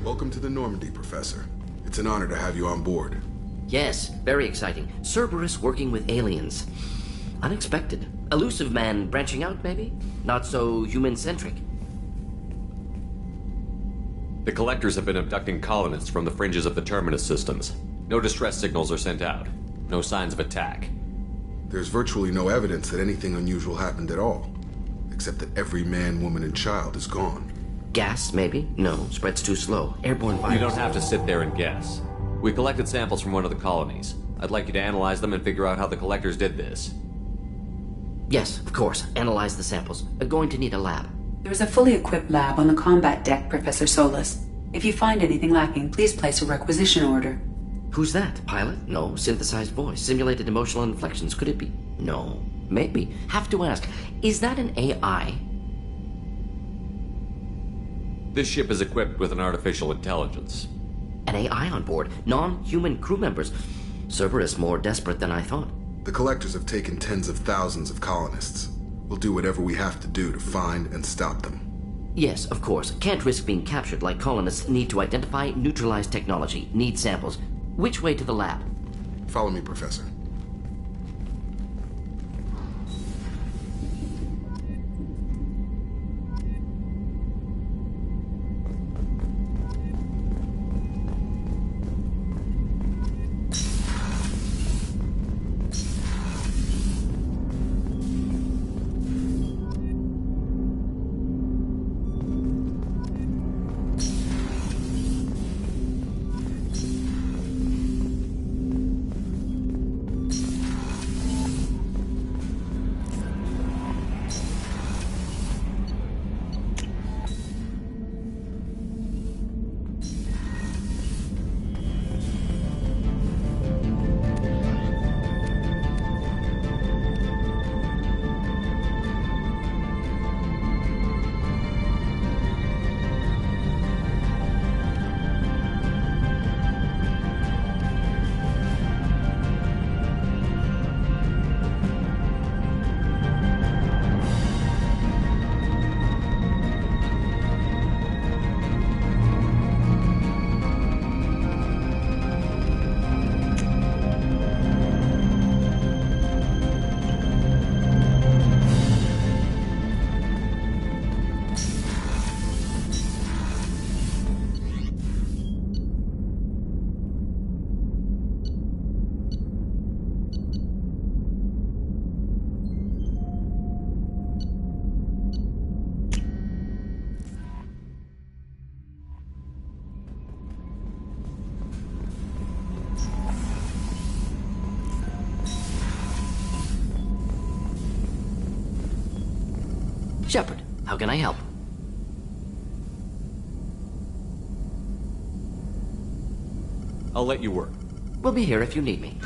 Welcome to the Normandy, Professor. It's an honor to have you on board. Yes, very exciting. Cerberus working with aliens. Unexpected. Elusive man branching out, maybe? Not so human-centric. The Collectors have been abducting colonists from the fringes of the Terminus systems. No distress signals are sent out. No signs of attack. There's virtually no evidence that anything unusual happened at all. Except that every man, woman, and child is gone. Gas, maybe? No, spreads too slow. Airborne virus. You don't have to sit there and guess. We collected samples from one of the colonies. I'd like you to analyze them and figure out how the Collectors did this. Yes, of course. Analyze the samples. Going to need a lab. There's a fully equipped lab on the combat deck, Professor Solis. If you find anything lacking, please place a requisition order. Who's that? Pilot? No. Synthesized voice. Simulated emotional inflections. Could it be? No. Maybe. Have to ask. Is that an AI? This ship is equipped with an artificial intelligence. An AI on board? Non-human crew members? Cerberus more desperate than I thought. The Collectors have taken tens of thousands of colonists. We'll do whatever we have to do to find and stop them. Yes, of course. Can't risk being captured like colonists need to identify, neutralize technology, need samples. Which way to the lab? Follow me, Professor. Shepard, how can I help? I'll let you work. We'll be here if you need me.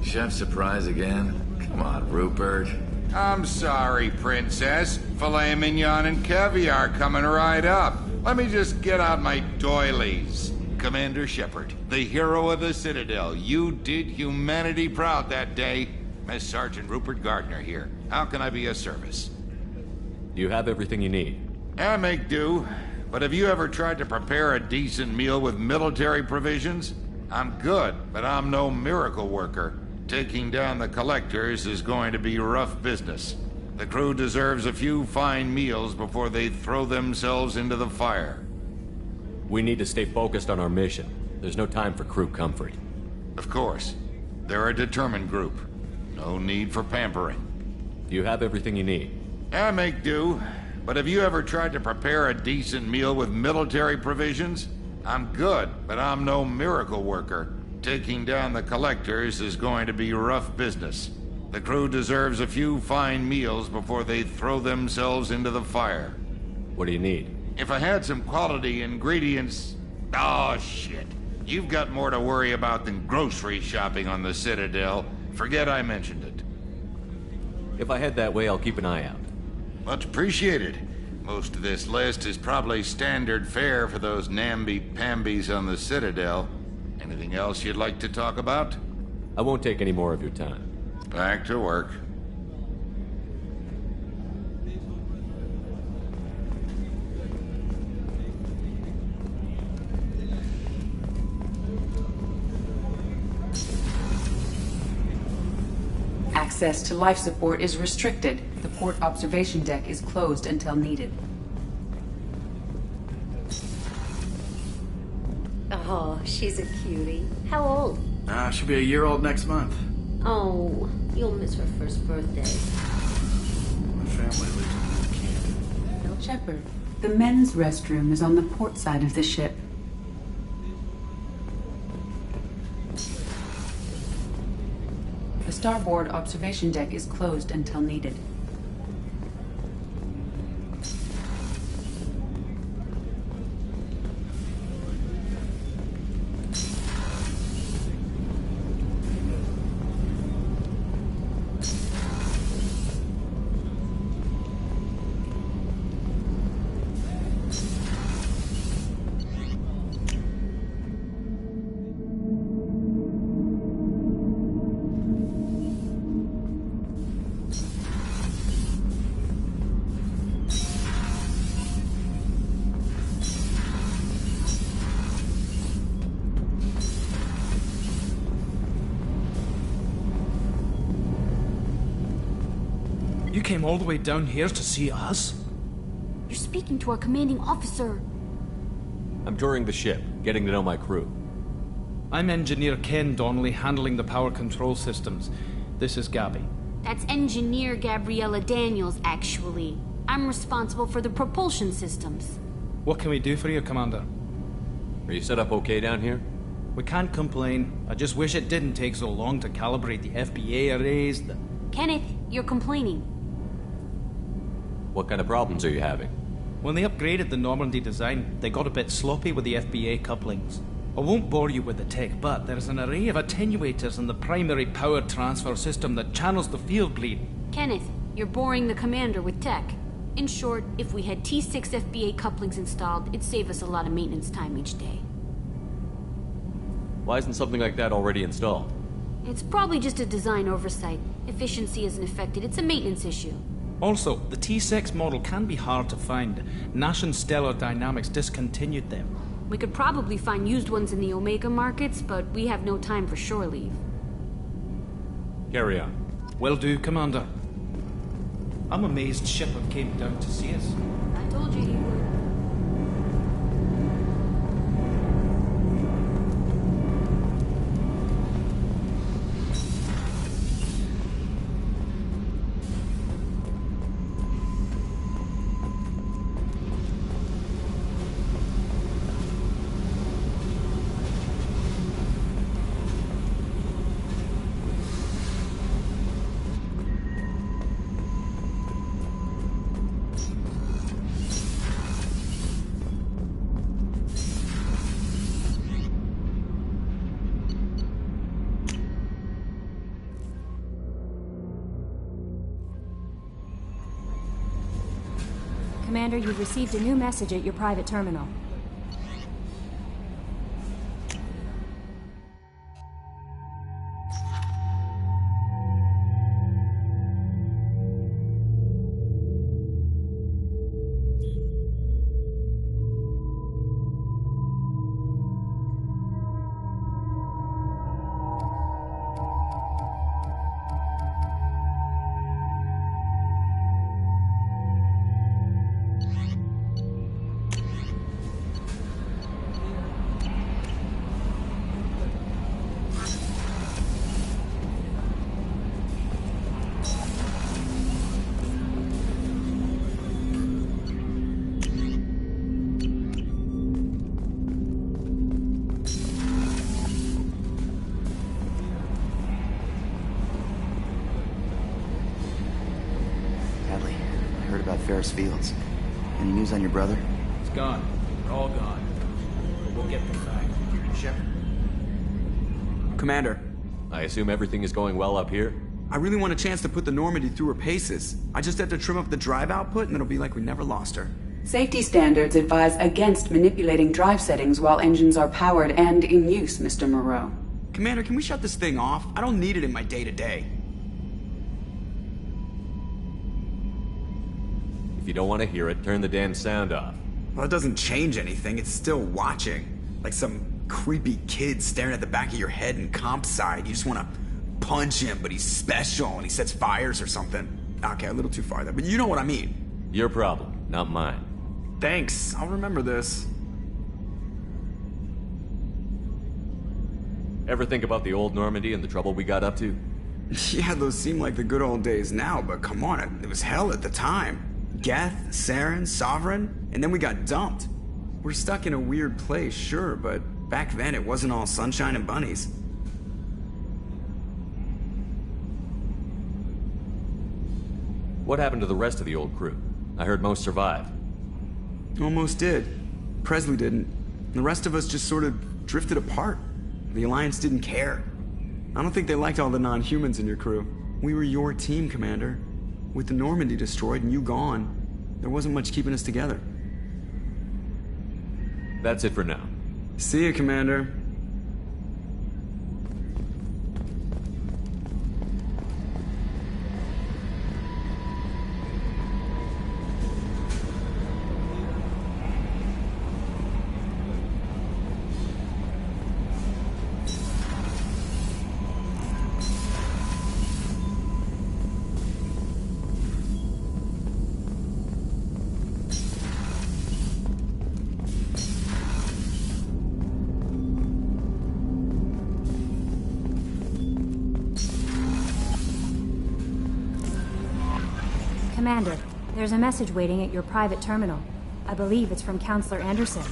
Chef surprise again? Come on, Rupert. I'm sorry, Princess. Filet mignon and caviar coming right up. Let me just get out my doilies. Commander Shepard, the hero of the Citadel. You did humanity proud that day. Miss Sergeant Rupert Gardner here. How can I be of service? You have everything you need. I make do. But have you ever tried to prepare a decent meal with military provisions? I'm good, but I'm no miracle worker. Taking down the collectors is going to be rough business. The crew deserves a few fine meals before they throw themselves into the fire. We need to stay focused on our mission. There's no time for crew comfort. Of course. They're a determined group. No need for pampering. You have everything you need. I make do. But have you ever tried to prepare a decent meal with military provisions? I'm good, but I'm no miracle worker. Taking down the collectors is going to be rough business. The crew deserves a few fine meals before they throw themselves into the fire. What do you need? If I had some quality ingredients... Oh, shit. You've got more to worry about than grocery shopping on the Citadel. Forget I mentioned it. If I head that way, I'll keep an eye out. Much appreciated. Most of this list is probably standard fare for those namby-pambies on the Citadel. Anything else you'd like to talk about? I won't take any more of your time. Back to work. Access to life support is restricted. The port observation deck is closed until needed. Oh, she's a cutie. How old? She'll be a year old next month. Oh, you'll miss her first birthday. My family lives in Canada. Bill Shepard, the men's restroom is on the port side of the ship. The starboard observation deck is closed until needed. You came all the way down here to see us? You're speaking to our commanding officer. I'm touring the ship, getting to know my crew. I'm Engineer Ken Donnelly, handling the power control systems. This is Gabby. That's Engineer Gabriella Daniels, actually. I'm responsible for the propulsion systems. What can we do for you, Commander? Are you set up okay down here? We can't complain. I just wish it didn't take so long to calibrate the FBA arrays. Kenneth, you're complaining. What kind of problems are you having? When they upgraded the Normandy design, they got a bit sloppy with the FBA couplings. I won't bore you with the tech, but there's an array of attenuators in the primary power transfer system that channels the field bleed. Kenneth, you're boring the commander with tech. In short, if we had T6 FBA couplings installed, it'd save us a lot of maintenance time each day. Why isn't something like that already installed? It's probably just a design oversight. Efficiency isn't affected, it's a maintenance issue. Also, the T6 model can be hard to find. Nash and Stellar Dynamics discontinued them. We could probably find used ones in the Omega markets, but we have no time for shore leave. Carry on. Will do, Commander. I'm amazed Shepard came down to see us. I told you he would. Commander, you've received a new message at your private terminal. Ferris Fields. Any news on your brother? He's gone. They're all gone. But we'll get them back. Shepard. Commander. I assume everything is going well up here? I really want a chance to put the Normandy through her paces. I just have to trim up the drive output and it'll be like we never lost her. Safety standards advise against manipulating drive settings while engines are powered and in use, Mr. Moreau. Commander, can we shut this thing off? I don't need it in my day-to-day. If you don't want to hear it, turn the damn sound off. Well, it doesn't change anything. It's still watching. Like some creepy kid staring at the back of your head in comp side. You just want to punch him, but he's special and he sets fires or something. Okay, a little too far there, but you know what I mean. Your problem, not mine. Thanks. I'll remember this. Ever think about the old Normandy and the trouble we got up to? Yeah, those seem like the good old days now, but come on, it was hell at the time. Geth, Saren, Sovereign, and then we got dumped. We're stuck in a weird place, sure, but back then it wasn't all sunshine and bunnies. What happened to the rest of the old crew? I heard most survived. Almost did. Presley didn't. The rest of us just sort of drifted apart. The Alliance didn't care. I don't think they liked all the non-humans in your crew. We were your team, Commander. With the Normandy destroyed and you gone, there wasn't much keeping us together. That's it for now. See you, Commander. Commander, there's a message waiting at your private terminal. I believe it's from Counselor Anderson.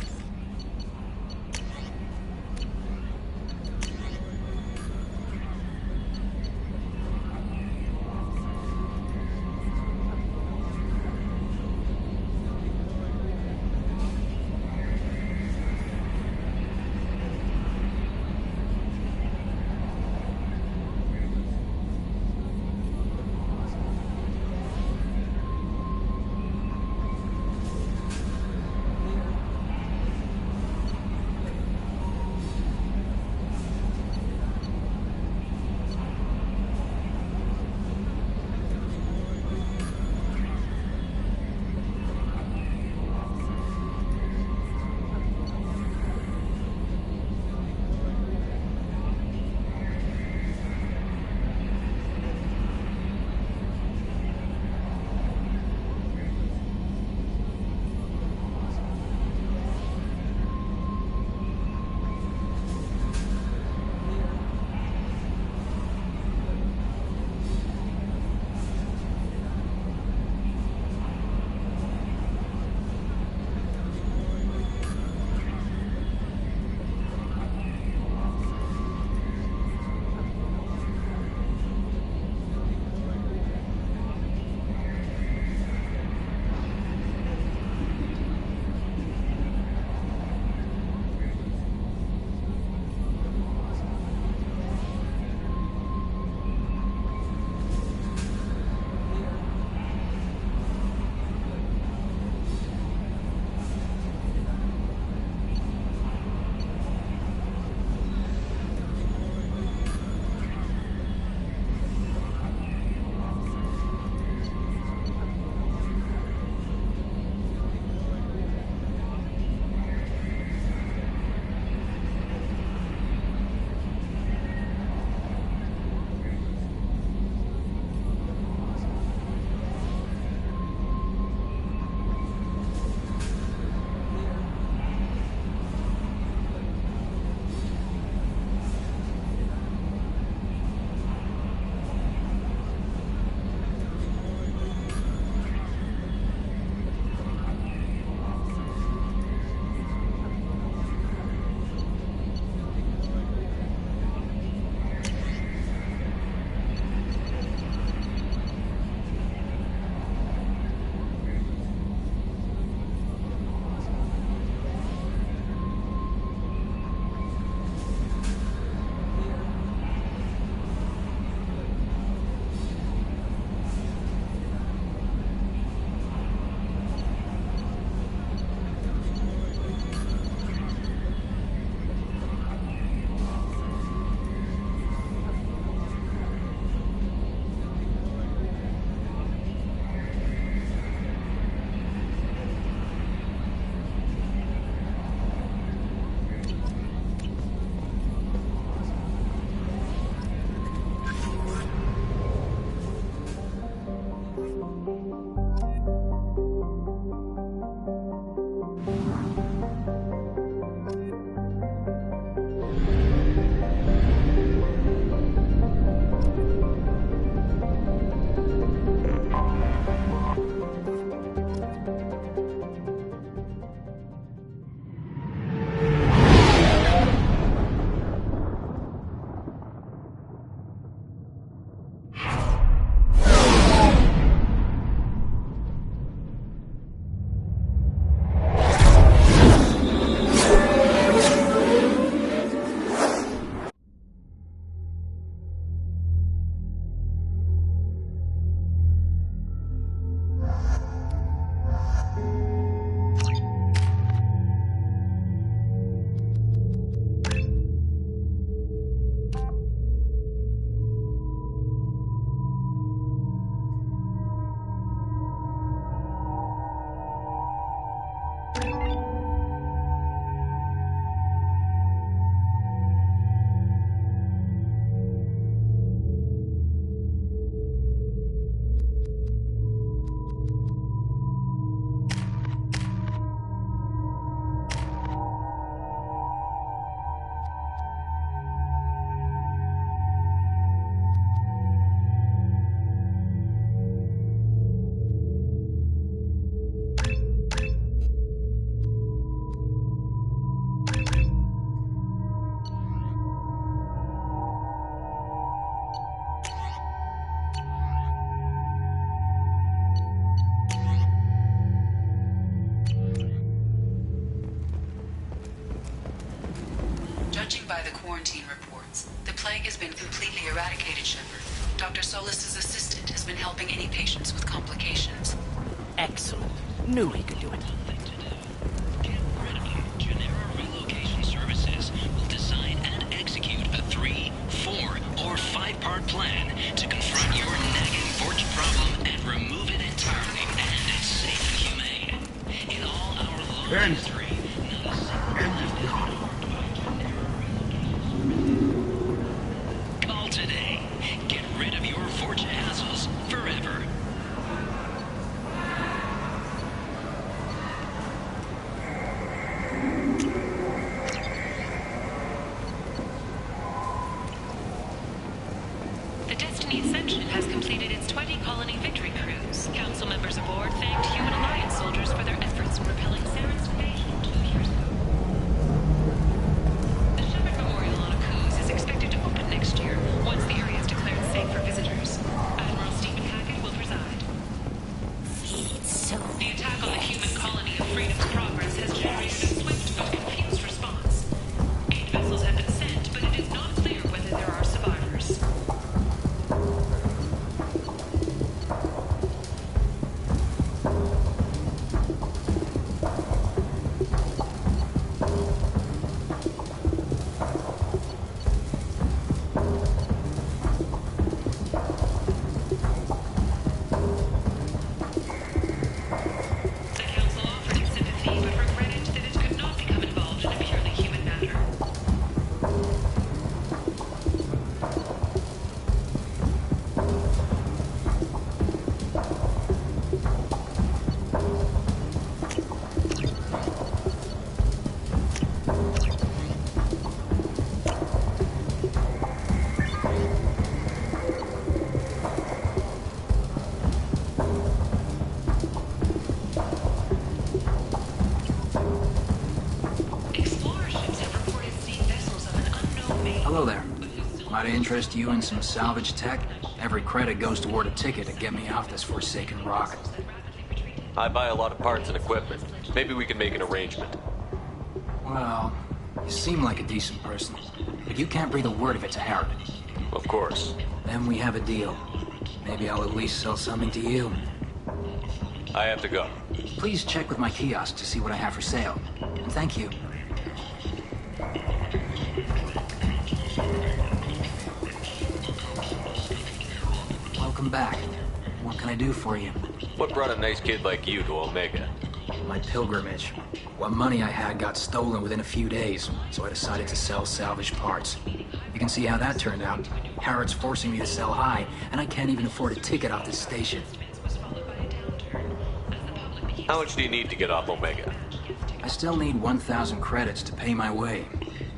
judging by the quarantine reports, the plague has been completely eradicated, Shepard. Dr. Solis's assistant has been helping any patients with complications. Excellent. Knew he could do it. Genera Relocation Services will design and execute a 3, 4, or 5-part plan to confront your nagging Vorch problem and remove it entirely, and it's safe and humane. In all our long history, call today. Get rid of your Vorch hassles forever. The Destiny Ascension has completed its 20-colony victory cruise. Council members aboard thanked Human Alliance soldiers for their efforts in repelling Saren's invasion 2 years ago. The Shepard Memorial on Akuz is expected to open next year, once the area is declared safe for visitors. Admiral Stephen Hackett will preside. The attack on the human colony of Freedom's Progress has generated a swift but confused response. 8 vessels have been sent, but it is not clear whether there are survivors. Hello there. Might I interest you in some salvage tech? Every credit goes toward a ticket to get me off this forsaken rock. I buy a lot of parts and equipment. Maybe we can make an arrangement. Well, you seem like a decent person, but you can't breathe a word of it to Harrod. Of course. Then we have a deal. Maybe I'll at least sell something to you. I have to go. Please check with my kiosk to see what I have for sale. And thank you. Welcome back. What can I do for you? What brought a nice kid like you to Omega? My pilgrimage. What money I had got stolen within a few days, so I decided to sell salvage parts. You can see how that turned out. Harrod's forcing me to sell high, and I can't even afford a ticket off this station. How much do you need to get off Omega? I still need 1,000 credits to pay my way,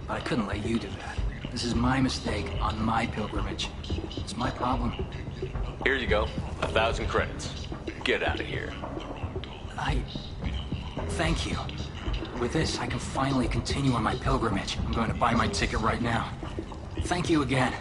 but I couldn't let you do that. This is my mistake on my pilgrimage. It's my problem. Here you go. 1,000 credits. Get out of here. Thank you. With this, I can finally continue on my pilgrimage. I'm going to buy my ticket right now. Thank you again.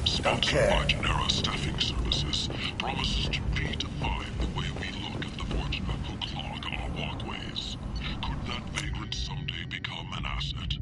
Sponsored by Genera Staffing Services, promises to redefine the way we look at the Vorcha who clog our walkways. Could that vagrant someday become an asset?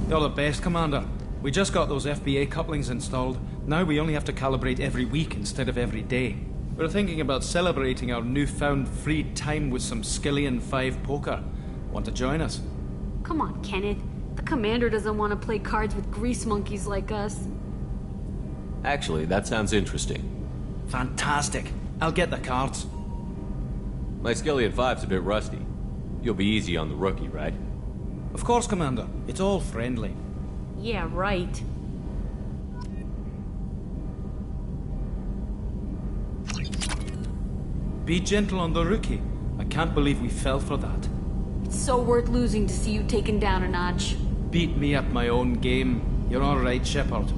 You're the best, Commander. We just got those FBA couplings installed. Now we only have to calibrate every week instead of every day. We're thinking about celebrating our newfound free time with some Skillian 5 poker. Want to join us? Come on, Kenneth. The commander doesn't want to play cards with grease monkeys like us. Actually, that sounds interesting. Fantastic. I'll get the cards. My Skillian 5's a bit rusty. You'll be easy on the rookie, right? Of course, Commander. It's all friendly. Yeah, right. Be gentle on the rookie. I can't believe we fell for that. It's so worth losing to see you taken down a notch. Beat me at my own game. You're all right, Shepard.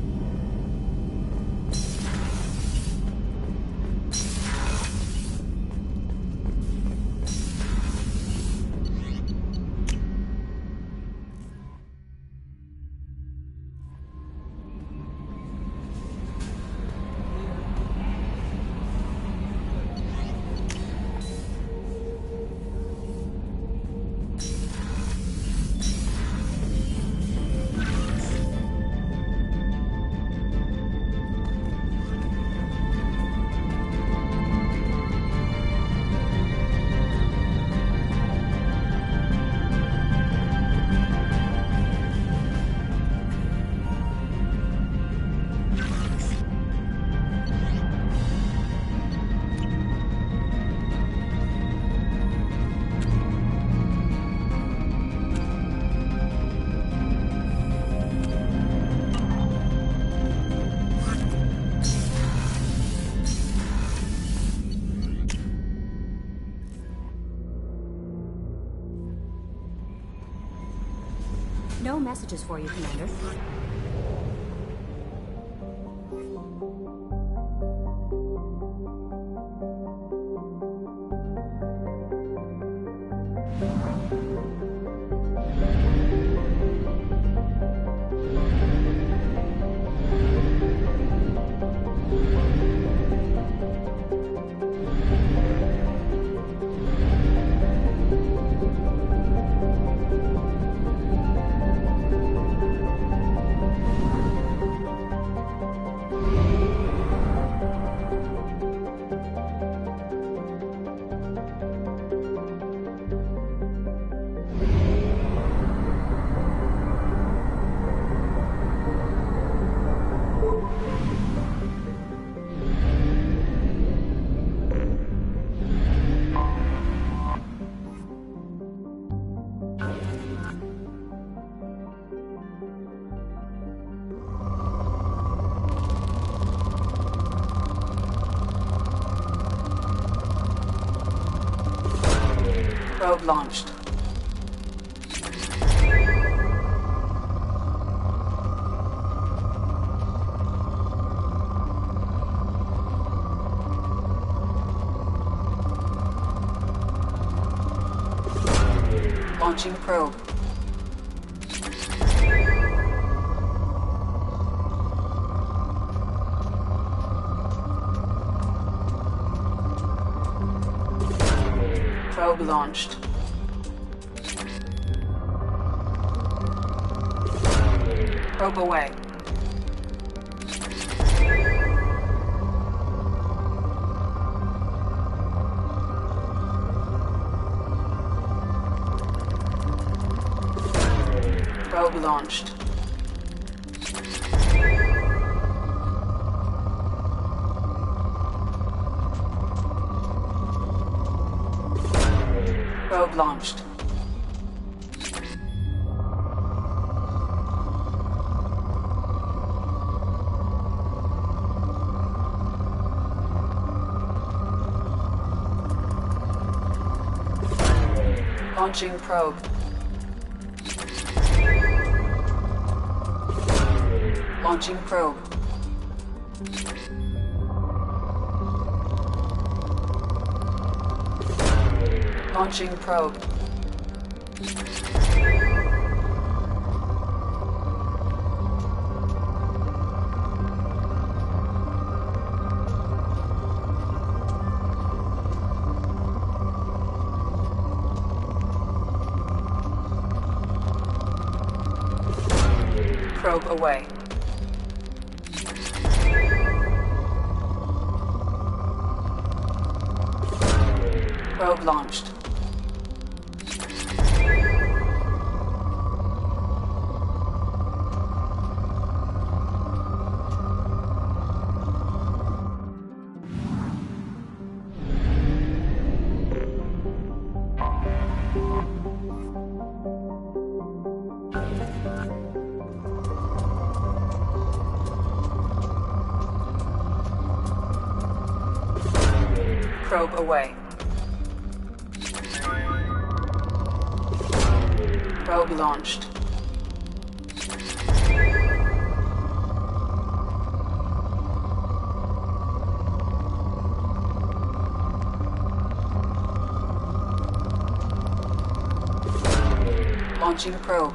No messages for you, Commander. Probe launched. Launching probe. Probe launched. Probe away. Probe launched. Probe launched. Launching probe. Launching probe. Launching probe. Probe away. Probe launched. Probe away. Probe launched. Launching probe.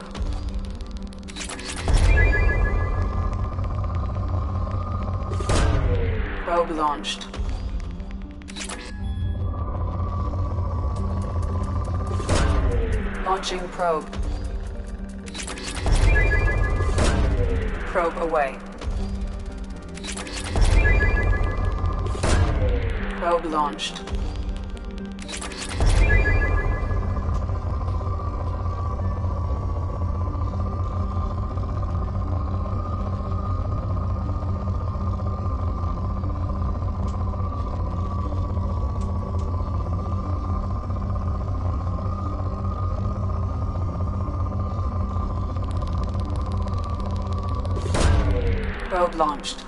Probe launched. Launching probe. Probe away. Probe launched. Probe launched.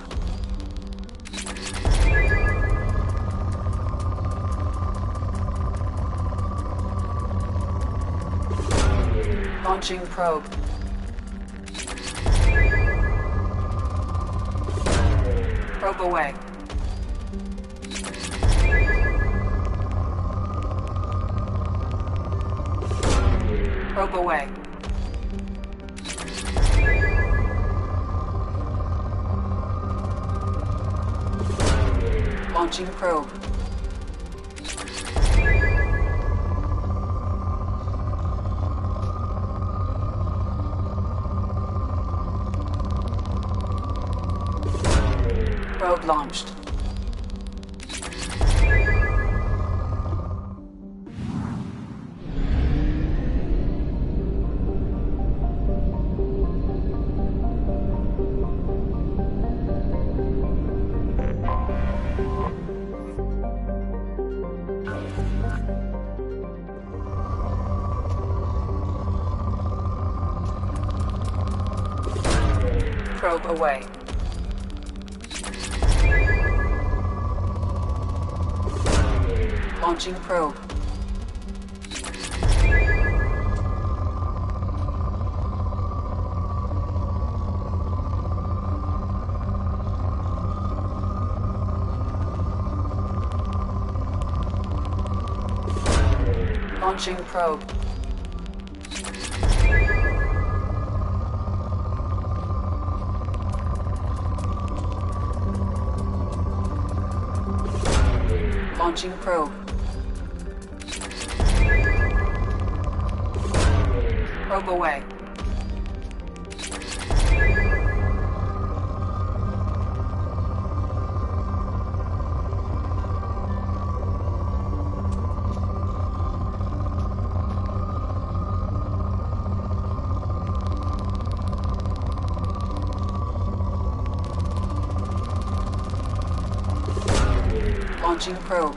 Launching probe. Probe away. Probe away. Launching probe. Probe launched. Probe away. Launching probe. Launching probe. Launching probe. Probe away. Launching probe.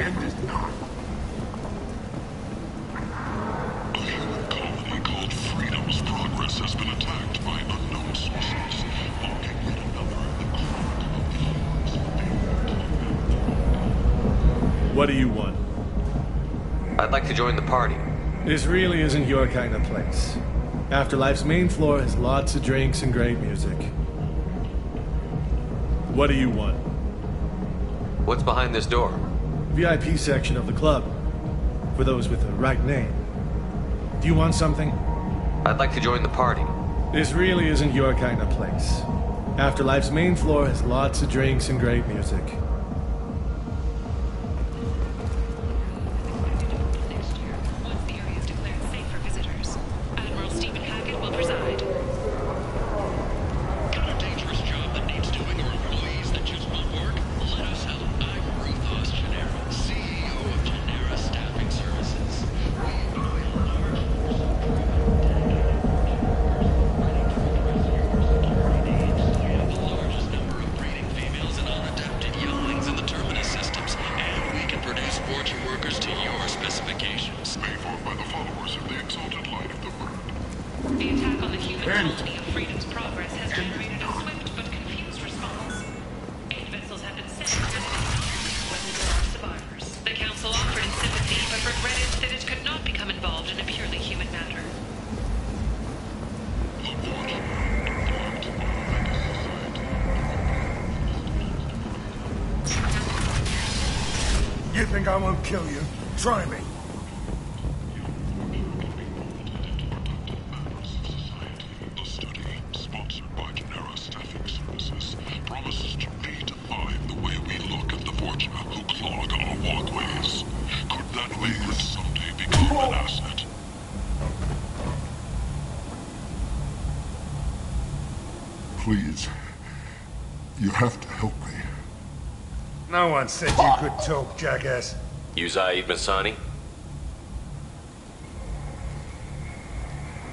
End it now. A human colony called Freedom's Progress has been attacked by unknown sources, marking yet another of the What do you want? I'd like to join the party. This really isn't your kind of place. Afterlife's main floor has lots of drinks and great music. What do you want? What's behind this door? VIP section of the club. For those with the right name. Do you want something? I'd like to join the party. This really isn't your kind of place. Afterlife's main floor has lots of drinks and great music. You think I won't kill you? Try me. A study sponsored by Genera Staffing Services promises to redefine the way we look at the Vorcha who clog our walkways. Could that language someday become an asset? Please, you have to help me. No one said you could talk, jackass. You Zaid Masani?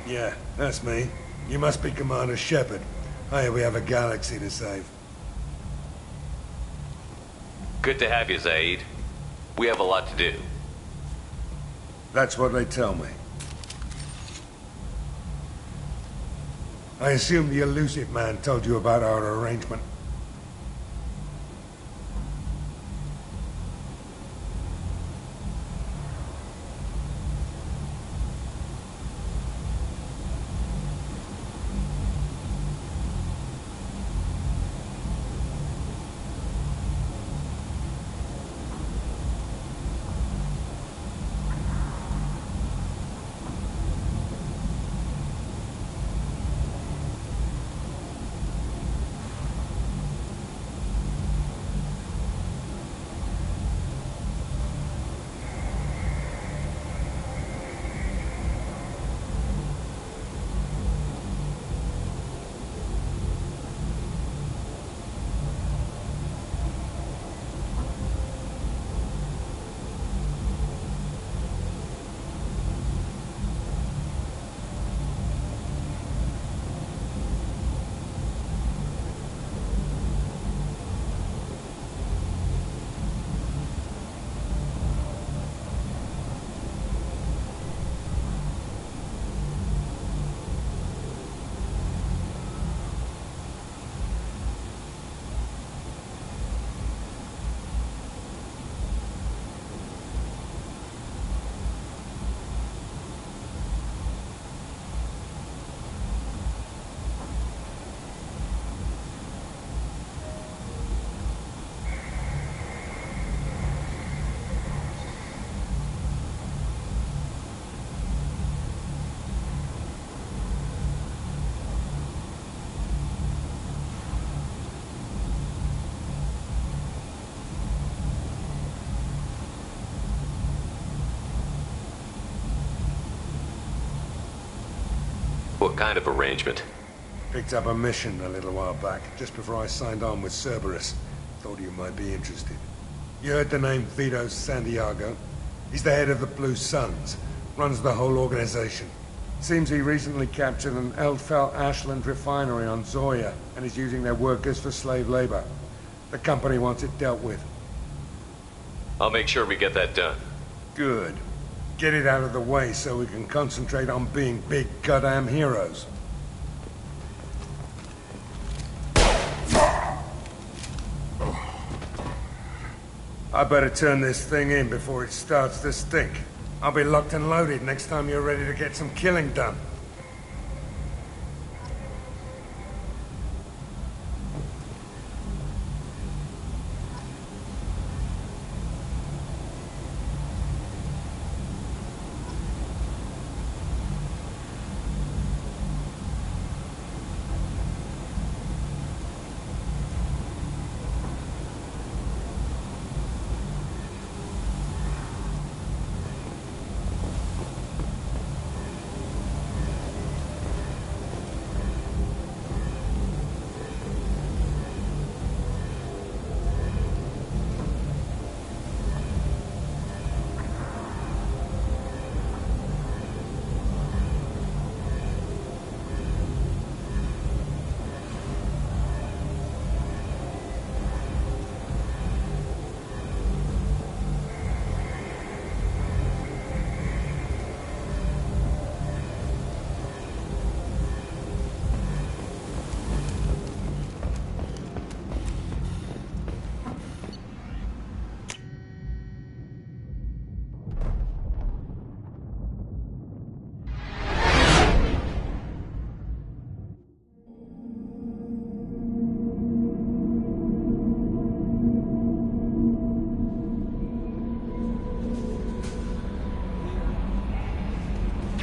Yeah, that's me. You must be Commander Shepard. Hey, we have a galaxy to save. Good to have you, Zaid. We have a lot to do. That's what they tell me. I assume the elusive man told you about our arrangement. What kind of arrangement? Picked up a mission a little while back, just before I signed on with Cerberus. Thought you might be interested. You heard the name Vito Santiago? He's the head of the Blue Suns, runs the whole organization. Seems he recently captured an Eldfell Ashland refinery on Zoya, and is using their workers for slave labor. The company wants it dealt with. I'll make sure we get that done. Good. Get it out of the way so we can concentrate on being big goddamn heroes. I better turn this thing in before it starts to stink. I'll be locked and loaded next time you're ready to get some killing done.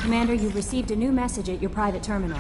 Commander, you've received a new message at your private terminal.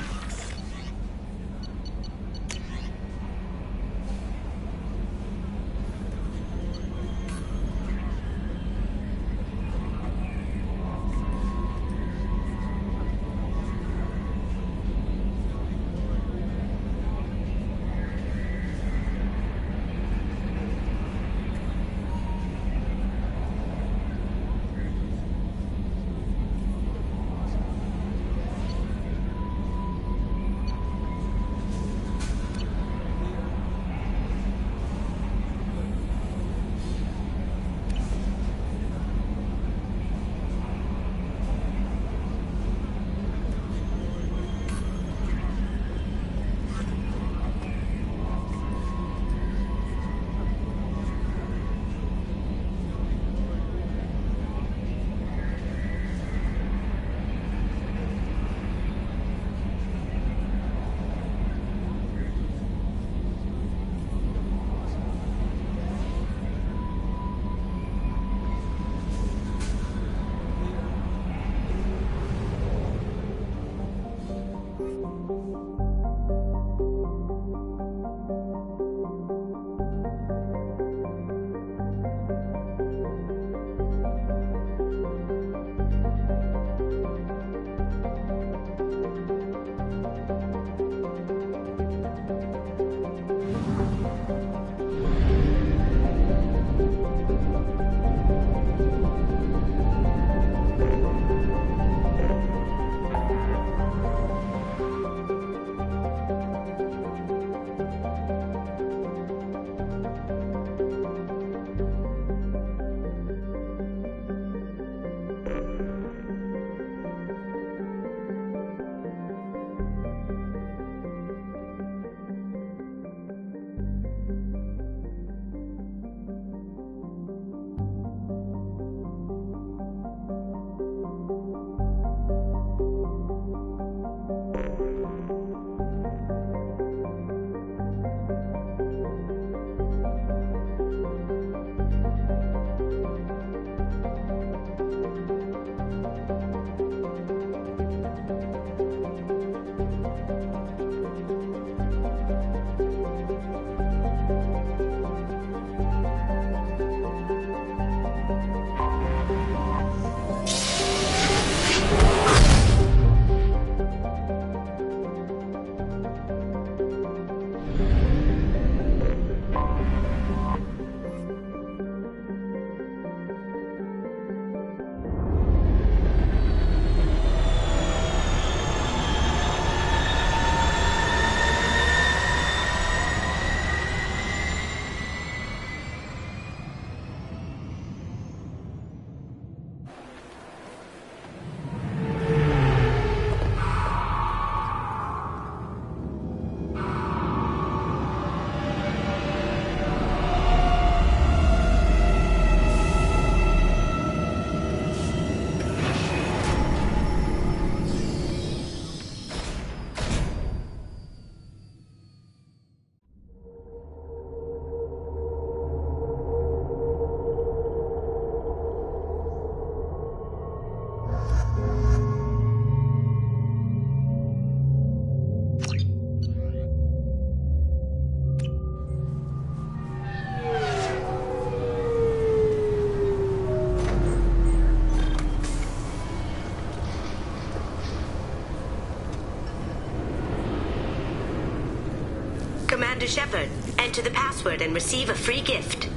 Shepard. Enter the password and receive a free gift.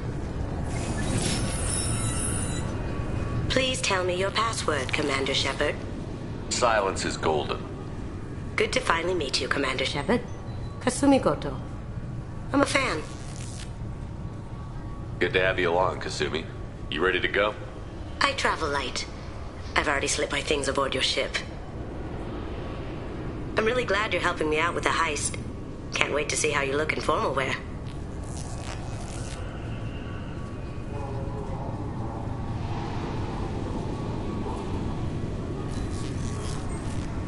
Please tell me your password, Commander Shepard. Silence is golden. Good to finally meet you, Commander Shepard. Kasumi Goto. I'm a fan. Good to have you along, Kasumi. You ready to go? I travel light. I've already slipped my things aboard your ship. I'm really glad you're helping me out with the heist. Can't wait to see how you look in formal wear.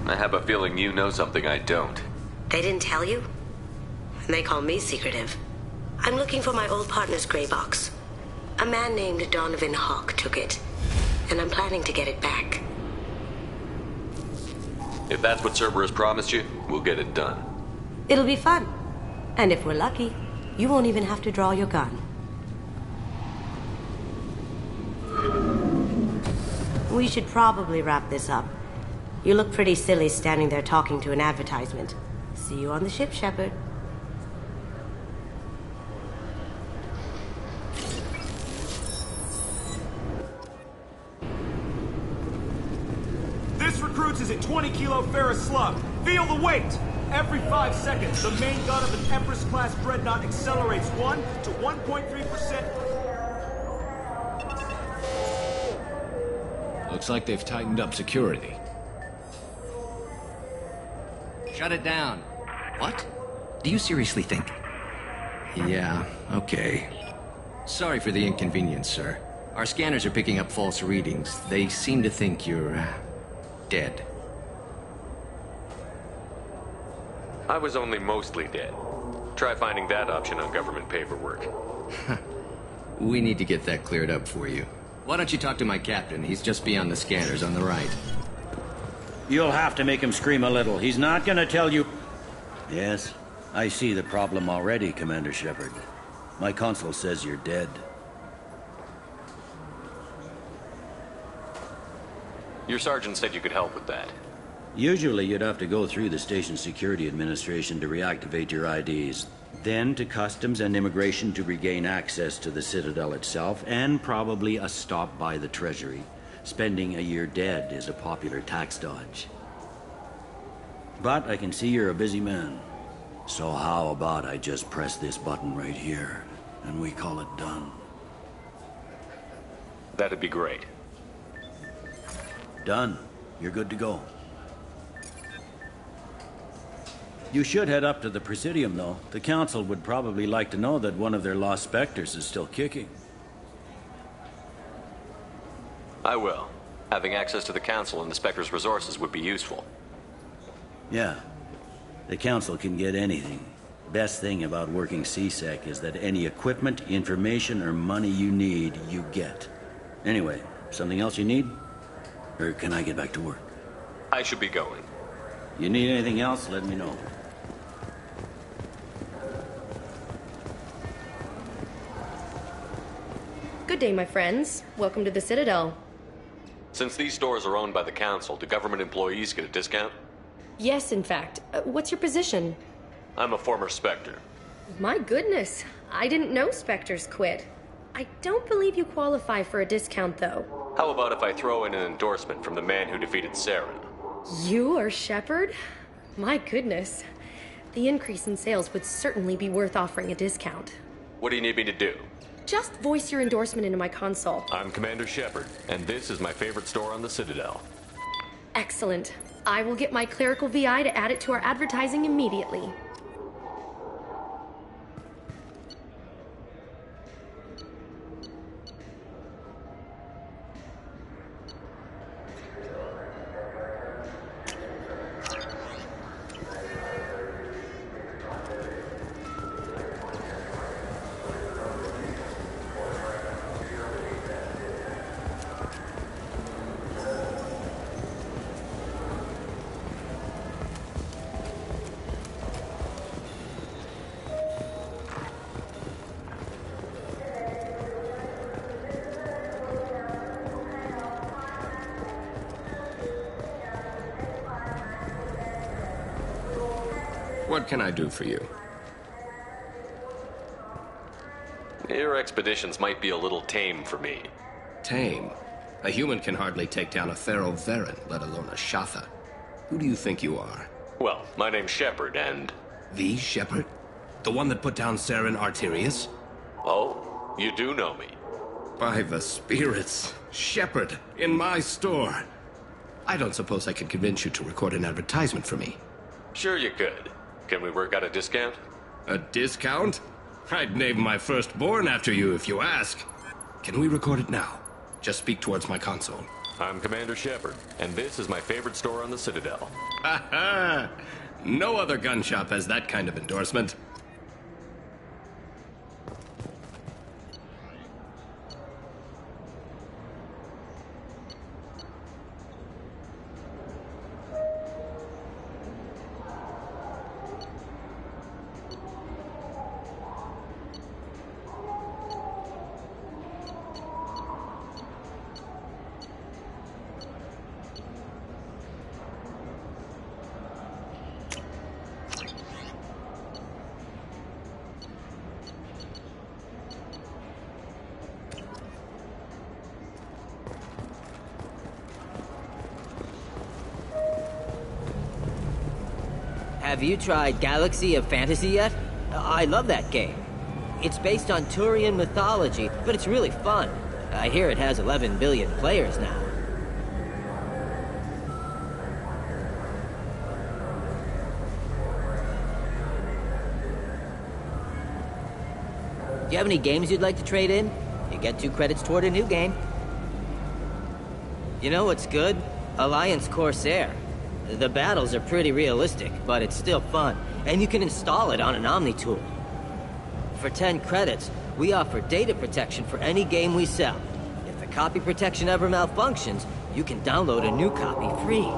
I have a feeling you know something I don't. They didn't tell you? And they call me secretive. I'm looking for my old partner's gray box. A man named Donovan Hawk took it, and I'm planning to get it back. If that's what Cerberus promised you, we'll get it done. It'll be fun. And if we're lucky, you won't even have to draw your gun. We should probably wrap this up. You look pretty silly standing there talking to an advertisement. See you on the ship, Shepard. This recruits is a 20-kilo ferrous slug. Feel the weight! Every 5 seconds, the main gun of an Empress-class dreadnought accelerates 1 to 1.3%. Looks like they've tightened up security. Shut it down. What? Do you seriously think? Yeah, okay. Sorry for the inconvenience, sir. Our scanners are picking up false readings. They seem to think you're, dead. I was only mostly dead. Try finding that option on government paperwork. We need to get that cleared up for you. Why don't you talk to my captain? He's just beyond the scanners on the right. You'll have to make him scream a little. He's not gonna tell you... Yes, I see the problem already, Commander Shepard. My console says you're dead. Your sergeant said you could help with that. Usually you'd have to go through the Station Security Administration to reactivate your IDs, then to Customs and Immigration to regain access to the Citadel itself, and probably a stop by the Treasury. Spending a year dead is a popular tax dodge. But I can see you're a busy man. So how about I just press this button right here, and we call it done? That'd be great. Done. You're good to go. You should head up to the Presidium, though. The Council would probably like to know that one of their lost Spectres is still kicking. I will. Having access to the Council and the Spectre's resources would be useful. Yeah. The Council can get anything. Best thing about working C-Sec is that any equipment, information, or money you need, you get. Anyway, something else you need? Or can I get back to work? I should be going. You need anything else, let me know. Good day, my friends. Welcome to the Citadel. Since these stores are owned by the Council, do government employees get a discount? Yes, in fact. What's your position? I'm a former Spectre. My goodness. I didn't know Spectres quit. I don't believe you qualify for a discount, though. How about if I throw in an endorsement from the man who defeated Saren? You are Shepard? My goodness. The increase in sales would certainly be worth offering a discount. What do you need me to do? Just voice your endorsement into my console. I'm Commander Shepard, and this is my favorite store on the Citadel. Excellent. I will get my clerical VI to add it to our advertising immediately. What can I do for you? expeditions might be a little tame for me. Tame? A human can hardly take down a Pharaoh Varen, let alone a Shatha. Who do you think you are? Well, my name's Shepard, and... The Shepard? The one that put down Saren Arterius? Oh, you do know me. By the spirits. Shepard, in my store. I don't suppose I could convince you to record an advertisement for me. Sure you could. Can we work out a discount? A discount? I'd name my firstborn after you if you ask. Can we record it now? Just speak towards my console. I'm Commander Shepard, and this is my favorite store on the Citadel. Ha ha! No other gun shop has that kind of endorsement. Have you tried Galaxy of Fantasy yet? I love that game. It's based on Turian mythology, but it's really fun. I hear it has 11 billion players now. Do you have any games you'd like to trade in? You get 2 credits toward a new game. You know what's good? Alliance Corsair. The battles are pretty realistic, but it's still fun, and you can install it on an Omni tool. For 10 credits, we offer data protection for any game we sell. If the copy protection ever malfunctions, you can download a new copy free.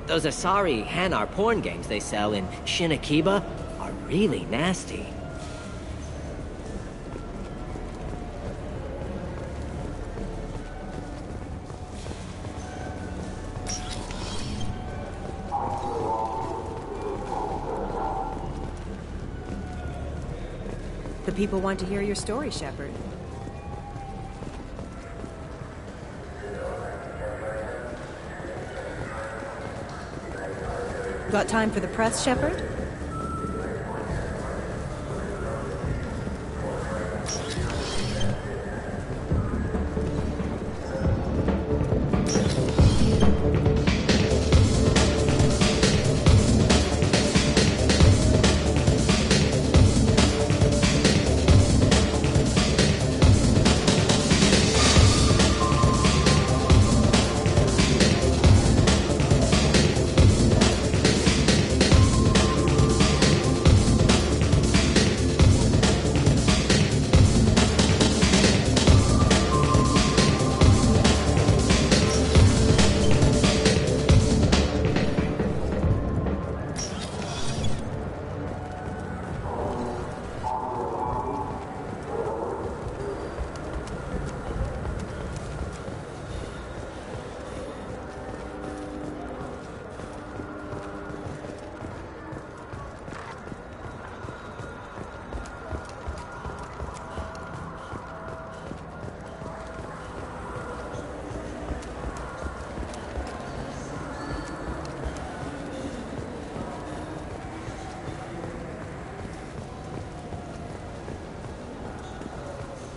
Those Asari Hanar porn games they sell in Shin Akiba are really nasty. The people want to hear your story, Shepard. Got time for the press, Shepard?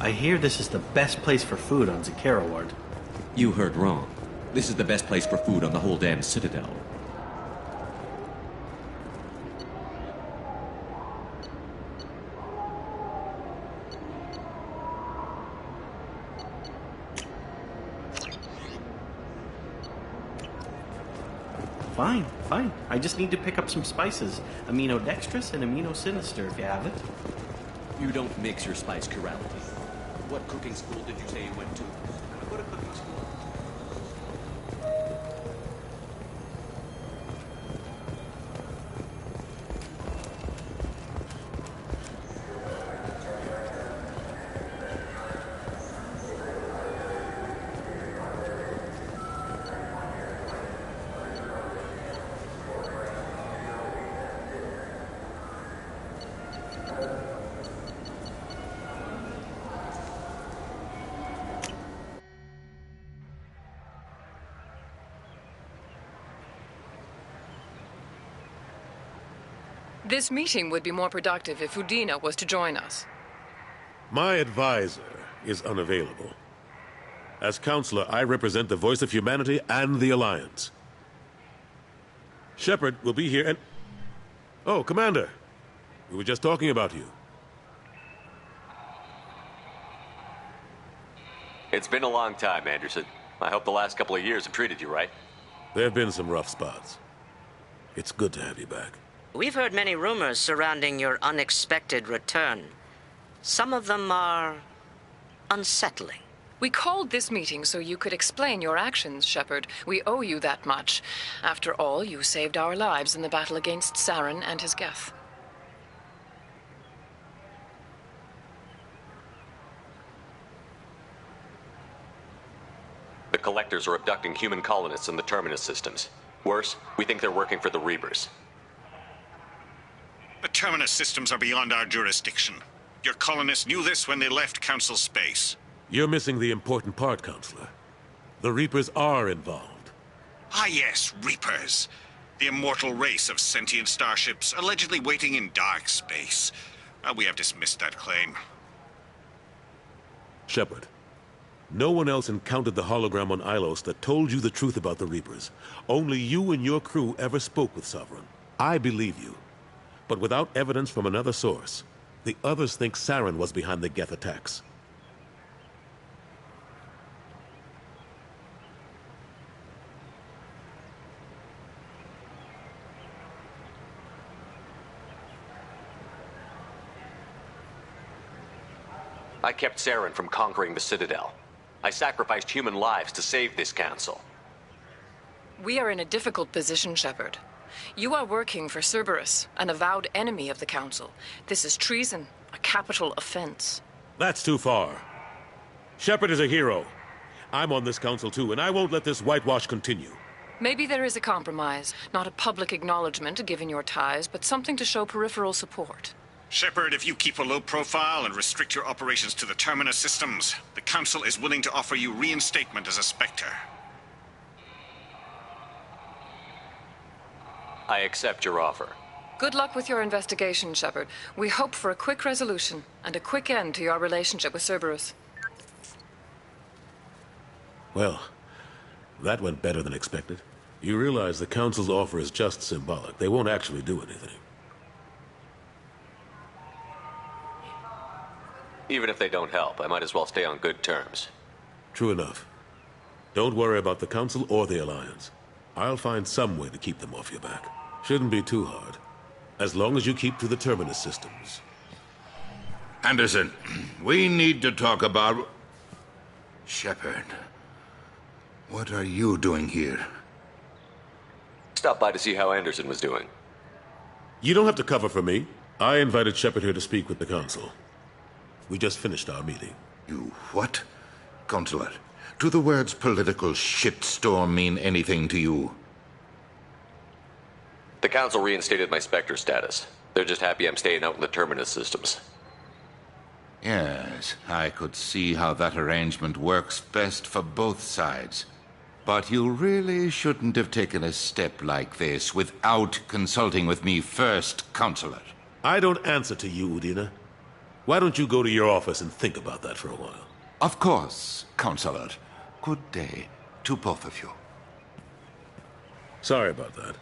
I hear this is the best place for food on Zakera Ward. You heard wrong. This is the best place for food on the whole damn Citadel. Fine, fine. I just need to pick up some spices. Amino dextrous and amino sinister, if you have it. You don't mix your spice chirality. What cooking school did you say you went to? What a cooking school. This meeting would be more productive if Udina was to join us. My advisor is unavailable. As counselor, I represent the voice of humanity and the Alliance. Shepard will be here and... Oh, Commander. We were just talking about you. It's been a long time, Anderson. I hope the last couple of years have treated you right. There have been some rough spots. It's good to have you back. We've heard many rumors surrounding your unexpected return. Some of them are unsettling. We called this meeting so you could explain your actions, Shepard. We owe you that much. After all, you saved our lives in the battle against Saren and his Geth. The Collectors are abducting human colonists in the Terminus systems. Worse, we think they're working for the Reapers. The Terminus systems are beyond our jurisdiction. Your colonists knew this when they left Council space. You're missing the important part, Counselor. The Reapers are involved. Ah yes, Reapers. The immortal race of sentient starships allegedly waiting in dark space. We have dismissed that claim. Shepard, no one else encountered the hologram on Ilos that told you the truth about the Reapers. Only you and your crew ever spoke with Sovereign. I believe you. But without evidence from another source, the others think Saren was behind the Geth attacks. I kept Saren from conquering the Citadel. I sacrificed human lives to save this council. We are in a difficult position, Shepard. You are working for Cerberus, an avowed enemy of the Council. This is treason, a capital offense. That's too far. Shepard is a hero. I'm on this council too, and I won't let this whitewash continue. Maybe there is a compromise. Not a public acknowledgement given your ties, but something to show peripheral support. Shepard, if you keep a low profile and restrict your operations to the Terminus systems, the Council is willing to offer you reinstatement as a Spectre. I accept your offer. Good luck with your investigation, Shepard. We hope for a quick resolution and a quick end to your relationship with Cerberus. Well, that went better than expected. You realize the Council's offer is just symbolic. They won't actually do anything. Even if they don't help, I might as well stay on good terms. True enough. Don't worry about the Council or the Alliance. I'll find some way to keep them off your back. Shouldn't be too hard. As long as you keep to the Terminus systems. Anderson, we need to talk about... Shepard. What are you doing here? Stopped by to see how Anderson was doing. You don't have to cover for me. I invited Shepard here to speak with the Council. We just finished our meeting. You what? Counselor, do the words political shitstorm mean anything to you? The Council reinstated my Spectre status. They're just happy I'm staying out in the Terminus systems. Yes, I could see how that arrangement works best for both sides. But you really shouldn't have taken a step like this without consulting with me first, Counselor. I don't answer to you, Udina. Why don't you go to your office and think about that for a while? Of course, Counselor. Good day to both of you. Sorry about that.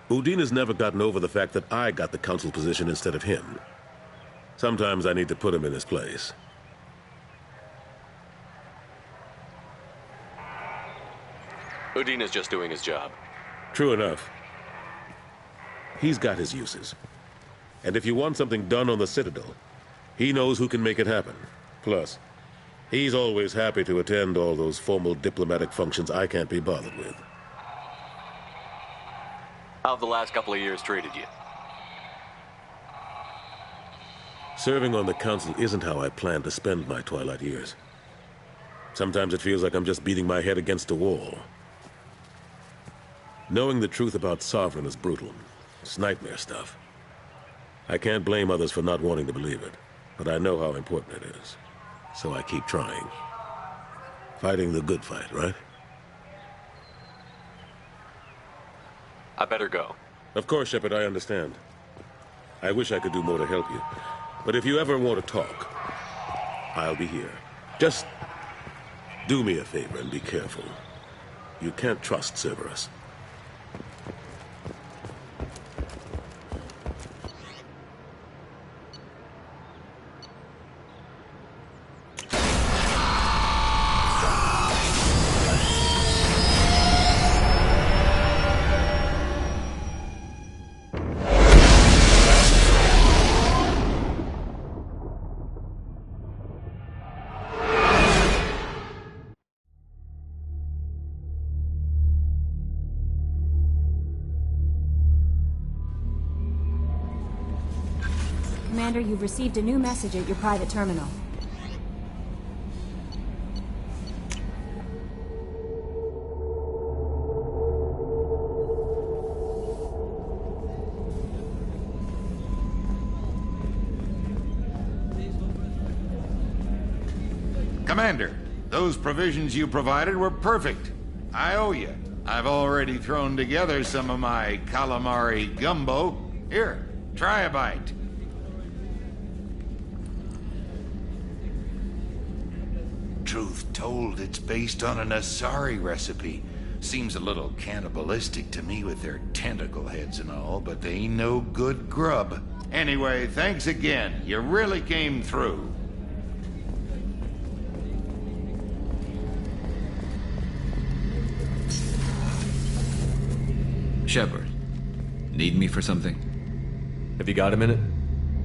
Udina's never gotten over the fact that I got the Council position instead of him. Sometimes I need to put him in his place. Udina's just doing his job. True enough. He's got his uses. And if you want something done on the Citadel, he knows who can make it happen. Plus, he's always happy to attend all those formal diplomatic functions I can't be bothered with. How have the last couple of years treated you? Serving on the Council isn't how I plan to spend my twilight years. Sometimes it feels like I'm just beating my head against a wall. Knowing the truth about Sovereign is brutal. It's nightmare stuff. I can't blame others for not wanting to believe it, but I know how important it is. So I keep trying. Fighting the good fight, right? I better go. Of course, Shepard, I understand. I wish I could do more to help you. But if you ever want to talk, I'll be here. Just do me a favor and be careful. You can't trust Cerberus. Commander, you've received a new message at your private terminal. Commander, those provisions you provided were perfect. I owe you. I've already thrown together some of my calamari gumbo. Here, try a bite. Truth told, it's based on an Asari recipe. Seems a little cannibalistic to me with their tentacle heads and all, but they ain't no good grub. Anyway, thanks again. You really came through. Shepard, need me for something? Have you got a minute?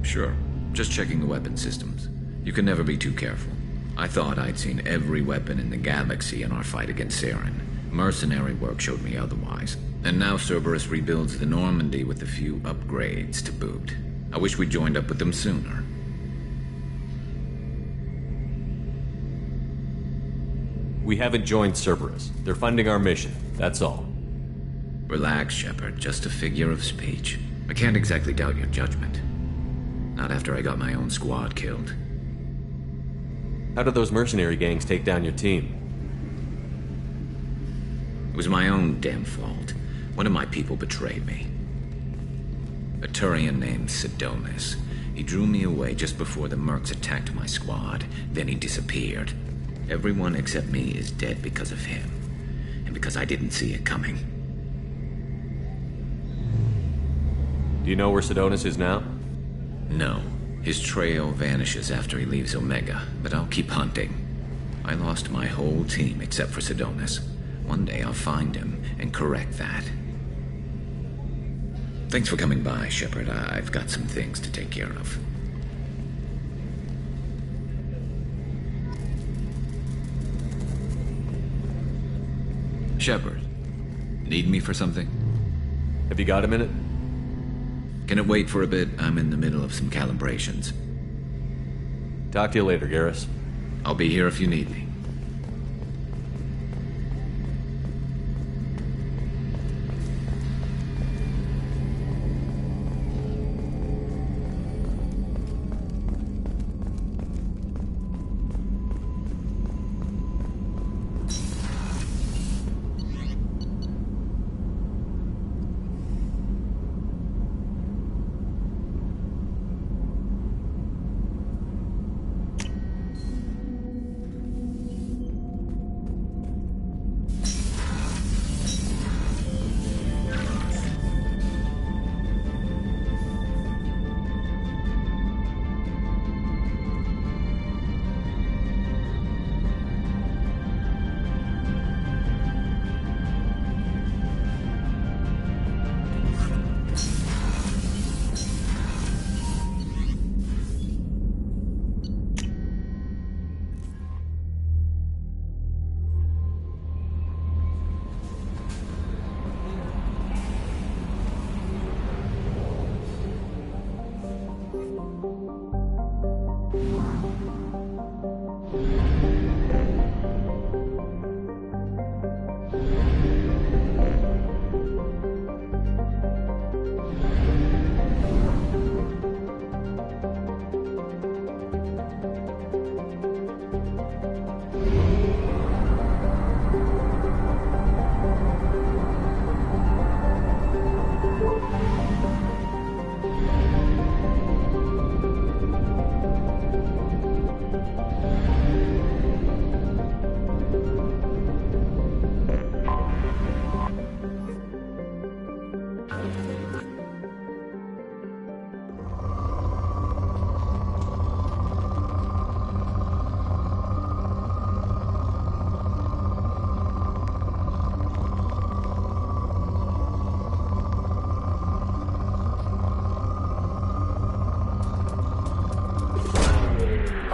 Sure. Just checking the weapon systems. You can never be too careful. I thought I'd seen every weapon in the galaxy in our fight against Saren. Mercenary work showed me otherwise. And now Cerberus rebuilds the Normandy with a few upgrades to boot. I wish we'd joined up with them sooner. We haven't joined Cerberus. They're funding our mission, that's all. Relax, Shepard. Just a figure of speech. I can't exactly doubt your judgment. Not after I got my own squad killed. How did those mercenary gangs take down your team? It was my own damn fault. One of my people betrayed me. A Turian named Sidonis. He drew me away just before the mercs attacked my squad. Then he disappeared. Everyone except me is dead because of him. And because I didn't see it coming. Do you know where Sidonis is now? No. His trail vanishes after he leaves Omega, but I'll keep hunting. I lost my whole team except for Sidonis. One day I'll find him and correct that. Thanks for coming by, Shepard. I've got some things to take care of. Shepard, need me for something? Have you got a minute? Can it wait for a bit? I'm in the middle of some calibrations. Talk to you later, Garrus. I'll be here if you need me.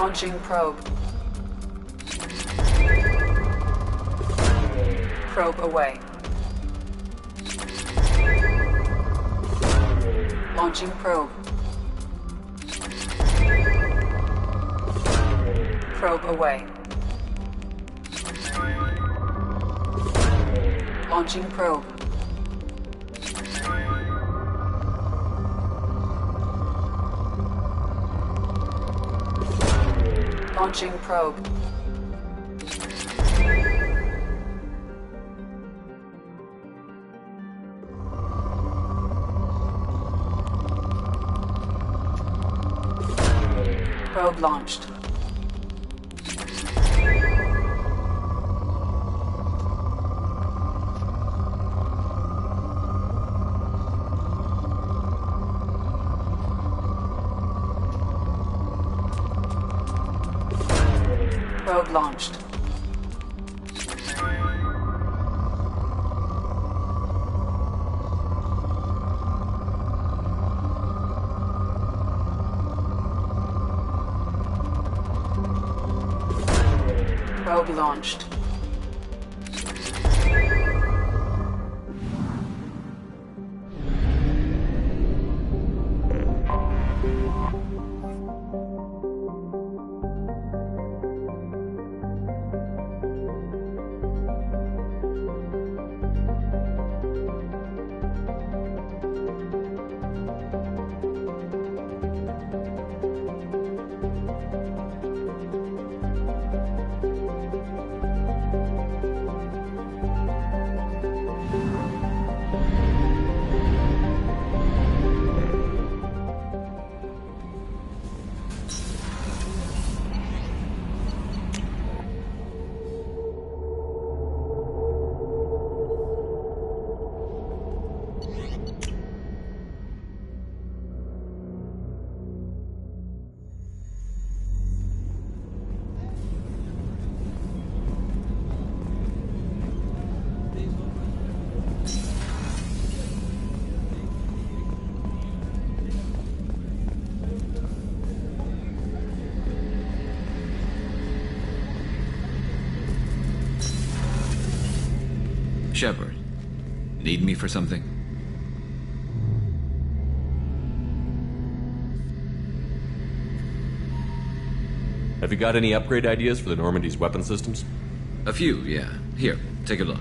Launching probe. Probe away. Launching probe. Probe away. Launching probe. Launching probe. Probe launched. Probe launched. Probe launched. Shepard, need me for something? Have you got any upgrade ideas for the Normandy's weapon systems? A few, yeah. Here, take a look.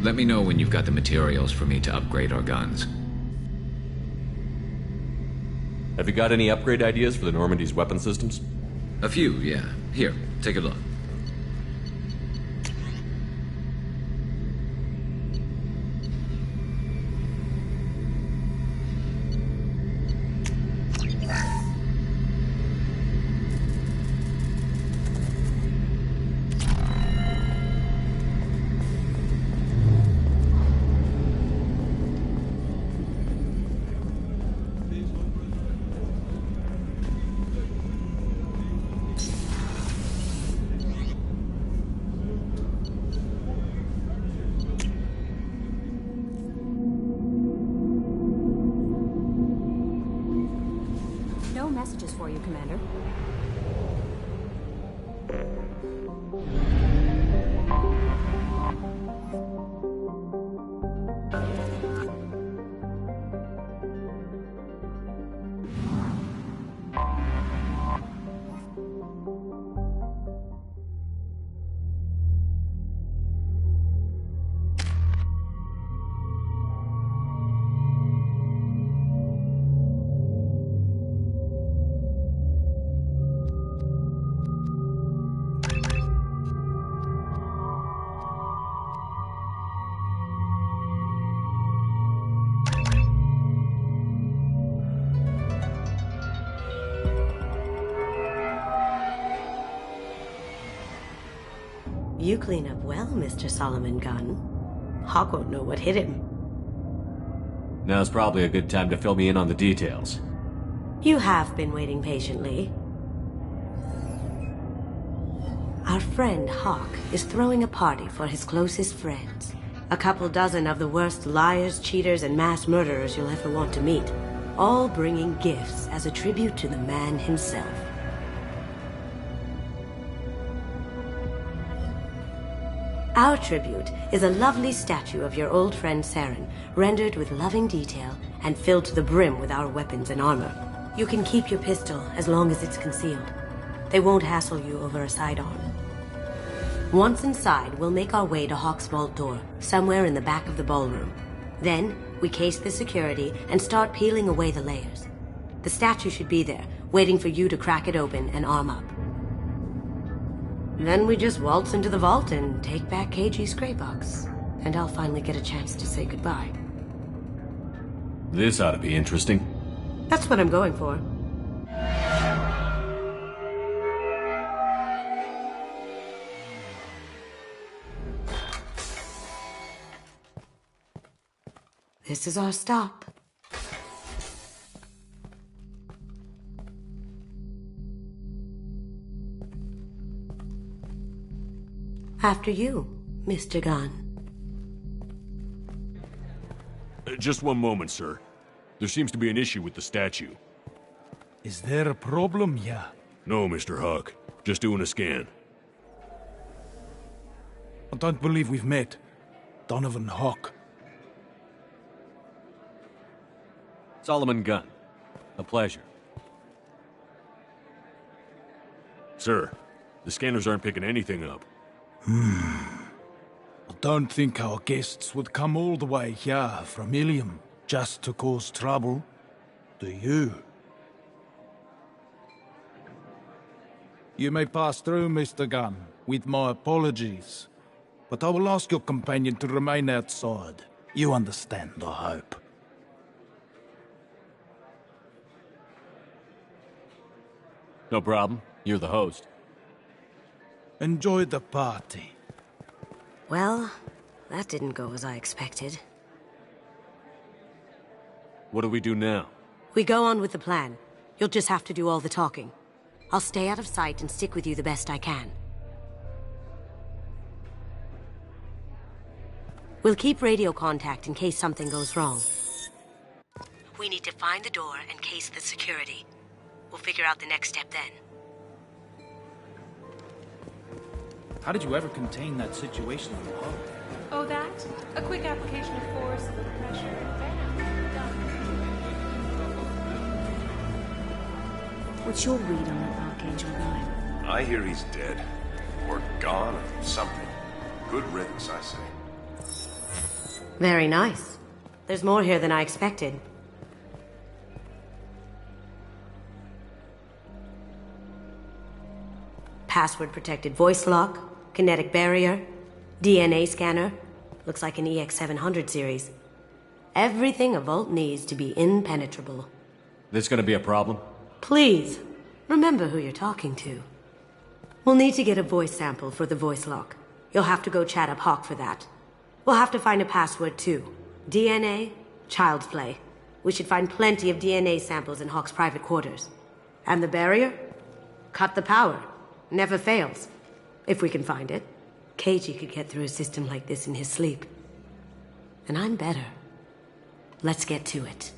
Let me know when you've got the materials for me to upgrade our guns. Have you got any upgrade ideas for the Normandy's weapon systems? A few, yeah. Here, take a look. No messages for you, Commander. You clean up well, Mr. Solomon Gunn. Hawk won't know what hit him. Now's probably a good time to fill me in on the details. You have been waiting patiently. Our friend Hawk is throwing a party for his closest friends. A couple dozen of the worst liars, cheaters, and mass murderers you'll ever want to meet. All bringing gifts as a tribute to the man himself. Our tribute is a lovely statue of your old friend Saren, rendered with loving detail and filled to the brim with our weapons and armor. You can keep your pistol as long as it's concealed. They won't hassle you over a sidearm. Once inside, we'll make our way to Hawk's vault door, somewhere in the back of the ballroom. Then, we case the security and start peeling away the layers. The statue should be there, waiting for you to crack it open and arm up. Then we just waltz into the vault and take back KG's gray box. And I'll finally get a chance to say goodbye. This ought to be interesting. That's what I'm going for. This is our stop. After you, Mr. Gunn. Just one moment, sir. There seems to be an issue with the statue. Is there a problem, yeah? No, Mr. Hawk. Just doing a scan. I don't believe we've met. Donovan Hawk. Solomon Gunn. A pleasure. Sir, the scanners aren't picking anything up. I don't think our guests would come all the way here from Ilium just to cause trouble. Do you? You may pass through, Mr. Gunn, with my apologies. But I will ask your companion to remain outside. You understand, I hope. No problem. You're the host. Enjoy the party. Well, that didn't go as I expected. What do we do now? We go on with the plan. You'll just have to do all the talking. I'll stay out of sight and stick with you the best I can. We'll keep radio contact in case something goes wrong. We need to find the door and case the security. We'll figure out the next step then. How did you ever contain that situation on the hull? Oh, that? A quick application of force, a little pressure, and bam, done. What's your read on that Archangel guy? I hear he's dead. Or gone, or something. Good riddance, I say. Very nice. There's more here than I expected. Password-protected voice lock, kinetic barrier, DNA scanner. Looks like an EX700 series. Everything a Vault needs to be impenetrable. This gonna be a problem? Please, remember who you're talking to. We'll need to get a voice sample for the voice lock. You'll have to go chat up Hawk for that. We'll have to find a password too. DNA, child's play. We should find plenty of DNA samples in Hawk's private quarters. And the barrier? Cut the power. Never fails. If we can find it. KG could get through a system like this in his sleep. And I'm better. Let's get to it.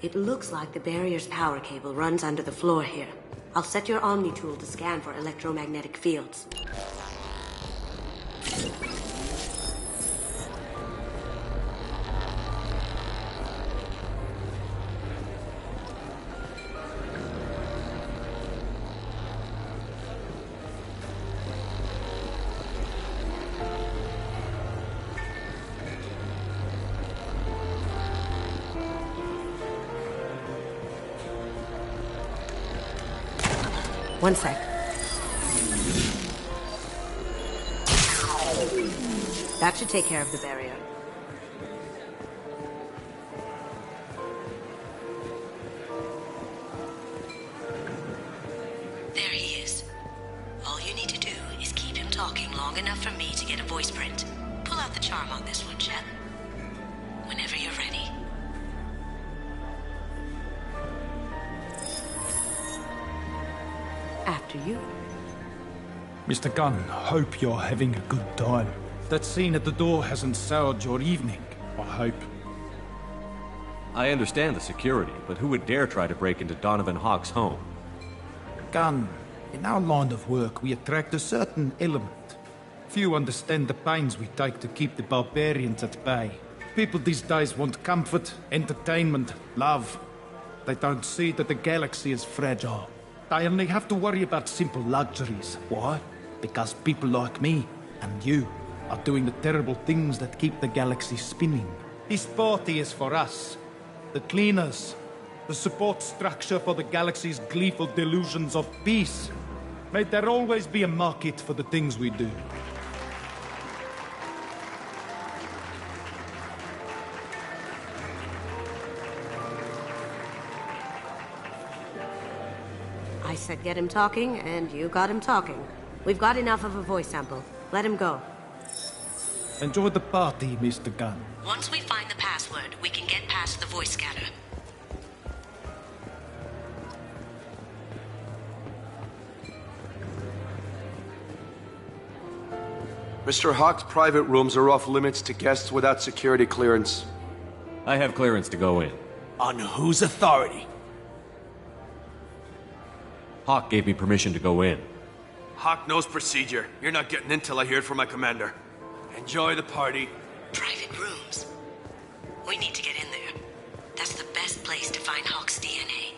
It looks like the barrier's power cable runs under the floor here. I'll set your Omni tool to scan for electromagnetic fields. One sec. That should take care of the barrier. There he is. All you need to do is keep him talking long enough for me to get a voice print. Pull out the charm on this one, Shep. after you. Mr. Gunn, hope you're having a good time. That scene at the door hasn't soured your evening, I hope. I understand the security, but who would dare try to break into Donovan Hawk's home? Gunn, in our line of work, we attract a certain element. Few understand the pains we take to keep the barbarians at bay. People these days want comfort, entertainment, love. They don't see that the galaxy is fragile. They only have to worry about simple luxuries. Why? Because people like me and you are doing the terrible things that keep the galaxy spinning. This party is for us, the cleaners, the support structure for the galaxy's gleeful delusions of peace. May there always be a market for the things we do. I said get him talking, and you got him talking. We've got enough of a voice sample. Let him go. Enjoy the party, Mr. Gunn. Once we find the password, we can get past the voice scanner. Mr. Hawk's private rooms are off limits to guests without security clearance. I have clearance to go in. On whose authority? Hawk gave me permission to go in. Hawk knows procedure. You're not getting in till I hear it from my commander. Enjoy the party. Private rooms. We need to get in there. That's the best place to find Hawk's DNA.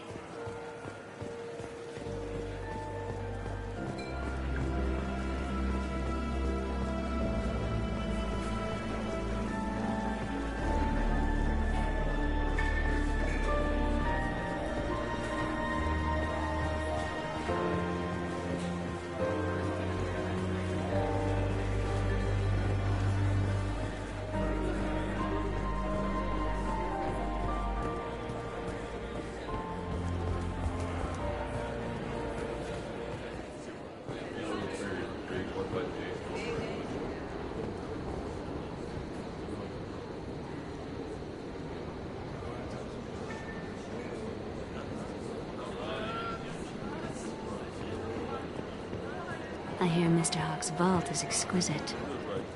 I hear Mr. Hawk's vault is exquisite.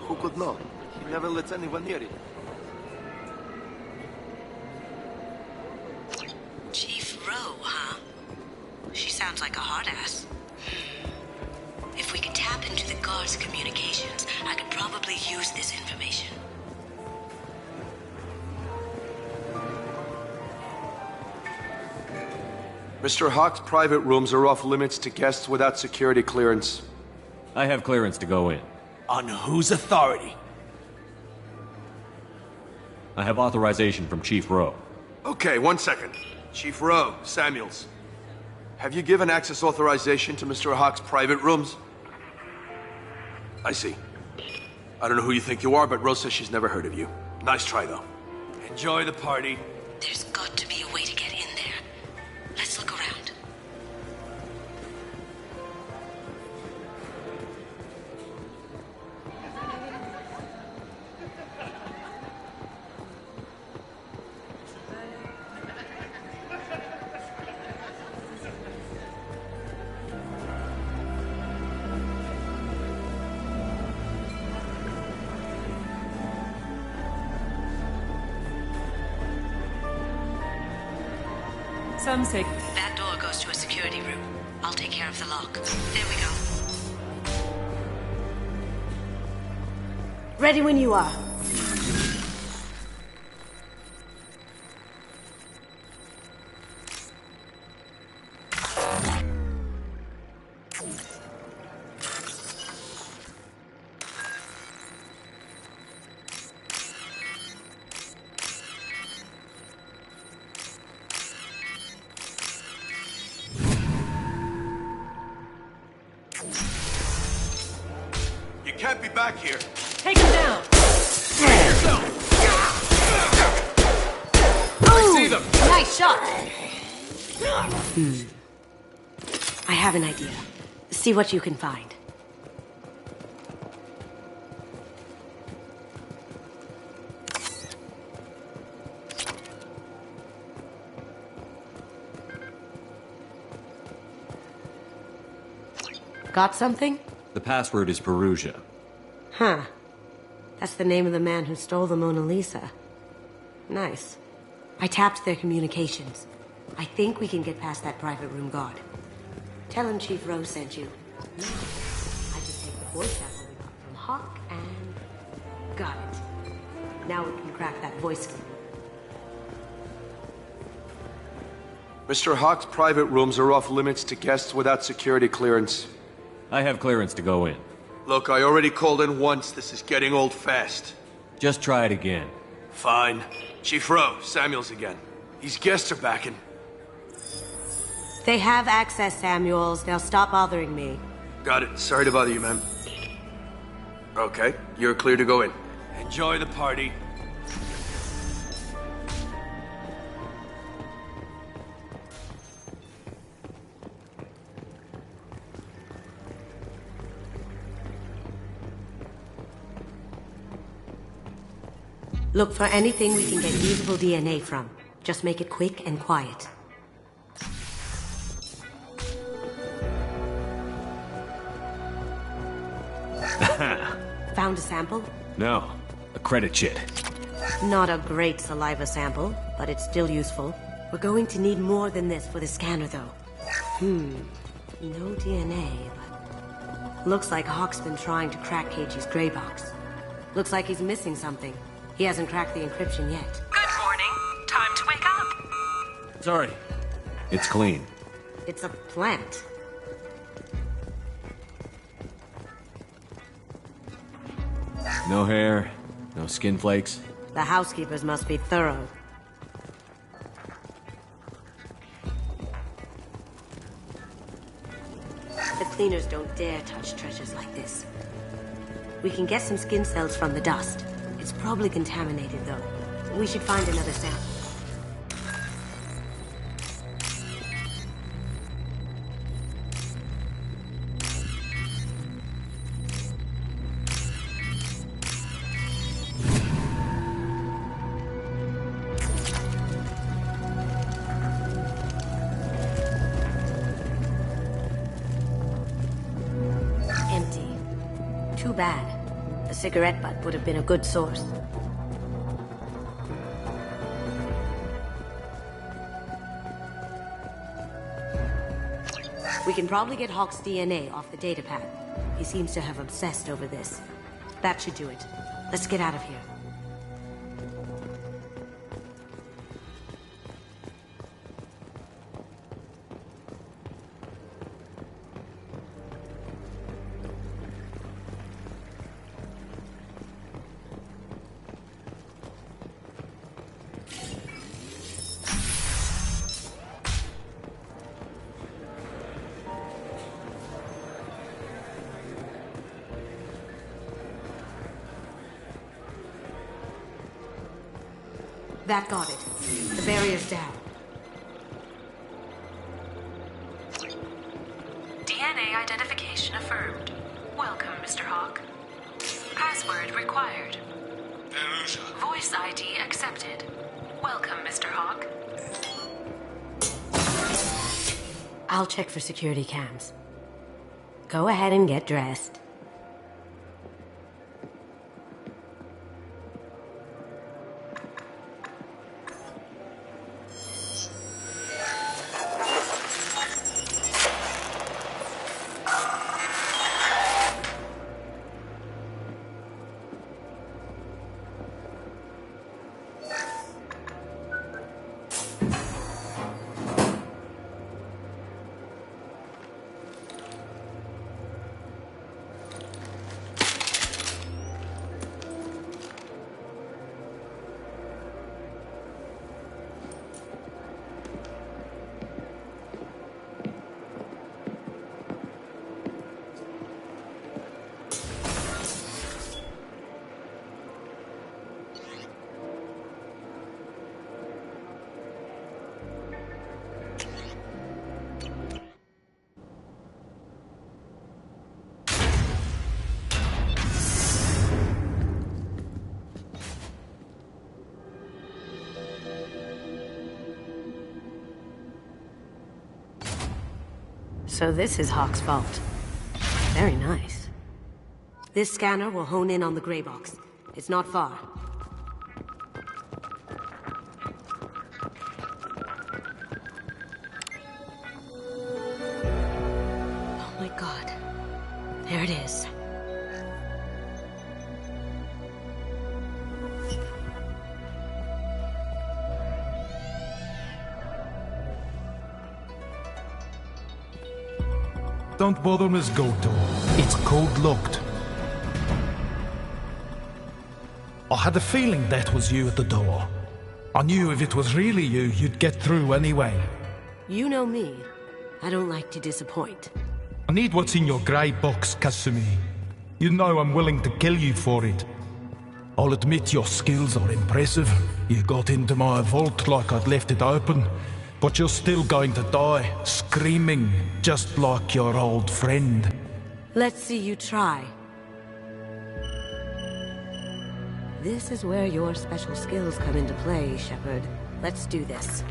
Who could know? He never lets anyone near it. Chief Rowe, huh? She sounds like a hard ass. If we could tap into the guard's communications, I could probably use this information. Mr. Hawk's private rooms are off limits to guests without security clearance. I have clearance to go in. On whose authority? I have authorization from Chief Rowe. Okay, 1 second. Chief Rowe, Samuels. Have you given access authorization to Mr. Hawk's private rooms? I see. I don't know who you think you are, but Rose says she's never heard of you. Nice try, though. Enjoy the party. There's got to be a way to get in there. Let's look around. Some say that door goes to a security room. I'll take care of the lock. There we go. Ready when you are. Can't be back here. Take him down. I see them. Nice shot. I have an idea. See what you can find. Got something? The password is Perugia. Huh. That's the name of the man who stole the Mona Lisa. Nice. I tapped their communications. I think we can get past that private room guard. Tell him Chief Rose sent you. Now, I just take the voice sample we got from Hawk and... got it. Now we can crack that voice key. Mr. Hawk's private rooms are off limits to guests without security clearance. I have clearance to go in. Look, I already called in once. This is getting old fast. Just try it again. Fine. Chief Rose, Samuels again. These guests are backing. They have access, Samuels. They'll stop bothering me. Got it. Sorry to bother you, ma'am. Okay, you're clear to go in. Enjoy the party. Look for anything we can get usable DNA from. Just make it quick and quiet. Found a sample? No, a credit chit. Not a great saliva sample, but it's still useful. We're going to need more than this for the scanner, though. No DNA, but... Looks like Hawk's been trying to crack Cage's gray box. Looks like he's missing something. He hasn't cracked the encryption yet. Good morning. Time to wake up. Sorry. It's clean. It's a plant. No hair, no skin flakes. The housekeepers must be thorough. The cleaners don't dare touch treasures like this. We can get some skin cells from the dust. It's probably contaminated, though. We should find another sample. Empty. Too bad. A cigarette butt would have been a good source. We can probably get Hawk's DNA off the datapad. He seems to have obsessed over this. That should do it. Let's get out of here. That got it. The barrier's down. DNA identification affirmed. Welcome, Mr. Hawk. Password required. Perugia. Voice ID accepted. Welcome, Mr. Hawk. I'll check for security cams. Go ahead and get dressed. So this is Hawk's fault. Very nice. This scanner will hone in on the gray box. It's not far. Oh my god. There it is. Don't bother, Miss Goto. It's code-locked. I had a feeling that was you at the door. I knew if it was really you, you'd get through anyway. You know me. I don't like to disappoint. I need what's in your grey box, Kasumi. You know I'm willing to kill you for it. I'll admit your skills are impressive. You got into my vault like I'd left it open. But you're still going to die, screaming, just like your old friend. Let's see you try. This is where your special skills come into play, Shepard. Let's do this.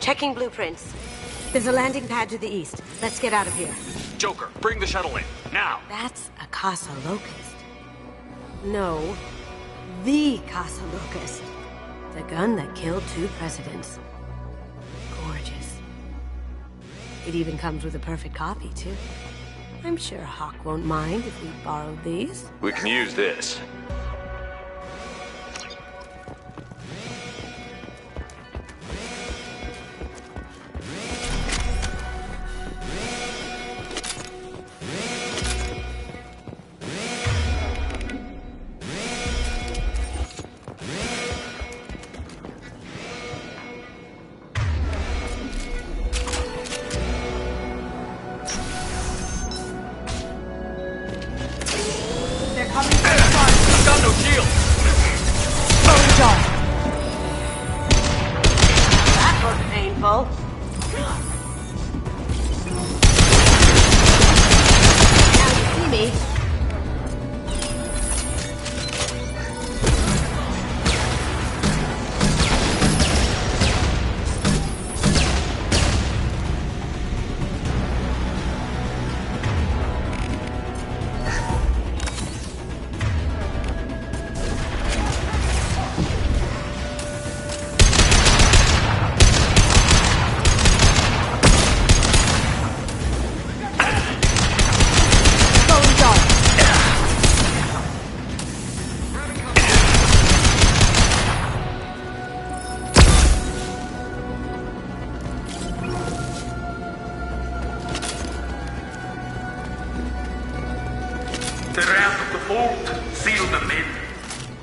Checking blueprints. There's a landing pad to the east. Let's get out of here. Joker, bring the shuttle in, now! That's a Casa Locust. No, the Casa Locust. The gun that killed 2 presidents. Gorgeous. It even comes with a perfect copy, too. I'm sure Hawk won't mind if we borrowed these. We can use this.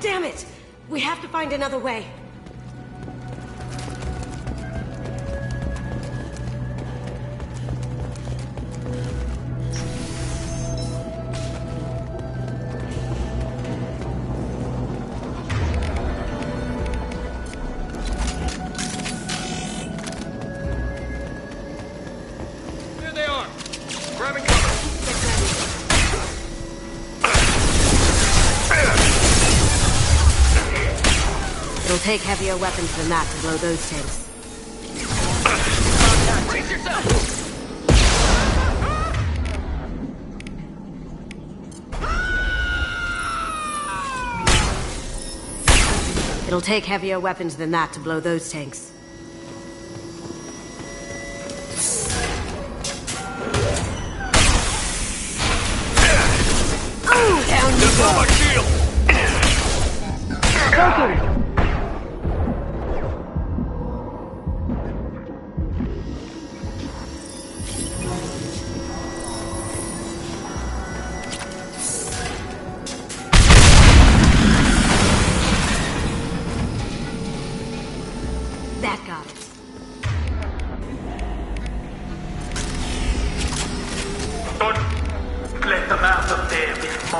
Damn it! We have to find another way. There they are! Grabbing cover! It'll take heavier weapons than that to blow those tanks. Brace yourself! It'll take heavier weapons than that to blow those tanks. Oh, down you go! My shield! Broken!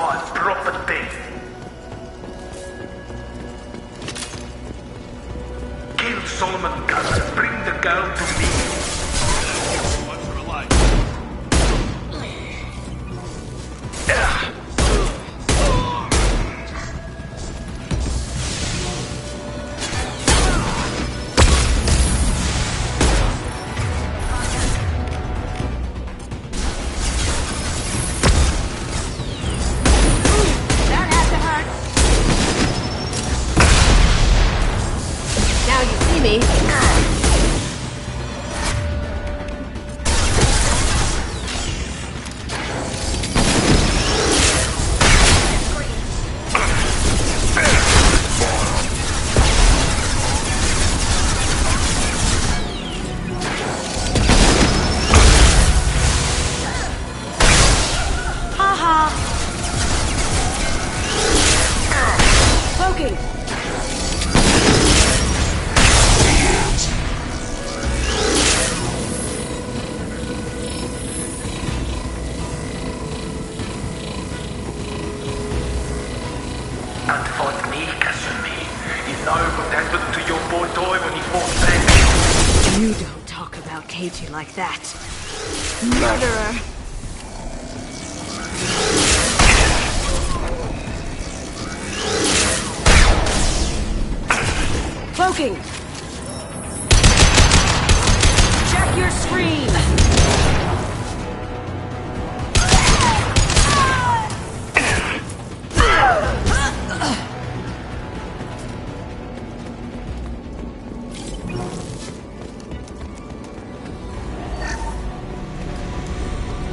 one proper thing. Kill Solomon Gunn. Bring the girl to me. Watch her alive. That had to hurt. Now you see me. Haha. Poking. And for me, Kasumi, you know what happened to your boy toy when he fought back? You don't talk about Keiji like that. Murderer. Cloaking. Check your screen.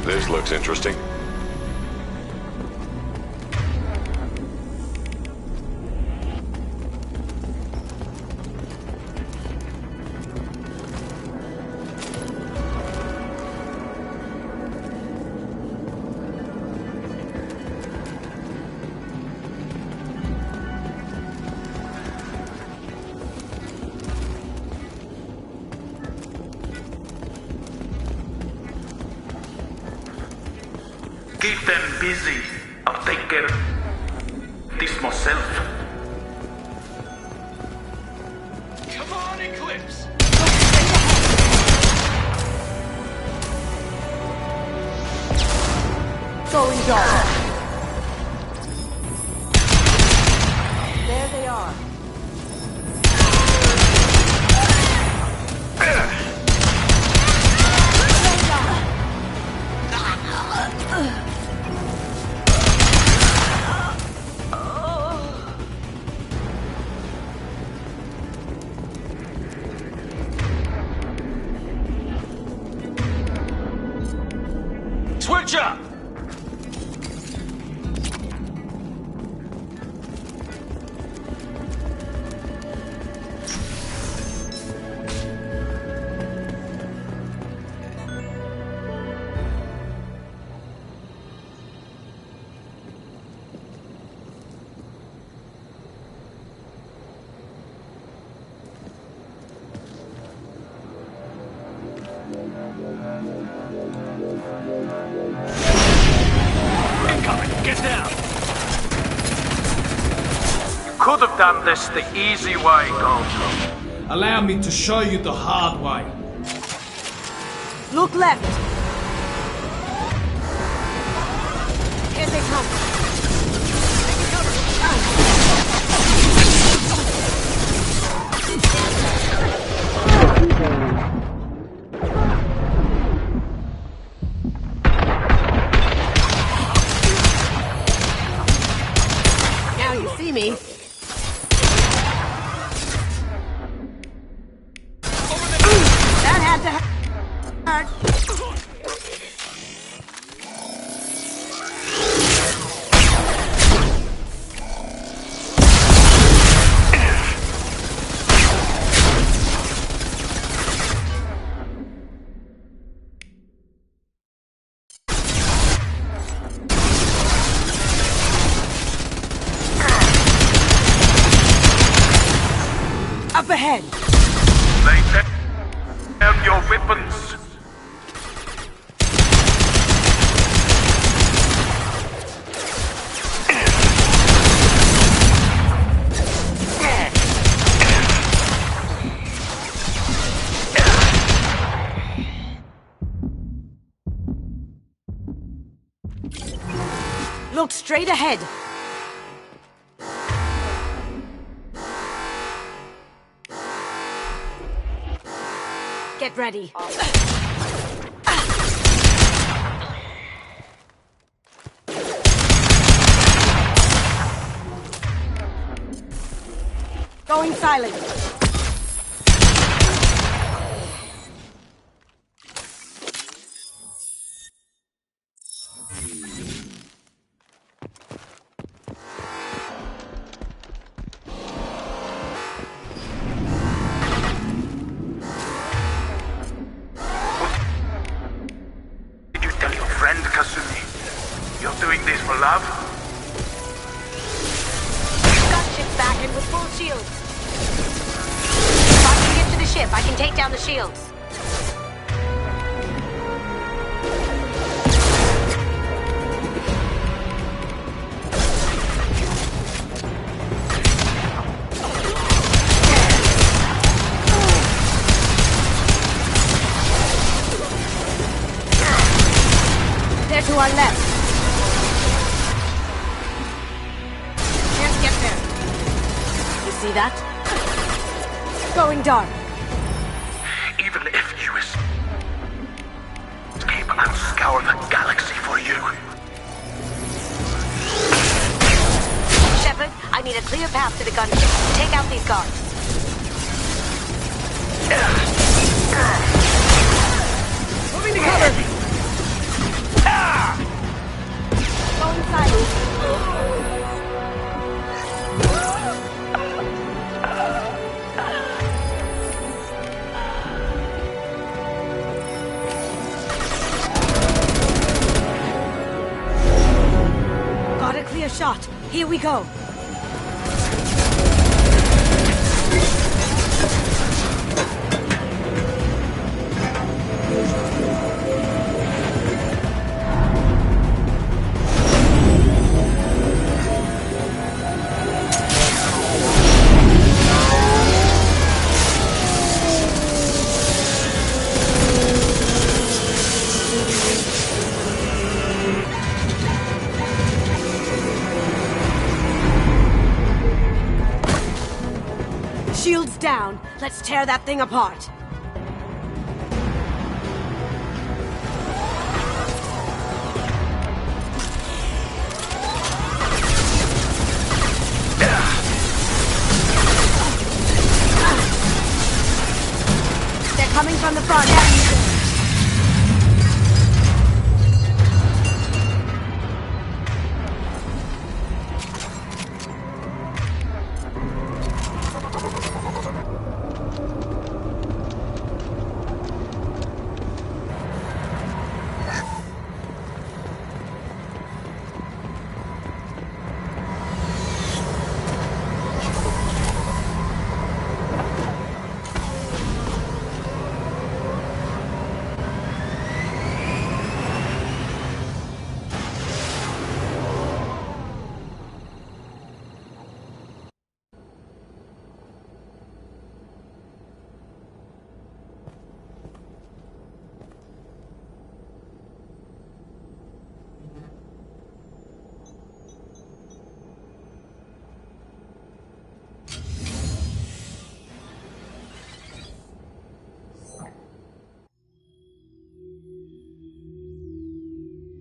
This looks interesting. Keep them busy. I'll take care of this myself. Come on, Eclipse! Going dark. There they are. Switch up! Get down! Could have done this the easy way, Gojo. Allow me to show you the hard way. Look left. Here they come. Now you see me. That had to hurt. Up ahead. Lay down your weapons. straight ahead. Get ready. Going silent. Did you tell your friend, Kasumi? You're doing this for love? Gunship's back and with full shields. If I can get to the ship, I can take down the shields. They're to our left. Can't get there. You see that? Going dark. Even if you escape, I'll scour the galaxy for you. Shepard, I need a clear path to the gunship. Take out these guards. Moving to cover. Going silent. Got a clear shot. Here we go. Shields down. Let's tear that thing apart. They're coming from the front.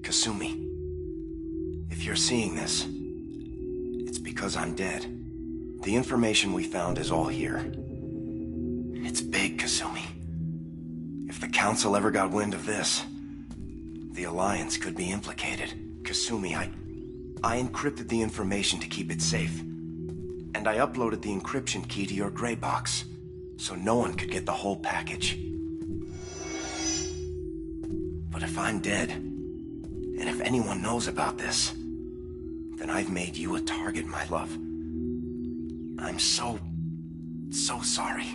Kasumi, if you're seeing this, it's because I'm dead. The information we found is all here. It's big, Kasumi. If the Council ever got wind of this, the Alliance could be implicated. Kasumi, I encrypted the information to keep it safe. And I uploaded the encryption key to your gray box, so no one could get the whole package. But if I'm dead, and if anyone knows about this, then I've made you a target, my love. I'm so sorry.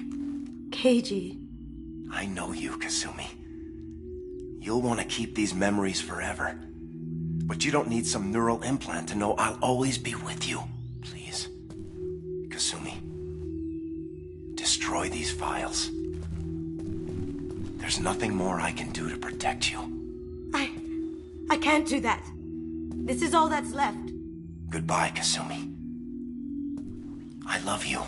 Keiji. I know you, Kasumi. You'll want to keep these memories forever. But you don't need some neural implant to know I'll always be with you. Please. Kasumi. Destroy these files. There's nothing more I can do to protect you. I can't do that. This is all that's left. Goodbye, Kasumi. I love you.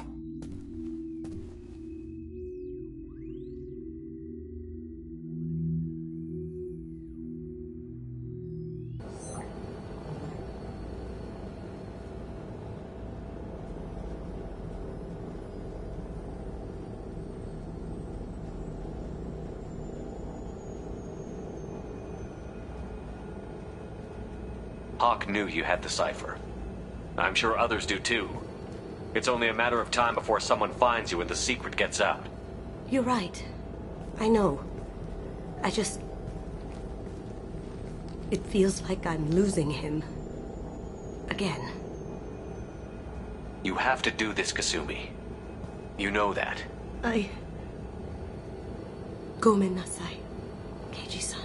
Hawk knew you had the cipher. I'm sure others do too. It's only a matter of time before someone finds you and the secret gets out. You're right. I know. It feels like I'm losing him. Again. You have to do this, Kasumi. You know that. Gomen nasai, Keiji-san.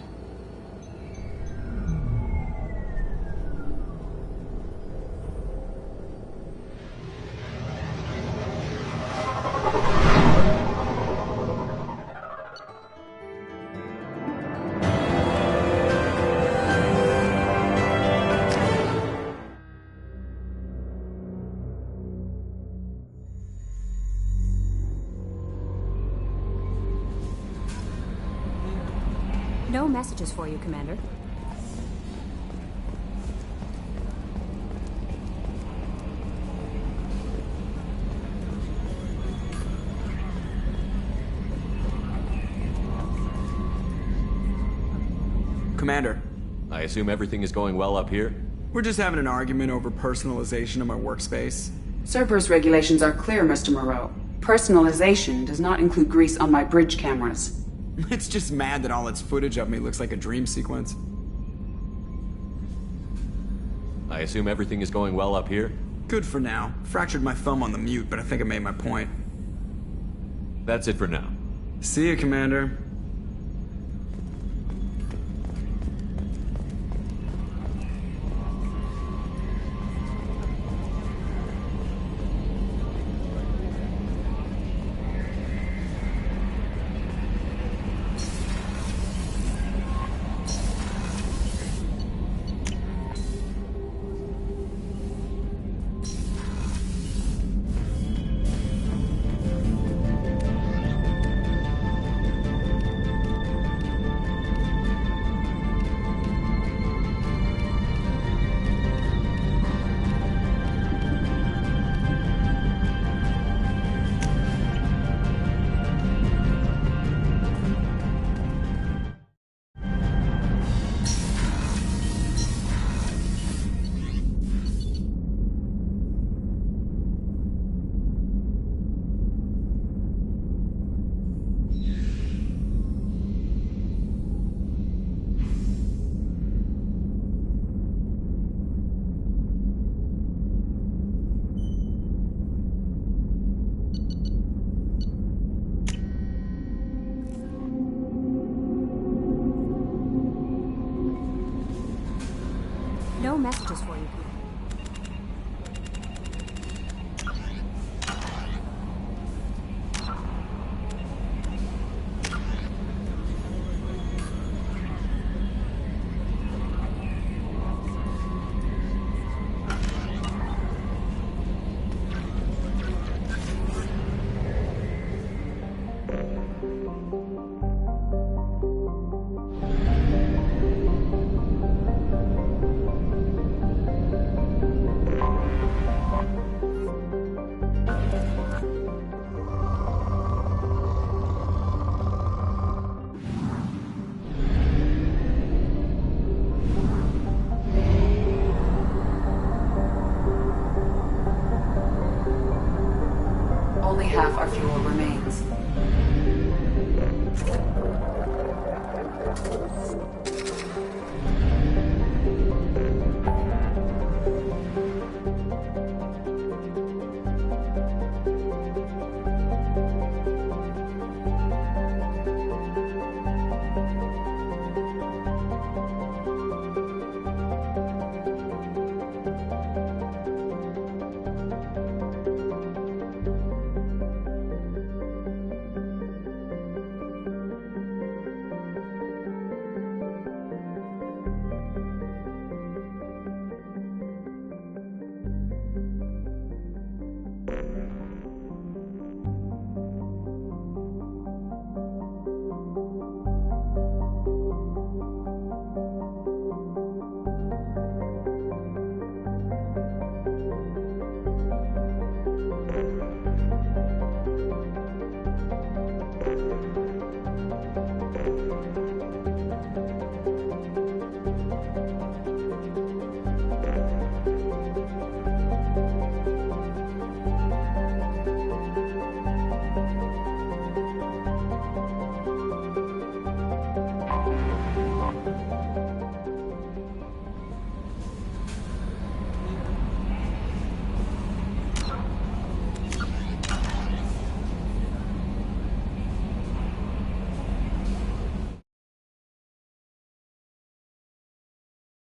No messages for you, Commander. Commander. I assume everything is going well up here? We're just having an argument over personalization of my workspace. Cerberus regulations are clear, Mr. Moreau. Personalization does not include grease on my bridge cameras. It's just mad that all its footage of me looks like a dream sequence. I assume everything is going well up here? Good for now. Fractured my thumb on the mute, but I think I made my point. That's it for now. See you, Commander.